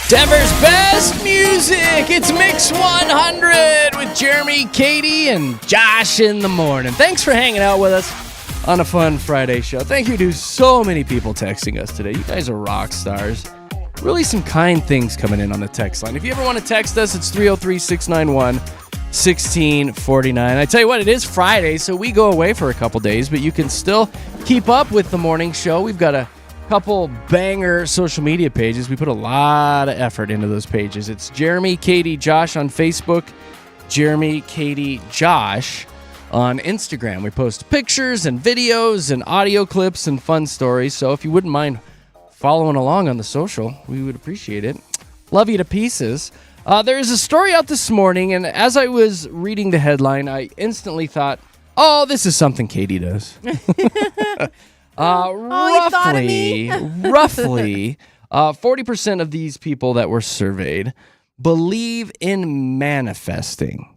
Denver's best music. It's Mix 100 with Jeremy, Katy, and Josh in the morning. Thanks for hanging out with us on a fun Friday show. Thank you to so many people texting us today. You guys are rock stars. Really some kind things coming in on the text line. If you ever want to text us, it's 303-691-1649. I tell you what, it is Friday, so we go away for a couple days, but you can still keep up with the morning show. We've got a couple banger social media pages. We put a lot of effort into those pages. It's Jeremy, Katy, Josh on Facebook, Jeremy, Katy, Josh on Instagram. We post pictures and videos and audio clips and fun stories. So if you wouldn't mind following along on the social, we would appreciate it. Love you to pieces. There's a story out this morning, and as I was reading the headline, I instantly thought, oh, this is something Katy does. Roughly 40% of these people that were surveyed believe in manifesting,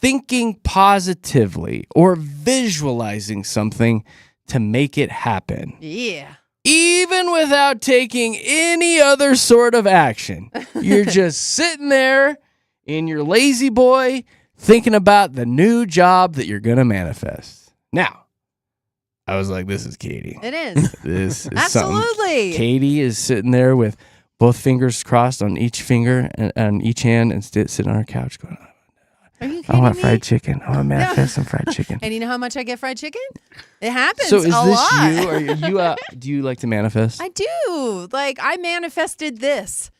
thinking positively, or visualizing something to make it happen. Yeah. Even without taking any other sort of action. You're just sitting there in your lazy boy thinking about the new job that you're going to manifest. Now, I was like, this is Katy. It is. This is Absolutely. something. Katy is sitting there with both fingers crossed on each finger and on each hand and sitting on her couch going, Are you kidding I want me? fried chicken. I want to manifest some fried chicken. And you know how much I get fried chicken? It happens So is a this lot. you? Are you do you like to manifest? I do. Like, I manifested this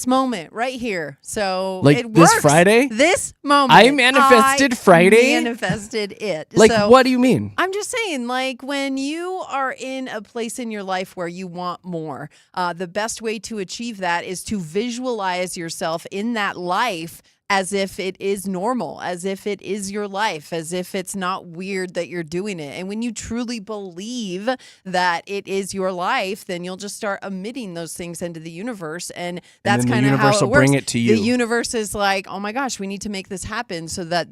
moment right here. So Like it this works. Friday? This moment. I manifested Friday? Manifested it. Like, So what do you mean? I'm just saying, like, when you are in a place in your life where you want more, the best way to achieve that is to visualize yourself in that life as if it is normal, as if it is your life, as if it's not weird that you're doing it. And when you truly believe that it is your life, then you'll just start emitting those things into the universe. And that's kind of how it will works. bring it to you. The universe is like, oh my gosh, we need to make this happen so that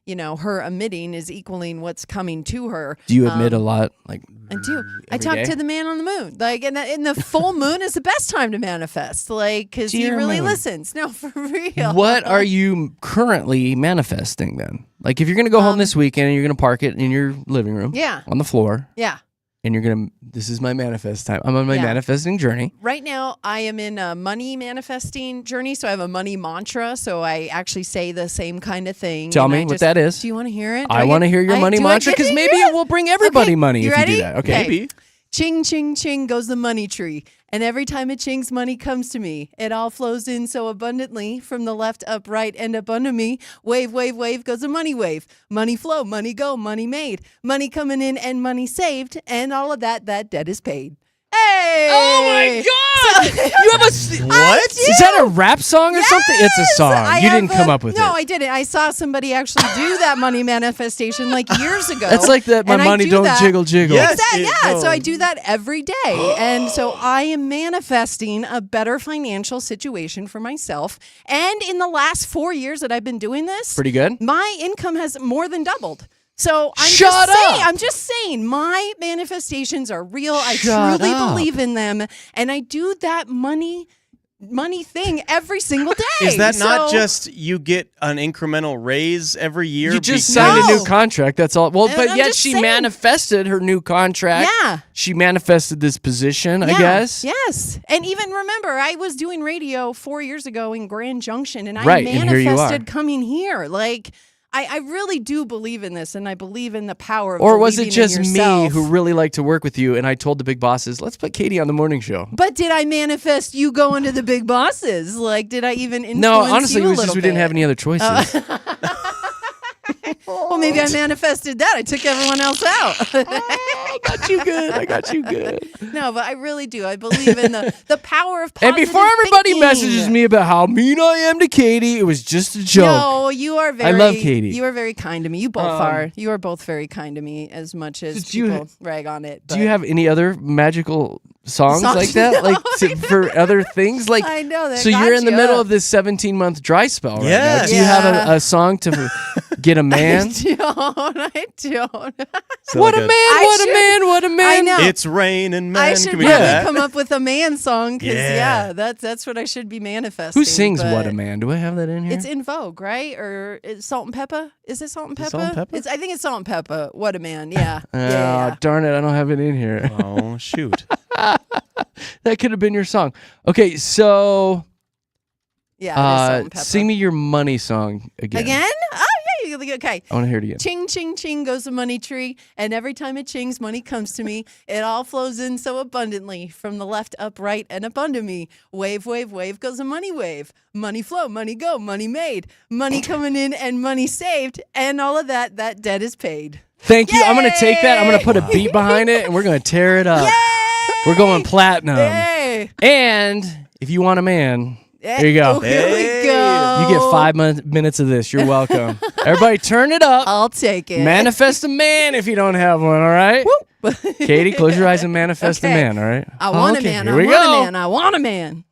her emitting is equaling what's coming to her. Do you admit a lot? Like, I do. I every talk day? to the man on the moon. Like, and the full moon is the best time to manifest. Like, because he Dear really moon. listens. No, for real. What are you currently manifesting then? Like, if you're going to go home this weekend and you're going to park it in your living room, Yeah. on the floor, Yeah. and you're going to, this is my manifest time. I'm on my Yeah. manifesting journey. Right now, I am in a money manifesting journey. So I have a money mantra. So I actually say the same kind of thing. Tell and me I what just- that is. Do you want to hear it? I want to hear your money mantra because maybe it will bring everybody money you if ready? you do that. Okay. Okay. Ching, ching, ching goes the money tree. And every time it chings, money comes to me. It all flows in so abundantly from the left up, right, and up under me. Wave, wave, wave goes the money wave. Money flow, money go, money made. Money coming in and money saved. And all of that debt is paid. Hey! Oh my God! You have a what? Is that a rap song or something? It's a song. You didn't come up with it. No, I didn't. I saw somebody actually do that money manifestation like years ago. That's like that. My and I money do don't that. jiggle jiggle. Yes. Yeah, so I do that every day. And so I am manifesting a better financial situation for myself. And in the last 4 years that I've been doing this, Pretty good. my income has more than doubled. So Shut up. I'm just saying my manifestations are real. I Shut truly up. believe in them. And I do that money thing every single day. Is that not So- just you get an incremental raise every year? You just because- signed a new No. contract. That's all. Well, And but I'm yet just she saying. manifested her new contract. Yeah. She manifested this position, I Yeah, guess. Yes. And even remember, I was doing radio 4 years ago in Grand Junction, and I Right, and here you are. manifested coming here. Like, I really do believe in this, and I believe in the power of Or was it believing just in me yourself. who really liked to work with you and I told the big bosses, let's put Katy on the morning show? But did I manifest you going to the big bosses? Like, did I even influence No, honestly, you it a was just little we didn't bit? have any other choices. Well, maybe I manifested that. I took everyone else out. I got you good. I got you good. No, but I really do. I believe in the power of And positive before everybody thinking. messages me about how mean I am to Katy, it was just a joke. No, you are very. love Katy. You are very kind to me. You both are. You are both very kind to me, as much as Do you- people rag on it. Do you have any other magical songs Songs? like that? No, Like I know. for other things? Like I know that. so got you're in the you. middle of this 17-month dry spell right now. Yes. Do you have Yeah. a song to get a man? I don't. So What like a man, what a should man, man, what a man. I know. It's raining, man. I Can should we do really that? come up with a man song because Yeah. that's what I should be manifesting. Who sings but What a Man? Do I have that in here? It's in vogue, right? Or is Salt and Pepper? Is it Salt and Pepper? Salt and Pepper? I think it's Salt and Pepper. What a man. Yeah. Oh, yeah. darn it. I don't have it in here. Oh, shoot. That could have been your song. Okay, so Yeah. It is Salt and Pepper. sing me your money song again. Again? Oh, yeah. Okay. I want to hear it again. Ching, ching, ching goes the money tree. And every time it chings, money comes to me. It all flows in so abundantly from the left up, right, and up under me. Wave, wave, wave goes the money wave. Money flow, money go, money made. Money coming in and money saved. And all of that debt is paid. Thank you. I'm going to take that. I'm going to put a beat behind it, and we're going to tear it up. Yay! We're going platinum. Yay! And if you want a man, there you go. Oh, here we Hey. go. You get 5 minutes of this. You're welcome. Everybody turn it up. I'll take it. Manifest a man if you don't have one, all right? Katie, close your eyes and manifest a Okay. man, all right? I want Okay, a man. here I we want go. a man. I want a man.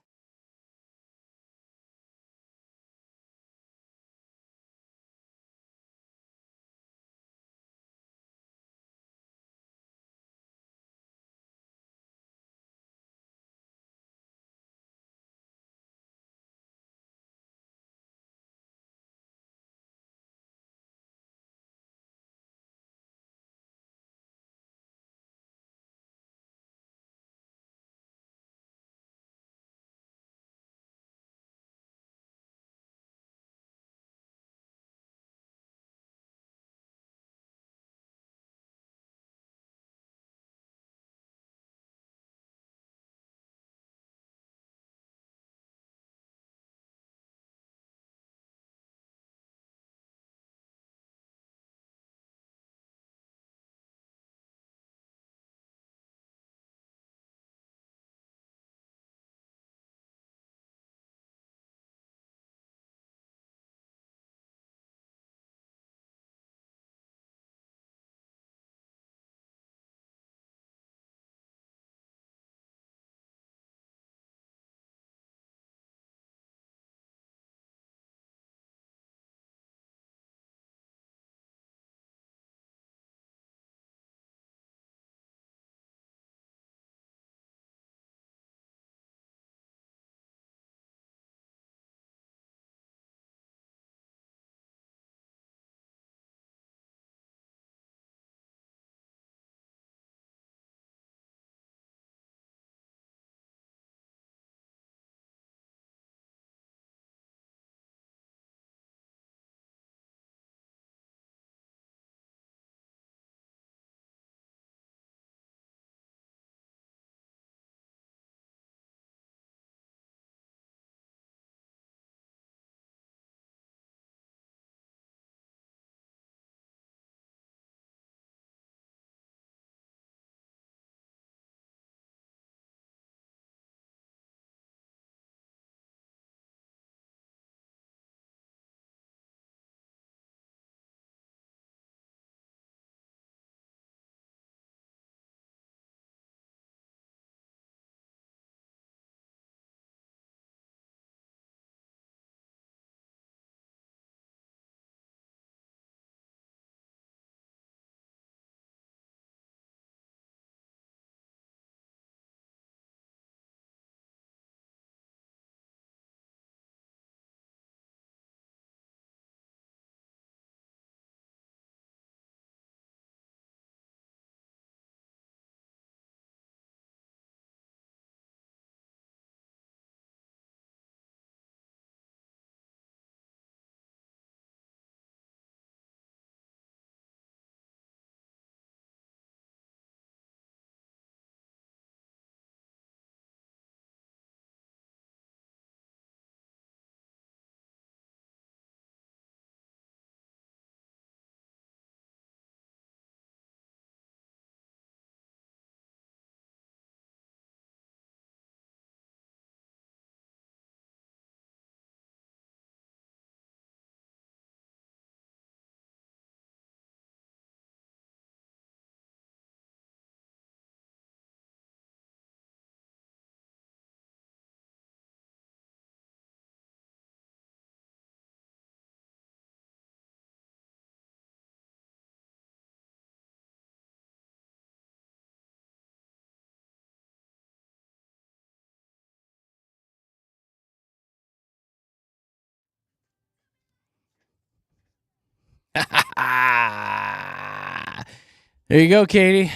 There you go, Katie.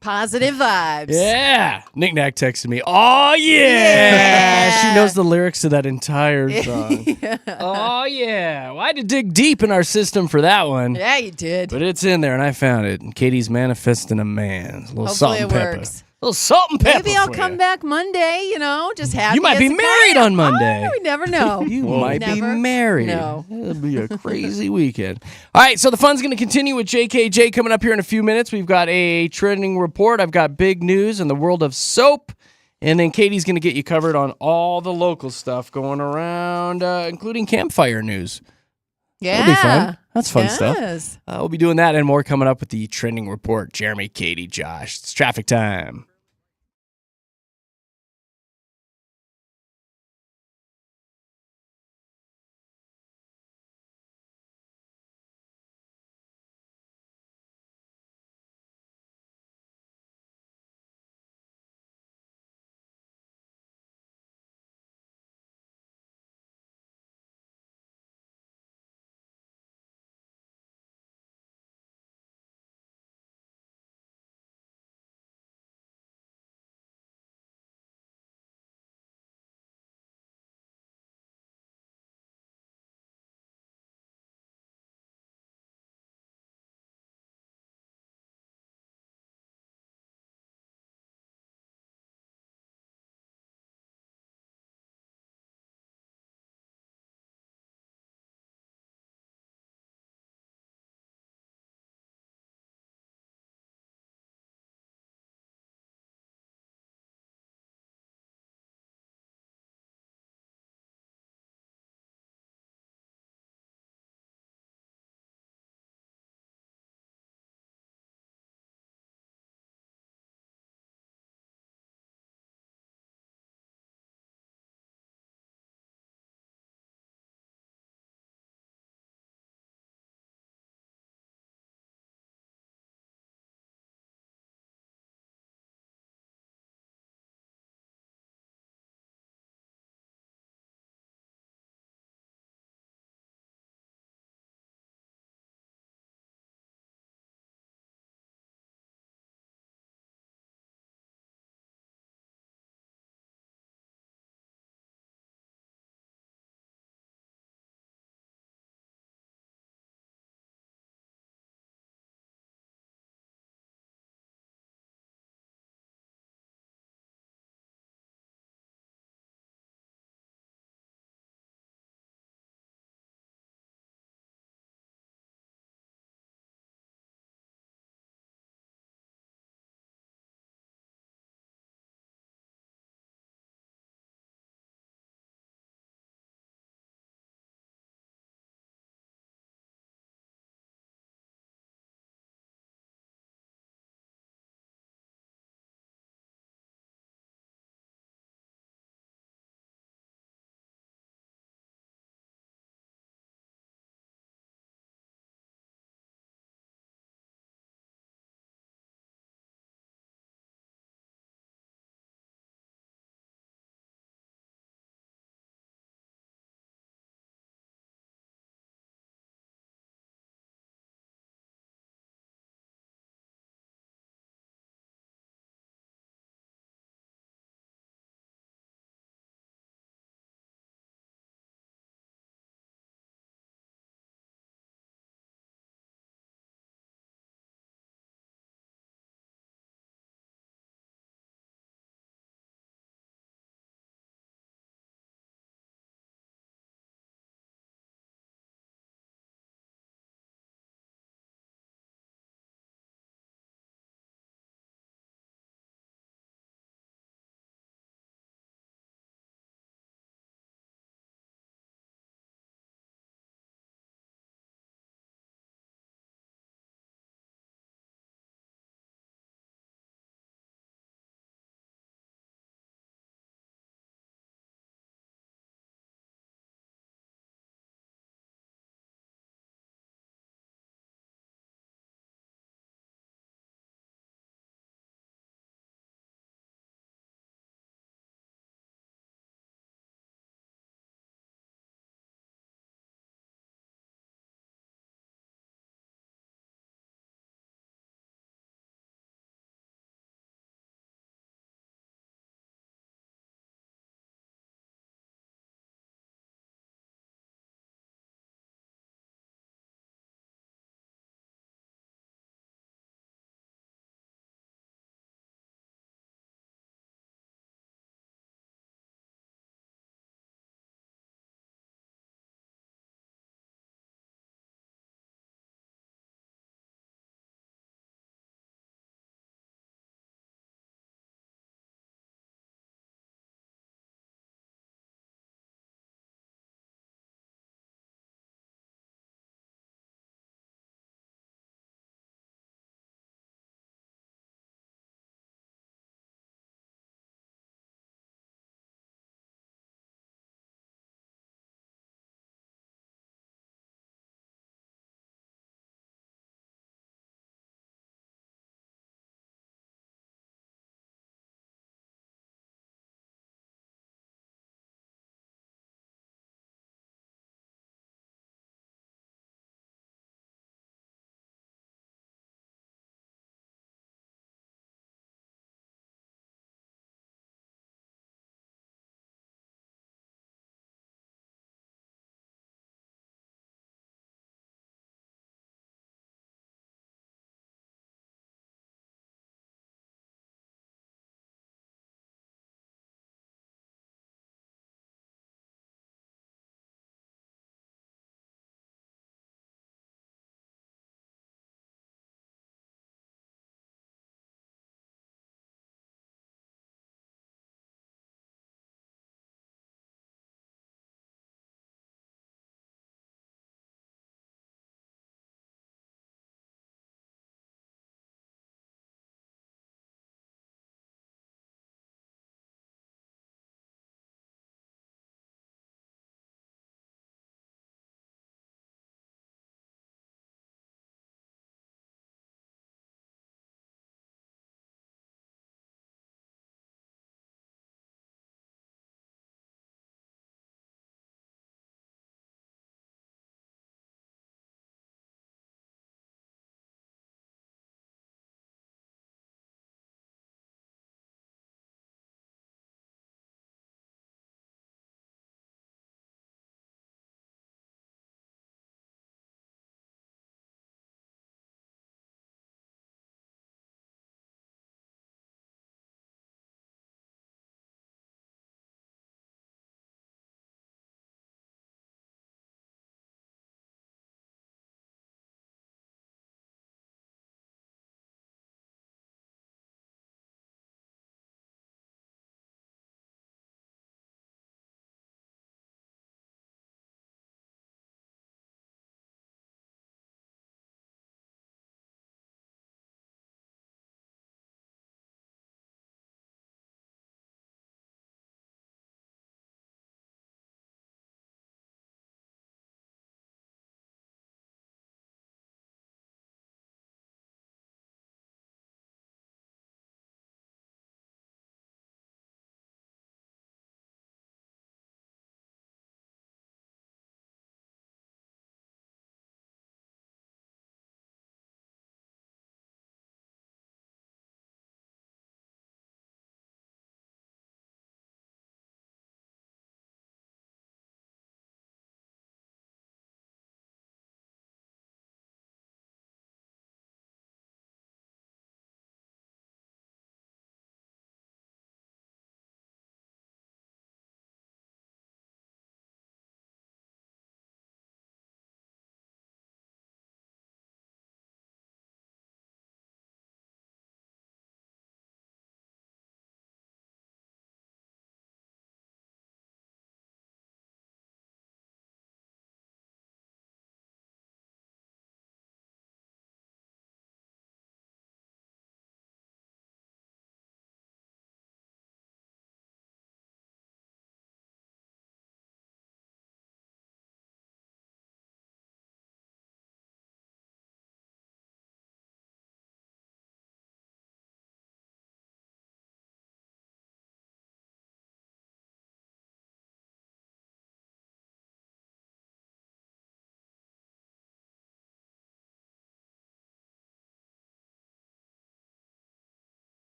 Positive vibes. Yeah. Nick Nack texted me. Oh, yeah. She knows the lyrics to that entire song. Yeah. Oh, yeah. Well, I had to dig deep in our system for that one. Yeah, you did. But it's in there, and I found it. And Katie's manifesting a man. A little Hopefully salt and it pepper. works. A little salt and pepper. Maybe I'll for come you. back Monday, just happy. You might be as a married clam. on Monday. Oh, we never know. You might be Never married. know. It'll be a crazy weekend. All right, so the fun's going to continue with JKJ coming up here in a few minutes. We've got a trending report. I've got big news in the world of soap. And then Katie's going to get you covered on all the local stuff going around, including campfire news. Yeah. That'll be fun. That's fun stuff. Yes. We'll be doing that and more coming up with the trending report. Jeremy, Katie, Josh. It's traffic time.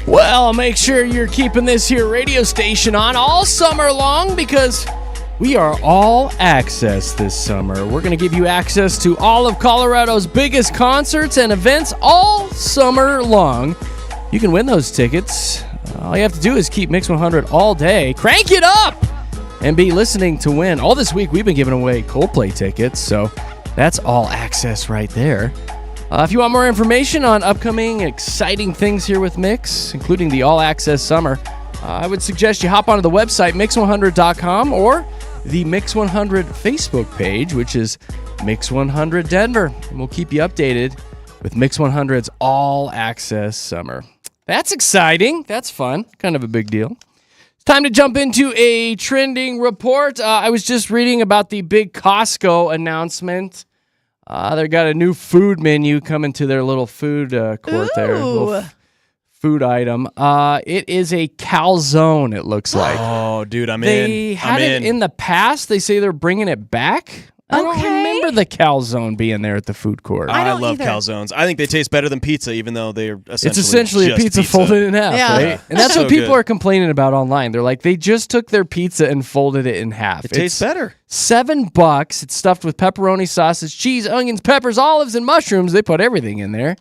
Well, make sure you're keeping this here radio station on all summer long because we are all access this summer. We're going to give you access to all of Colorado's biggest concerts and events all summer long. You can win those tickets. All you have to do is keep Mix 100 all day. Crank it up and be listening to win. All this week, we've been giving away Coldplay tickets, so that's all access right there. If you want more information on upcoming exciting things here with Mix, including the all-access summer, I would suggest you hop onto the website, mix100.com, or the Mix 100 Facebook page, which is Mix 100 Denver. And we'll keep you updated with Mix 100's all-access summer. That's exciting. That's fun. Kind of a big deal. It's time to jump into a trending report. I was just reading about the big Costco announcement. They got a new food menu coming to their little food court there. Little food item. It is a calzone, it looks like. Oh, dude, I'm in. They had it in the past. They say they're bringing it back. I don't remember the calzone being there at the food court. I love calzones. I think they taste better than pizza, even though they're essentially a pizza folded in half, right? And that's what people are complaining about online. They're like, they just took their pizza and folded it in half. It tastes better. $7. It's stuffed with pepperoni, sausage, cheese, onions, peppers, olives, and mushrooms. They put everything in there,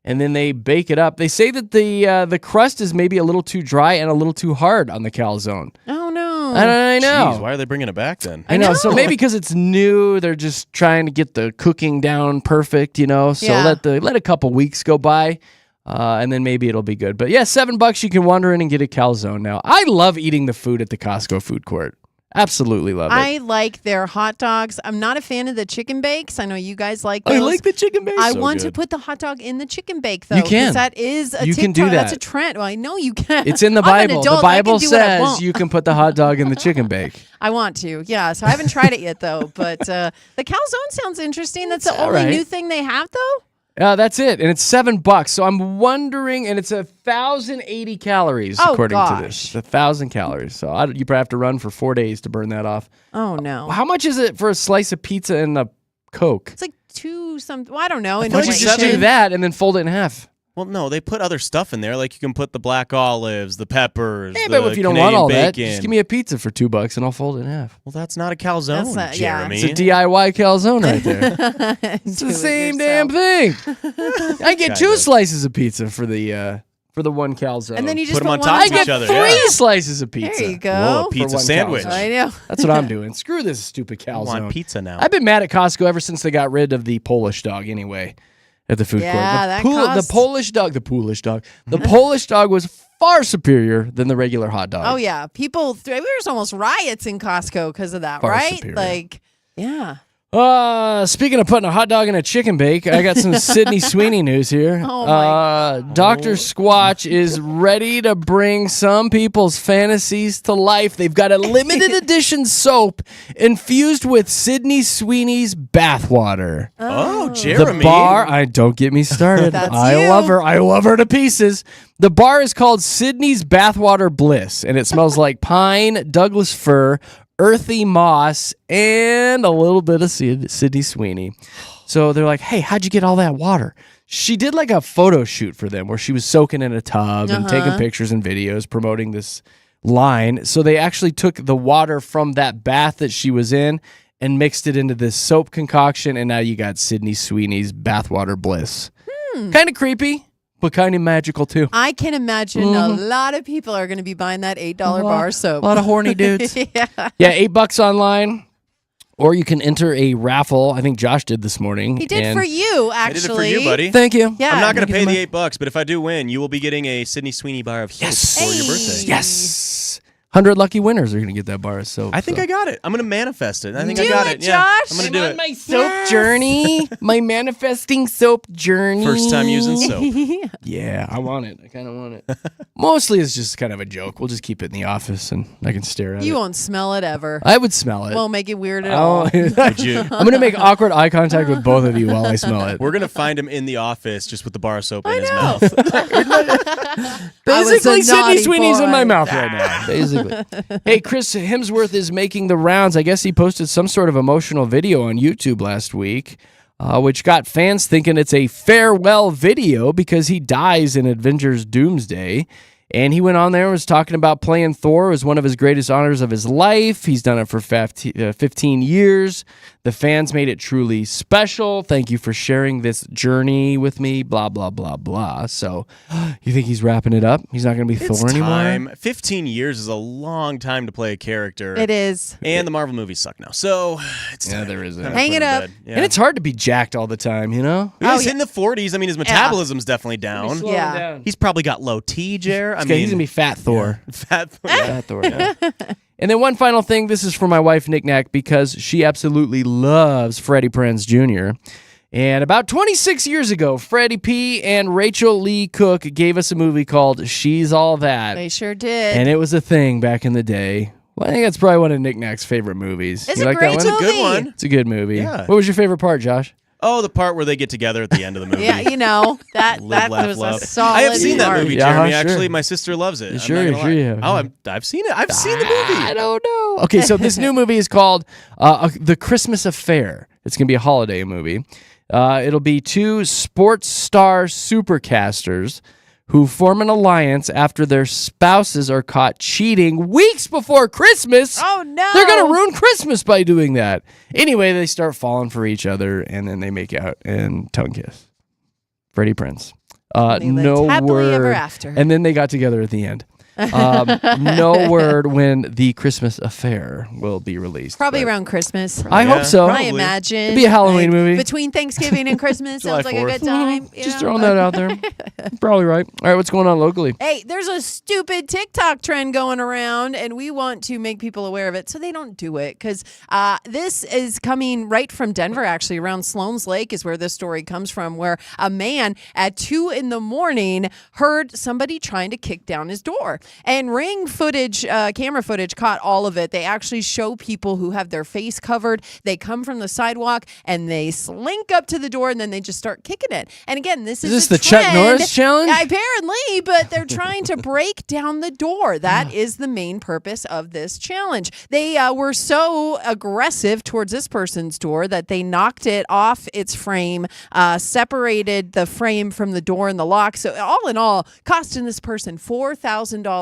and then they bake it up. They say that the crust is maybe a little too dry and a little too hard on the calzone. Oh, no. I know. Jeez, why are they bringing it back then? I know. So maybe because it's new, they're just trying to get the cooking down perfect, So let a couple weeks go by, and then maybe it'll be good. But yeah, $7 you can wander in and get a calzone now. I love eating the food at the Costco food court. Absolutely love it. I like their hot dogs. I'm not a fan of the chicken bakes. I know you guys like those. I like the chicken bakes. I want to put the hot dog in the chicken bake, though. You can. That is a You TikTok. can do that. That's a trend. Well, I know you can. It's in the I'm an Bible. adult. The Bible I can do what I says want. you can put the hot dog in the chicken bake. I want to, yeah. So I haven't tried it yet, though. But the calzone sounds interesting. That's the only new thing they have, though? That's it, and it's $7. So I'm wondering, and it's 1,080 calories according to this. 1,000 calories. So you probably have to run for 4 days to burn that off. Oh no! How much is it for a slice of pizza and a Coke? It's like I don't know. Why don't you just do that and then fold it in half? Well, no, they put other stuff in there. Like you can put the black olives, the peppers. Yeah, but if you don't Canadian want all bacon. that, just give me a pizza for $2 and I'll fold it in half. Well, that's not a calzone, Jeremy. It's a DIY calzone right there. It's the same damn thing. I get 2 slices of pizza for the one calzone. And then you just put them on top of each other. I get 3 slices of pizza. There you go. Whoa, a pizza sandwich. Calzone. I know. That's what I'm doing. Screw this stupid calzone. I want pizza now. I've been mad at Costco ever since they got rid of the Polish dog anyway. At the food court. The Polish dog. The Polish dog was far superior than the regular hot dog. Oh, yeah. There was almost riots in Costco because of that, right? Superior. Like, yeah. Speaking of putting a hot dog in a chicken bake, I got some Sydney Sweeney news here. Oh my Dr. Squatch is ready to bring some people's fantasies to life. They've got a limited edition soap infused with Sydney Sweeney's bathwater. Oh, Jeremy. The bar, don't get me started. That's I you. love her. I love her to pieces. The bar is called Sydney's Bathwater Bliss, and it smells like pine, Douglas fir, earthy moss, and a little bit of Sydney Sweeney. So they're like, hey, how'd you get all that water? She did like a photo shoot for them where she was soaking in a tub and taking pictures and videos promoting this line. So they actually took the water from that bath that she was in and mixed it into this soap concoction, and now you got Sydney Sweeney's Bathwater Bliss. Kind of creepy, but kind of magical too. I can imagine a lot of people are going to be buying that $8 bar soap. A lot of horny dudes. Yeah. Yeah, $8 online. Or you can enter a raffle. I think Josh did this morning. He did for you, actually. I did it for you, buddy. Thank you. Yeah. I'm not going to pay the $8, but if I do win, you will be getting a Sydney Sweeney bar of soap for your birthday. Yes. 100 lucky winners are going to get that bar of soap. I think I got it. I'm going to manifest it. I think Do I got it, it. Yeah, Josh. I'm going to do it. my soap journey. My manifesting soap journey. First time using soap. Yeah, I want it. I kind of want it. Mostly it's just kind of a joke. We'll just keep it in the office and I can stare at it. You won't smell it ever. I would smell it. Won't make it weird at all. Would you? I'm going to make awkward eye contact with both of you while I smell it. We're going to find him in the office just with the bar of soap in his know. mouth. Basically, Sydney naughty Sweeney's in my boy. mouth right now. Basically. Hey, Chris Hemsworth is making the rounds. I guess he posted some sort of emotional video on YouTube last week. which got fans thinking it's a farewell video because he dies in Avengers Doomsday. And he went on there and was talking about playing Thor. It was one of his greatest honors of his life. He's done it for 15 years. The fans made it truly special. Thank you for sharing this journey with me, blah, blah, blah, blah. So you think he's wrapping it up? He's not going to be Thor anymore? 15 years is a long time to play a character. It is. And the Marvel movies suck now. So it's Yeah, there is a... Hang it up. Yeah. And it's hard to be jacked all the time, you know? He's in the 40s. I mean, his metabolism's definitely down. Yeah. He's probably got low T, Jer. He's going to be Fat Thor. Fat Thor. Fat Thor, yeah. And then one final thing. This is for my wife, Knick-Knack, because she absolutely loves Freddie Prinze Jr. And about 26 years ago, Freddie P. and Rachel Lee Cook gave us a movie called She's All That. They sure did. And it was a thing back in the day. Well, I think that's probably one of Knick-Knack's favorite movies. It's You a like great that one? movie. It's a good one. It's a good movie. Yeah. What was your favorite part, Josh? Oh, the part where they get together at the end of the movie. Yeah, you know, that Live, laugh, was love. a solid I have seen that part. movie, Yeah, Jeremy. sure. Actually, my sister loves it. I'm Sure, not gonna sure lie. you have. Oh, I've seen it. I've seen the movie. I don't know. Okay, so this new movie is called The Christmas Affair. It's going to be a holiday movie. It'll be two sports star supercasters who form an alliance after their spouses are caught cheating weeks before Christmas. Oh, no. They're going to ruin Christmas by doing that. Anyway, they start falling for each other, and then they make out and tongue kiss. Freddie Prinze. And they lived No happily word. ever after. And then they got together at the end. No word when The Christmas Affair will be released. Probably but around Christmas. I hope so. I Probably. imagine. It'd be a Halloween movie. Between Thanksgiving and Christmas. July Sounds like a 4th. good time. you Just know? throwing that out there. Probably right. All right, what's going on locally? Hey, there's a stupid TikTok trend going around, and we want to make people aware of it so they don't do it. Because this is coming right from Denver, actually, around Sloan's Lake is where this story comes from, where a man at 2 a.m. heard somebody trying to kick down his door. And camera footage caught all of it. They actually show people who have their face covered. They come from the sidewalk, and they slink up to the door, and then they just start kicking it. And again, this is Is this a the Chuck trend. Norris challenge? Apparently, but they're trying to break down the door. That is the main purpose of this challenge. They were so aggressive towards this person's door that they knocked it off its frame, separated the frame from the door and the lock. So all in all, costing this person $4,000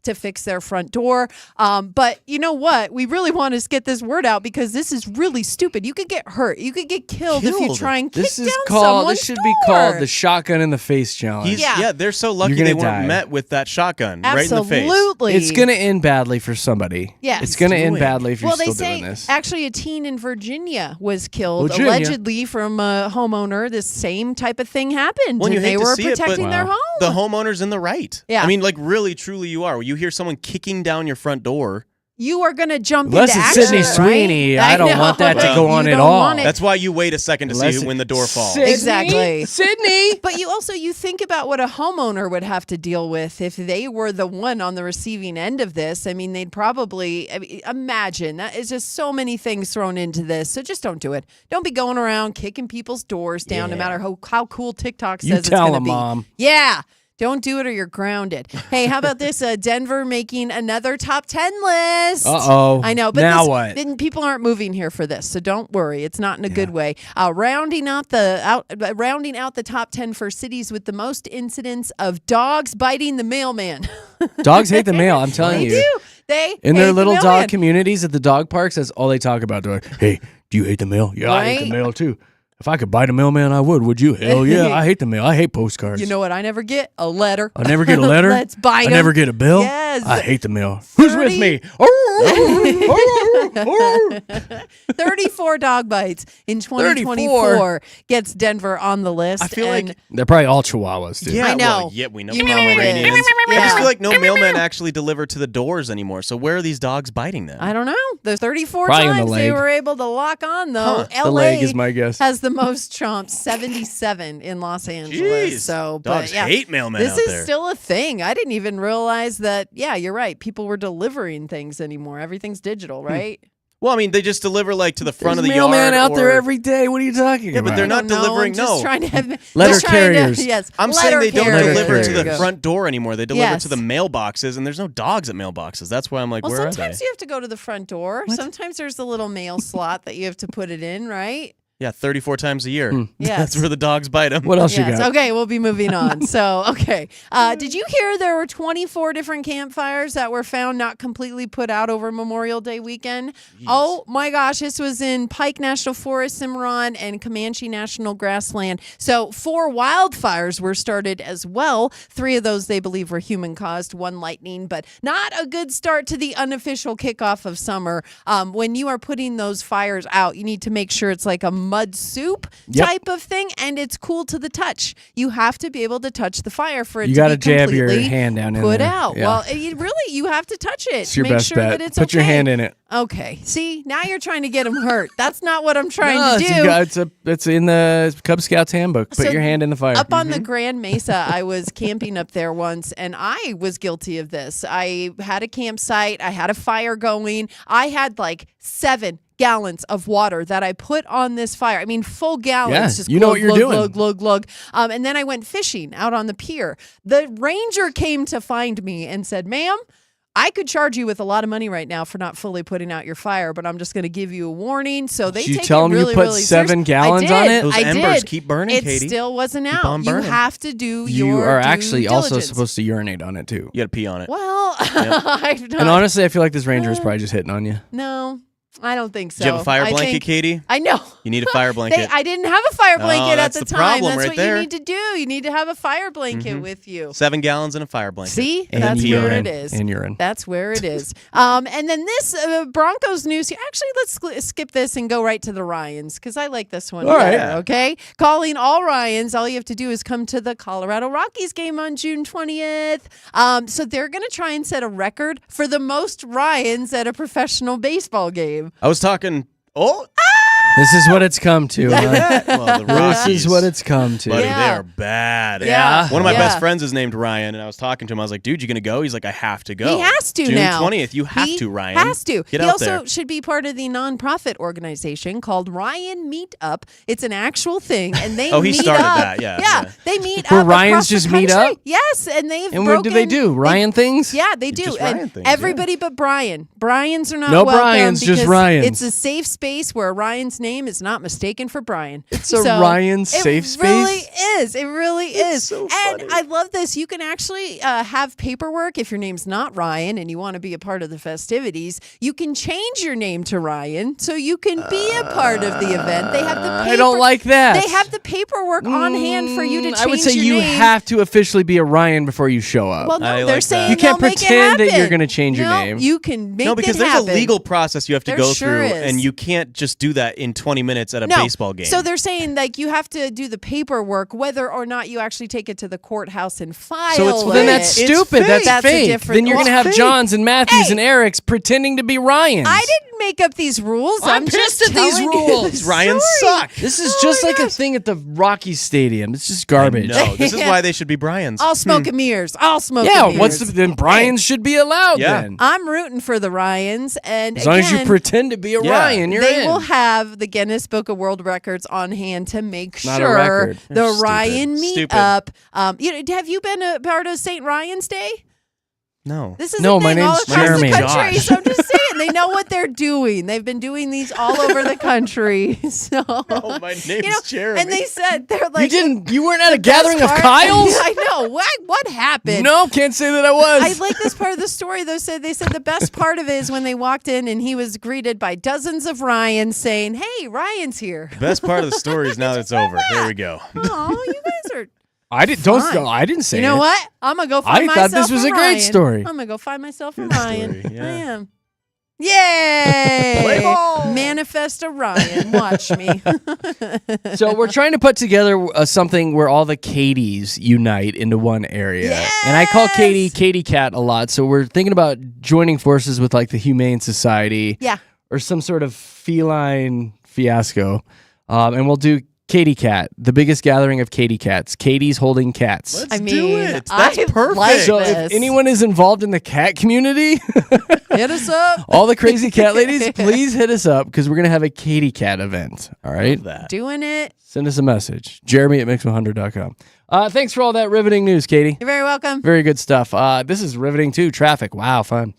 to fix their front door. But you know what? We really want to get this word out because this is really stupid. You could get hurt. You could get killed if you Killed? try and kick This down is called. someone's This should door. be called the shotgun in the face challenge. Yeah. They're so lucky You're they gonna weren't die. met with that shotgun right in the face. Absolutely. It's going to end badly for somebody. Yes. It's going to end doing? badly if you're Well, they still say doing this. actually a teen in Virginia was killed Virginia? allegedly from a homeowner. This same type of thing happened, Well, you and hate they to were see it, but protecting their home. The homeowner's in the right. Yeah. I mean, like, really, truly, you are. When you hear someone kicking down your front door, You are going to jump Unless into it's action, Sydney right? Sweeney, I don't want that to go on You at don't all. want it. that's why you wait a second to Unless see when the door falls. Exactly. Sydney. But you think about what a homeowner would have to deal with if they were the one on the receiving end of this. I mean, they'd probably imagine that is just so many things thrown into this. So just don't do it. Don't be going around kicking people's doors down, no matter how cool TikTok says You it's tell going to 'em, be. Mom. Yeah. Don't do it or you're grounded. Hey, how about this? Denver making another top 10 list. Uh-oh. I know, but Now this, what? Then people aren't moving here for this, so don't worry. It's not in a good way. Rounding out the top 10 for cities with the most incidents of dogs biting the mailman. Dogs hate the mail, I'm telling They you. do. They In hate their the little mailman. dog communities at the dog parks, that's all they talk about. They're like, hey, do you hate the mail? Yeah, I hate Right? the mail too. If I could bite a mailman, I would you? Hell yeah, I hate the mail. I hate postcards. You know what I never get? A letter. I never get a letter. Let's bite I 'em. never get a bill. Yes. I hate the mail. Who's with 30 me? 34 dog bites in 2024 gets Denver on the list. I feel and like They're probably all chihuahuas, too. Yeah, I know. Well, yeah, we know. You know it Pomeranians. is. I just Yeah. feel like no mailmen actually deliver to the doors anymore. So where are these dogs biting them? I don't know. The 34 Probably in the times they leg. were able to lock on, though. Huh. LA The leg is my guess. has the most chomps, 77 in Los Angeles. Jeez. So, Dogs but yeah, hate mailmen this out is there. still a thing. I didn't even realize that. Yeah, you're right. People were delivering things anymore. Everything's digital, right? Well, I mean, they just deliver like to the front There's of the yard. mailman out there or- every day. What are you talking Yeah, about? but they're not I don't know. delivering. I'm just No, trying to have Letter just trying to- carriers. yes, I'm saying letter they don't carriers. deliver to There you the go. front door anymore. They deliver Yes. to the mailboxes, and there's no dogs at mailboxes. That's why I'm like, Well, where are they? sometimes you have to go to the front door. Sometimes there's a little mail slot that you have to put it in, right? Yeah, 34 times a year. Yes. That's where the dogs bite them. What else you Yes. got? Okay, we'll be moving on. So, okay. Did you hear there were 24 different campfires that were found not completely put out over Memorial Day weekend? Oh my gosh, this was in Pike National Forest, Cimarron, and Comanche National Grassland. So 4 wildfires were started as well. 3 of those they believe were human caused, 1 lightning, but not a good start to the unofficial kickoff of summer. When you are putting those fires out, you need to make sure it's like a mud soup type of thing, and it's cool to the touch. You have to be able to touch the fire for it You to got be to jab your completely hand down in put there. out. Yeah. Well, you have to touch it. It's your Make best sure bet. that it's Put your okay. hand in it. Okay. See, now you're trying to get them hurt. That's not what I'm trying to do. It's in the Cub Scouts handbook. Put So your hand in the fire. Up on the Grand Mesa, I was camping up there once, and I was guilty of this. I had a campsite. I had a fire going. I had like 7 gallons of water that I put on this fire. I mean, full gallons. Yeah, just you know glug, what you're glug, doing. Glug, glug, glug. And then I went fishing out on the pier. The ranger came to find me and said, "Ma'am, I could charge you with a lot of money right now for not fully putting out your fire, but I'm just going to give you a warning." So they Did you take tell it them really, you put really 7 serious. gallons I on did. it? Those I embers did. keep burning, It Katie. still wasn't Keep out. on You burning. have to do You your are due actually also diligence. supposed to urinate on it too. You got to pee on it. Well, I've not. And honestly, I feel like this ranger is probably just hitting on you. No, I don't think so. Do you have a fire I blanket, think- Katie? I know. You need a fire blanket. I didn't have a fire blanket at that's the the time. problem That's right what there. you need to do. You need to have a fire blanket with you. 7 gallons in a fire blanket. See, And that's urine. where it is. And urine. That's where it is. And then this Broncos news. Actually, let's skip this and go right to the Ryans because I like this one All right. better. Okay, calling all Ryans. All you have to do is come to the Colorado Rockies game on June 20th. So they're going to try and set a record for the most Ryans at a professional baseball game. I was talking. Oh, This is what it's come to. huh? well, the This Rockies. is what it's come to. Buddy, Yeah. they are bad. Yeah. One of my Yeah. best friends is named Ryan, and I was talking to him. I was like, dude, you going to go? He's like, I have to go. He has to June now. 20th. You have He to, Ryan. Has to. Get he out also there. should be part of the nonprofit organization called Ryan Meetup. It's an actual thing, and they Oh, he meet started up. that. Yeah. They meet Where up. Ryans across the just meet country. up? Yes, and they've And broken. what do they do? Ryan things? Yeah, they do. Just And Ryan things, yeah. everybody but Brian. Bryans are not No welcome Bryans, just because Ryans. It's a safe space where Ryan's name is not mistaken for Brian. It's a Ryan safe space? It really is. It really is. so and funny. I love this. You can actually have paperwork if your name's not Ryan and you want to be a part of the festivities. You can change your name to Ryan so you can be a part of the event. They have the paper, I don't like that. They have the paperwork on hand for you to change I would say your you name. have to officially be a Ryan before you show up. Well, no, I they're like that. saying You can't they'll make it pretend that you're happen. gonna change your No, name. You can make No, because it there's happen. a legal process you have to There go sure through, is. and you can't just do that in 20 minutes at a No. baseball game. So they're saying like you have to do the paperwork, whether or not you actually take it to the courthouse and file So it's it. then that's It's stupid. fake. That's That's a fake. different- Then you're well, going to have fake. Johns and Matthews Hey. and Erics pretending to be Ryans. I didn't make up these rules. I'm just pissed at these telling you rules. the These Ryans story. suck. This is Oh just my like a gosh. thing at the Rockies Stadium. It's just garbage. No, this is why they should be Bryans. All smoke and mirrors. All smoke Yeah, and what's mirrors. then Bryans should be allowed Yeah. then. I'm rooting for the Ryans, and As long as you again, pretend to be a Yeah. Ryan, you're they in. will have the Guinness Book of World Records on hand to make Not a sure record. the They're stupid. Ryan Stupid. meetup. Have you been a part of St. Ryan's Day? No. This is No, a my thing all name's across Jeremy. the country. Josh. So I'm just saying, they know what they're doing. They've been doing these all over the country. So, Oh, my name's you know, Jeremy. and they said they're like, You weren't at a gathering of best part- Kyles? I know. What happened? No, can't say that I was. I like this part of the story. They said the best part of it is when they walked in and he was greeted by dozens of Ryans saying, "Hey, Ryan's here." The best part of the story is now that it's over. Here we go. Oh, you guys are. I didn't. Fine. I didn't say You know it. what? I'm gonna go find I myself thought this was a a great Ryan. story. I'm gonna go find myself a Good Ryan. story, yeah. I am. Yay! Play ball. Manifest a Ryan. Watch me. So we're trying to put together something where all the Katies unite into one area. And I call Katie Katy Cat a lot. So we're thinking about joining forces with like the Humane Society. Yeah. Or some sort of feline fiasco. And we'll do Katy Cat, the biggest gathering of Katy Cats. Katie's holding cats. Let's I do mean, it. That's I perfect. like So this. if anyone is involved in the cat community, Hit us up. all the crazy cat ladies, please hit us up because we're going to have a Katy Cat event. All right? That. Doing it. Send us a message. Jeremy at mix100.com. Thanks for all that riveting news, Katie. You're very welcome. Very good stuff. This is riveting too. Traffic. Wow, fun.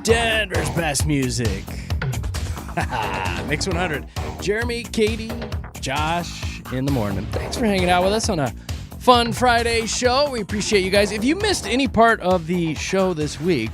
Denver's best music. Mix 100. Jeremy, Katy, Josh in the morning. Thanks for hanging out with us on a fun Friday show. We appreciate you guys. If you missed any part of the show this week,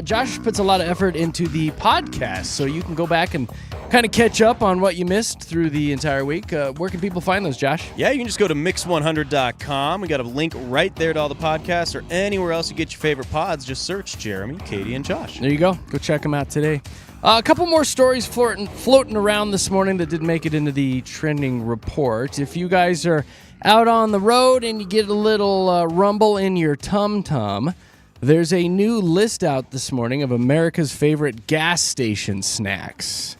Josh puts a lot of effort into the podcast, so you can go back and kind of catch up on what you missed through the entire week. Where can people find those, Josh? Yeah, you can just go to mix100.com. We got a link right there to all the podcasts, or anywhere else you get your favorite pods. Just search Jeremy, Katy, and Josh. There you go. Go check them out today. A couple more stories floating around this morning that didn't make it into the trending report. If you guys are out on the road and you get a little rumble in your tum-tum, there's a new list out this morning of America's favorite gas station snacks.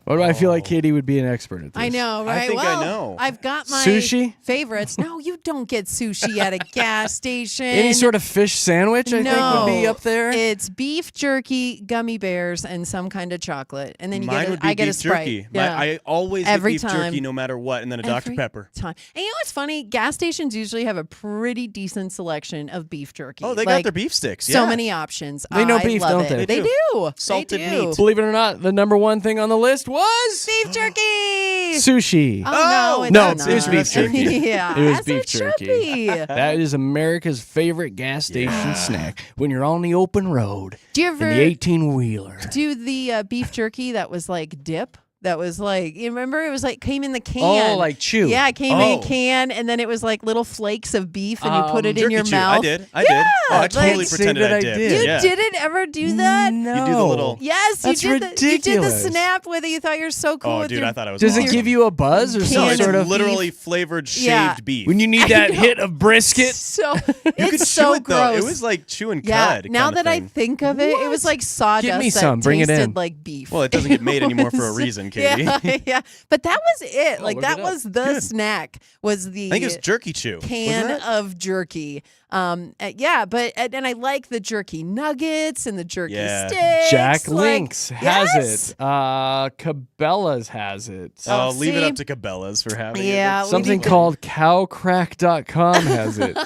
What do I feel like Katy would be an expert at this? I know, right? I think I know. I've got my Sushi? favorites. No, you don't get sushi at a gas station. Any sort of fish sandwich, I think, would be up there. It's beef jerky, gummy bears, and some kind of chocolate. And then you Mine get would be I get a beef Sprite. jerky. Yeah. I always Every get beef time. jerky no matter what, and then a Dr. Every Pepper. time. And you know what's funny? Gas stations usually have a pretty decent selection of beef jerky. Oh, they Like, got their beef sticks. so yeah. many options. They know I beef, love don't it. they? They do. Salted They do. meat. Believe it or not, the number one thing on the list was Beef jerky. sushi. Oh, no, No, it's it was not. beef jerky. Yeah, It was as beef it should jerky. be. That is America's favorite gas station snack when you're on the open road Do you in ever the 18-wheeler. do the beef jerky that was like dip? That was like, you remember? It was like, came in the can. Oh, like chew. Yeah, it came in Oh. a can, and then it was like little flakes of beef, and you put it in Jerky your chew. mouth. I did. Yeah, Oh, I like- totally Say pretended that I I did. did. You Yeah. didn't ever do that? No. You do the little- Yes, That's you did you did the ridiculous. snap with it. You thought you were so cool Oh, with dude, your I thought I was Does awesome. it give you a buzz or Can some No, it's sort of literally flavored shaved Yeah. beef. when you need that hit of brisket? so you it's could so chew it, gross. though. It was like chewing yeah. cud. Now kinda that I thing. think of it, it was like sawdust Give me that some. Bring it tasted in. like beef. Well, it doesn't get made anymore for a was- reason, Katy. Yeah, yeah. But that was it. Like look that it up. was the snack. Was the I think it was jerky chew. can Wasn't it? of jerky. Yeah, but and I like the jerky nuggets and the jerky Yeah. sticks. Jack like- Link's has yes. it. Cabela's has it. Oh, Oh, leave it see? up to Cabela's for having Yeah, it. we Something need to- called cowcrack.com has it.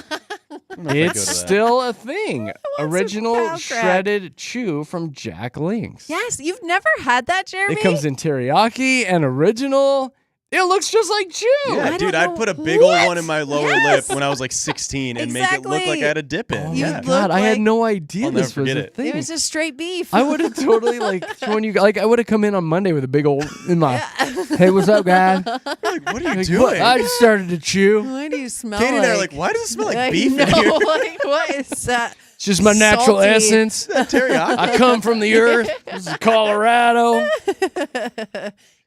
I'm not gonna go to It's that. still a thing. some Original cow crack. shredded chew from Jack Link's. Yes, you've never had that, Jeremy. It comes in teriyaki and original. It looks just like chew. Yeah, I dude, don't I'd know put a big old what? one in my lower Yes. lip when I was like 16 and make it look like Exactly. I had a dip in. Oh You my yeah. look god, I had like- no idea I'll never this was forget a it. thing. It was just straight beef. I would have totally like thrown you like I would have come in on Monday with a big old in my hey, what's up, guys? Like, what are you Like, doing? what? I just started to chew. Why do you smell Katie and I are like? like, why does it smell like I beef know, in here? like what is that? It's just my natural Salty. essence. Teriyaki. I come from the earth. This is Colorado.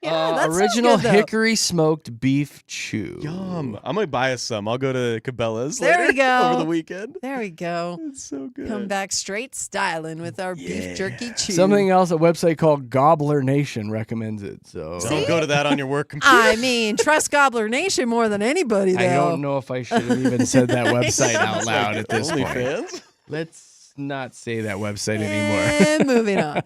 Yeah, that sounds Original good, though. hickory smoked beef chew. Yum. I'm gonna buy us some. I'll go to Cabela's There later we go. over the weekend. There we go. It's so good. Come back straight styling with our beef jerky chew. Something else, a website called Gobbler Nation recommends it. So Don't go to that on your work computer. I mean, trust Gobbler Nation more than anybody, though. I don't know if I should have even said that website out loud at this point. OnlyFans? Let's not say that website anymore. And moving on.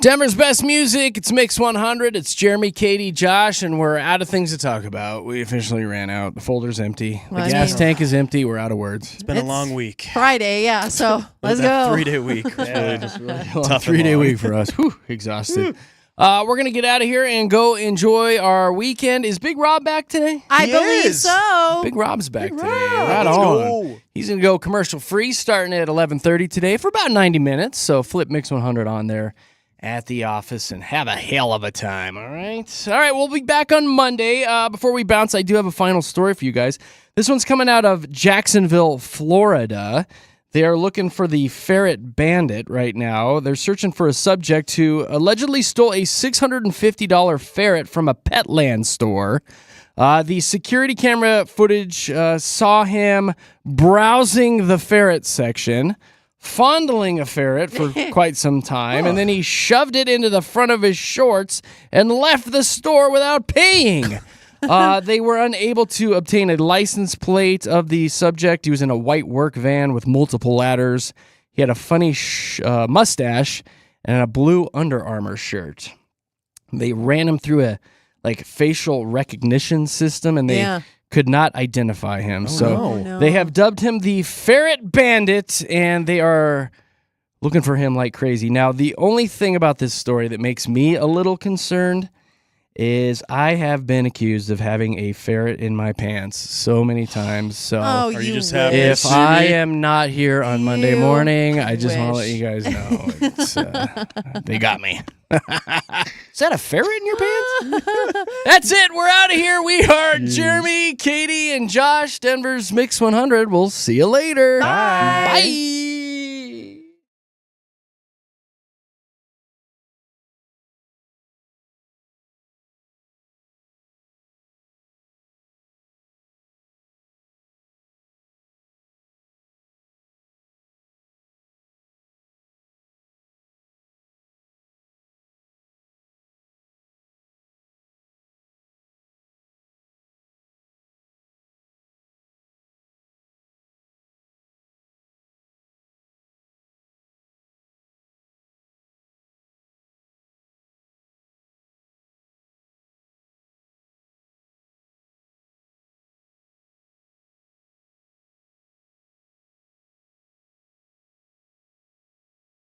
Denver's best music. It's Mix 100. It's Jeremy, Katy, Josh, and we're out of things to talk about. We officially ran out. The folder's empty. Well, The gas tank is empty. We're out of words. It's been a long week. Friday, yeah. So let's That go. 3-day week was really just Tough 3-day week for us. Whew, exhausted. We're going to get out of here and go enjoy our weekend. Is Big Rob back today? I He believe is. so. Big Rob's back today. Rob. Right Let's on. go. He's going to go commercial free starting at 11:30 today for about 90 minutes. So flip Mix 100 on there at the office and have a hell of a time, all right? All right, we'll be back on Monday. Before we bounce, I do have a final story for you guys. This one's coming out of Jacksonville, Florida. They are looking for the ferret bandit right now. They're searching for a subject who allegedly stole a $650 ferret from a Petland store. The security camera footage saw him browsing the ferret section, fondling a ferret for quite some time, and then he shoved it into the front of his shorts and left the store without paying. They were unable to obtain a license plate of the subject. He was in a white work van with multiple ladders. He had a funny mustache and a blue Under Armour shirt. They ran him through a facial recognition system, and they could not identify him. no. They have dubbed him the Ferret Bandit, and they are looking for him like crazy. Now, the only thing about this story that makes me a little concerned is I have been accused of having a ferret in my pants so many times. So Oh, Are you just wish. happy? if I am not here on Monday You morning, I just want to let wish. you guys know they got me. Is that a ferret in your pants? That's it. We're out of here. We are Jeremy, Katy, and Josh, Denver's Mix 100. We'll see you later. Bye. Bye.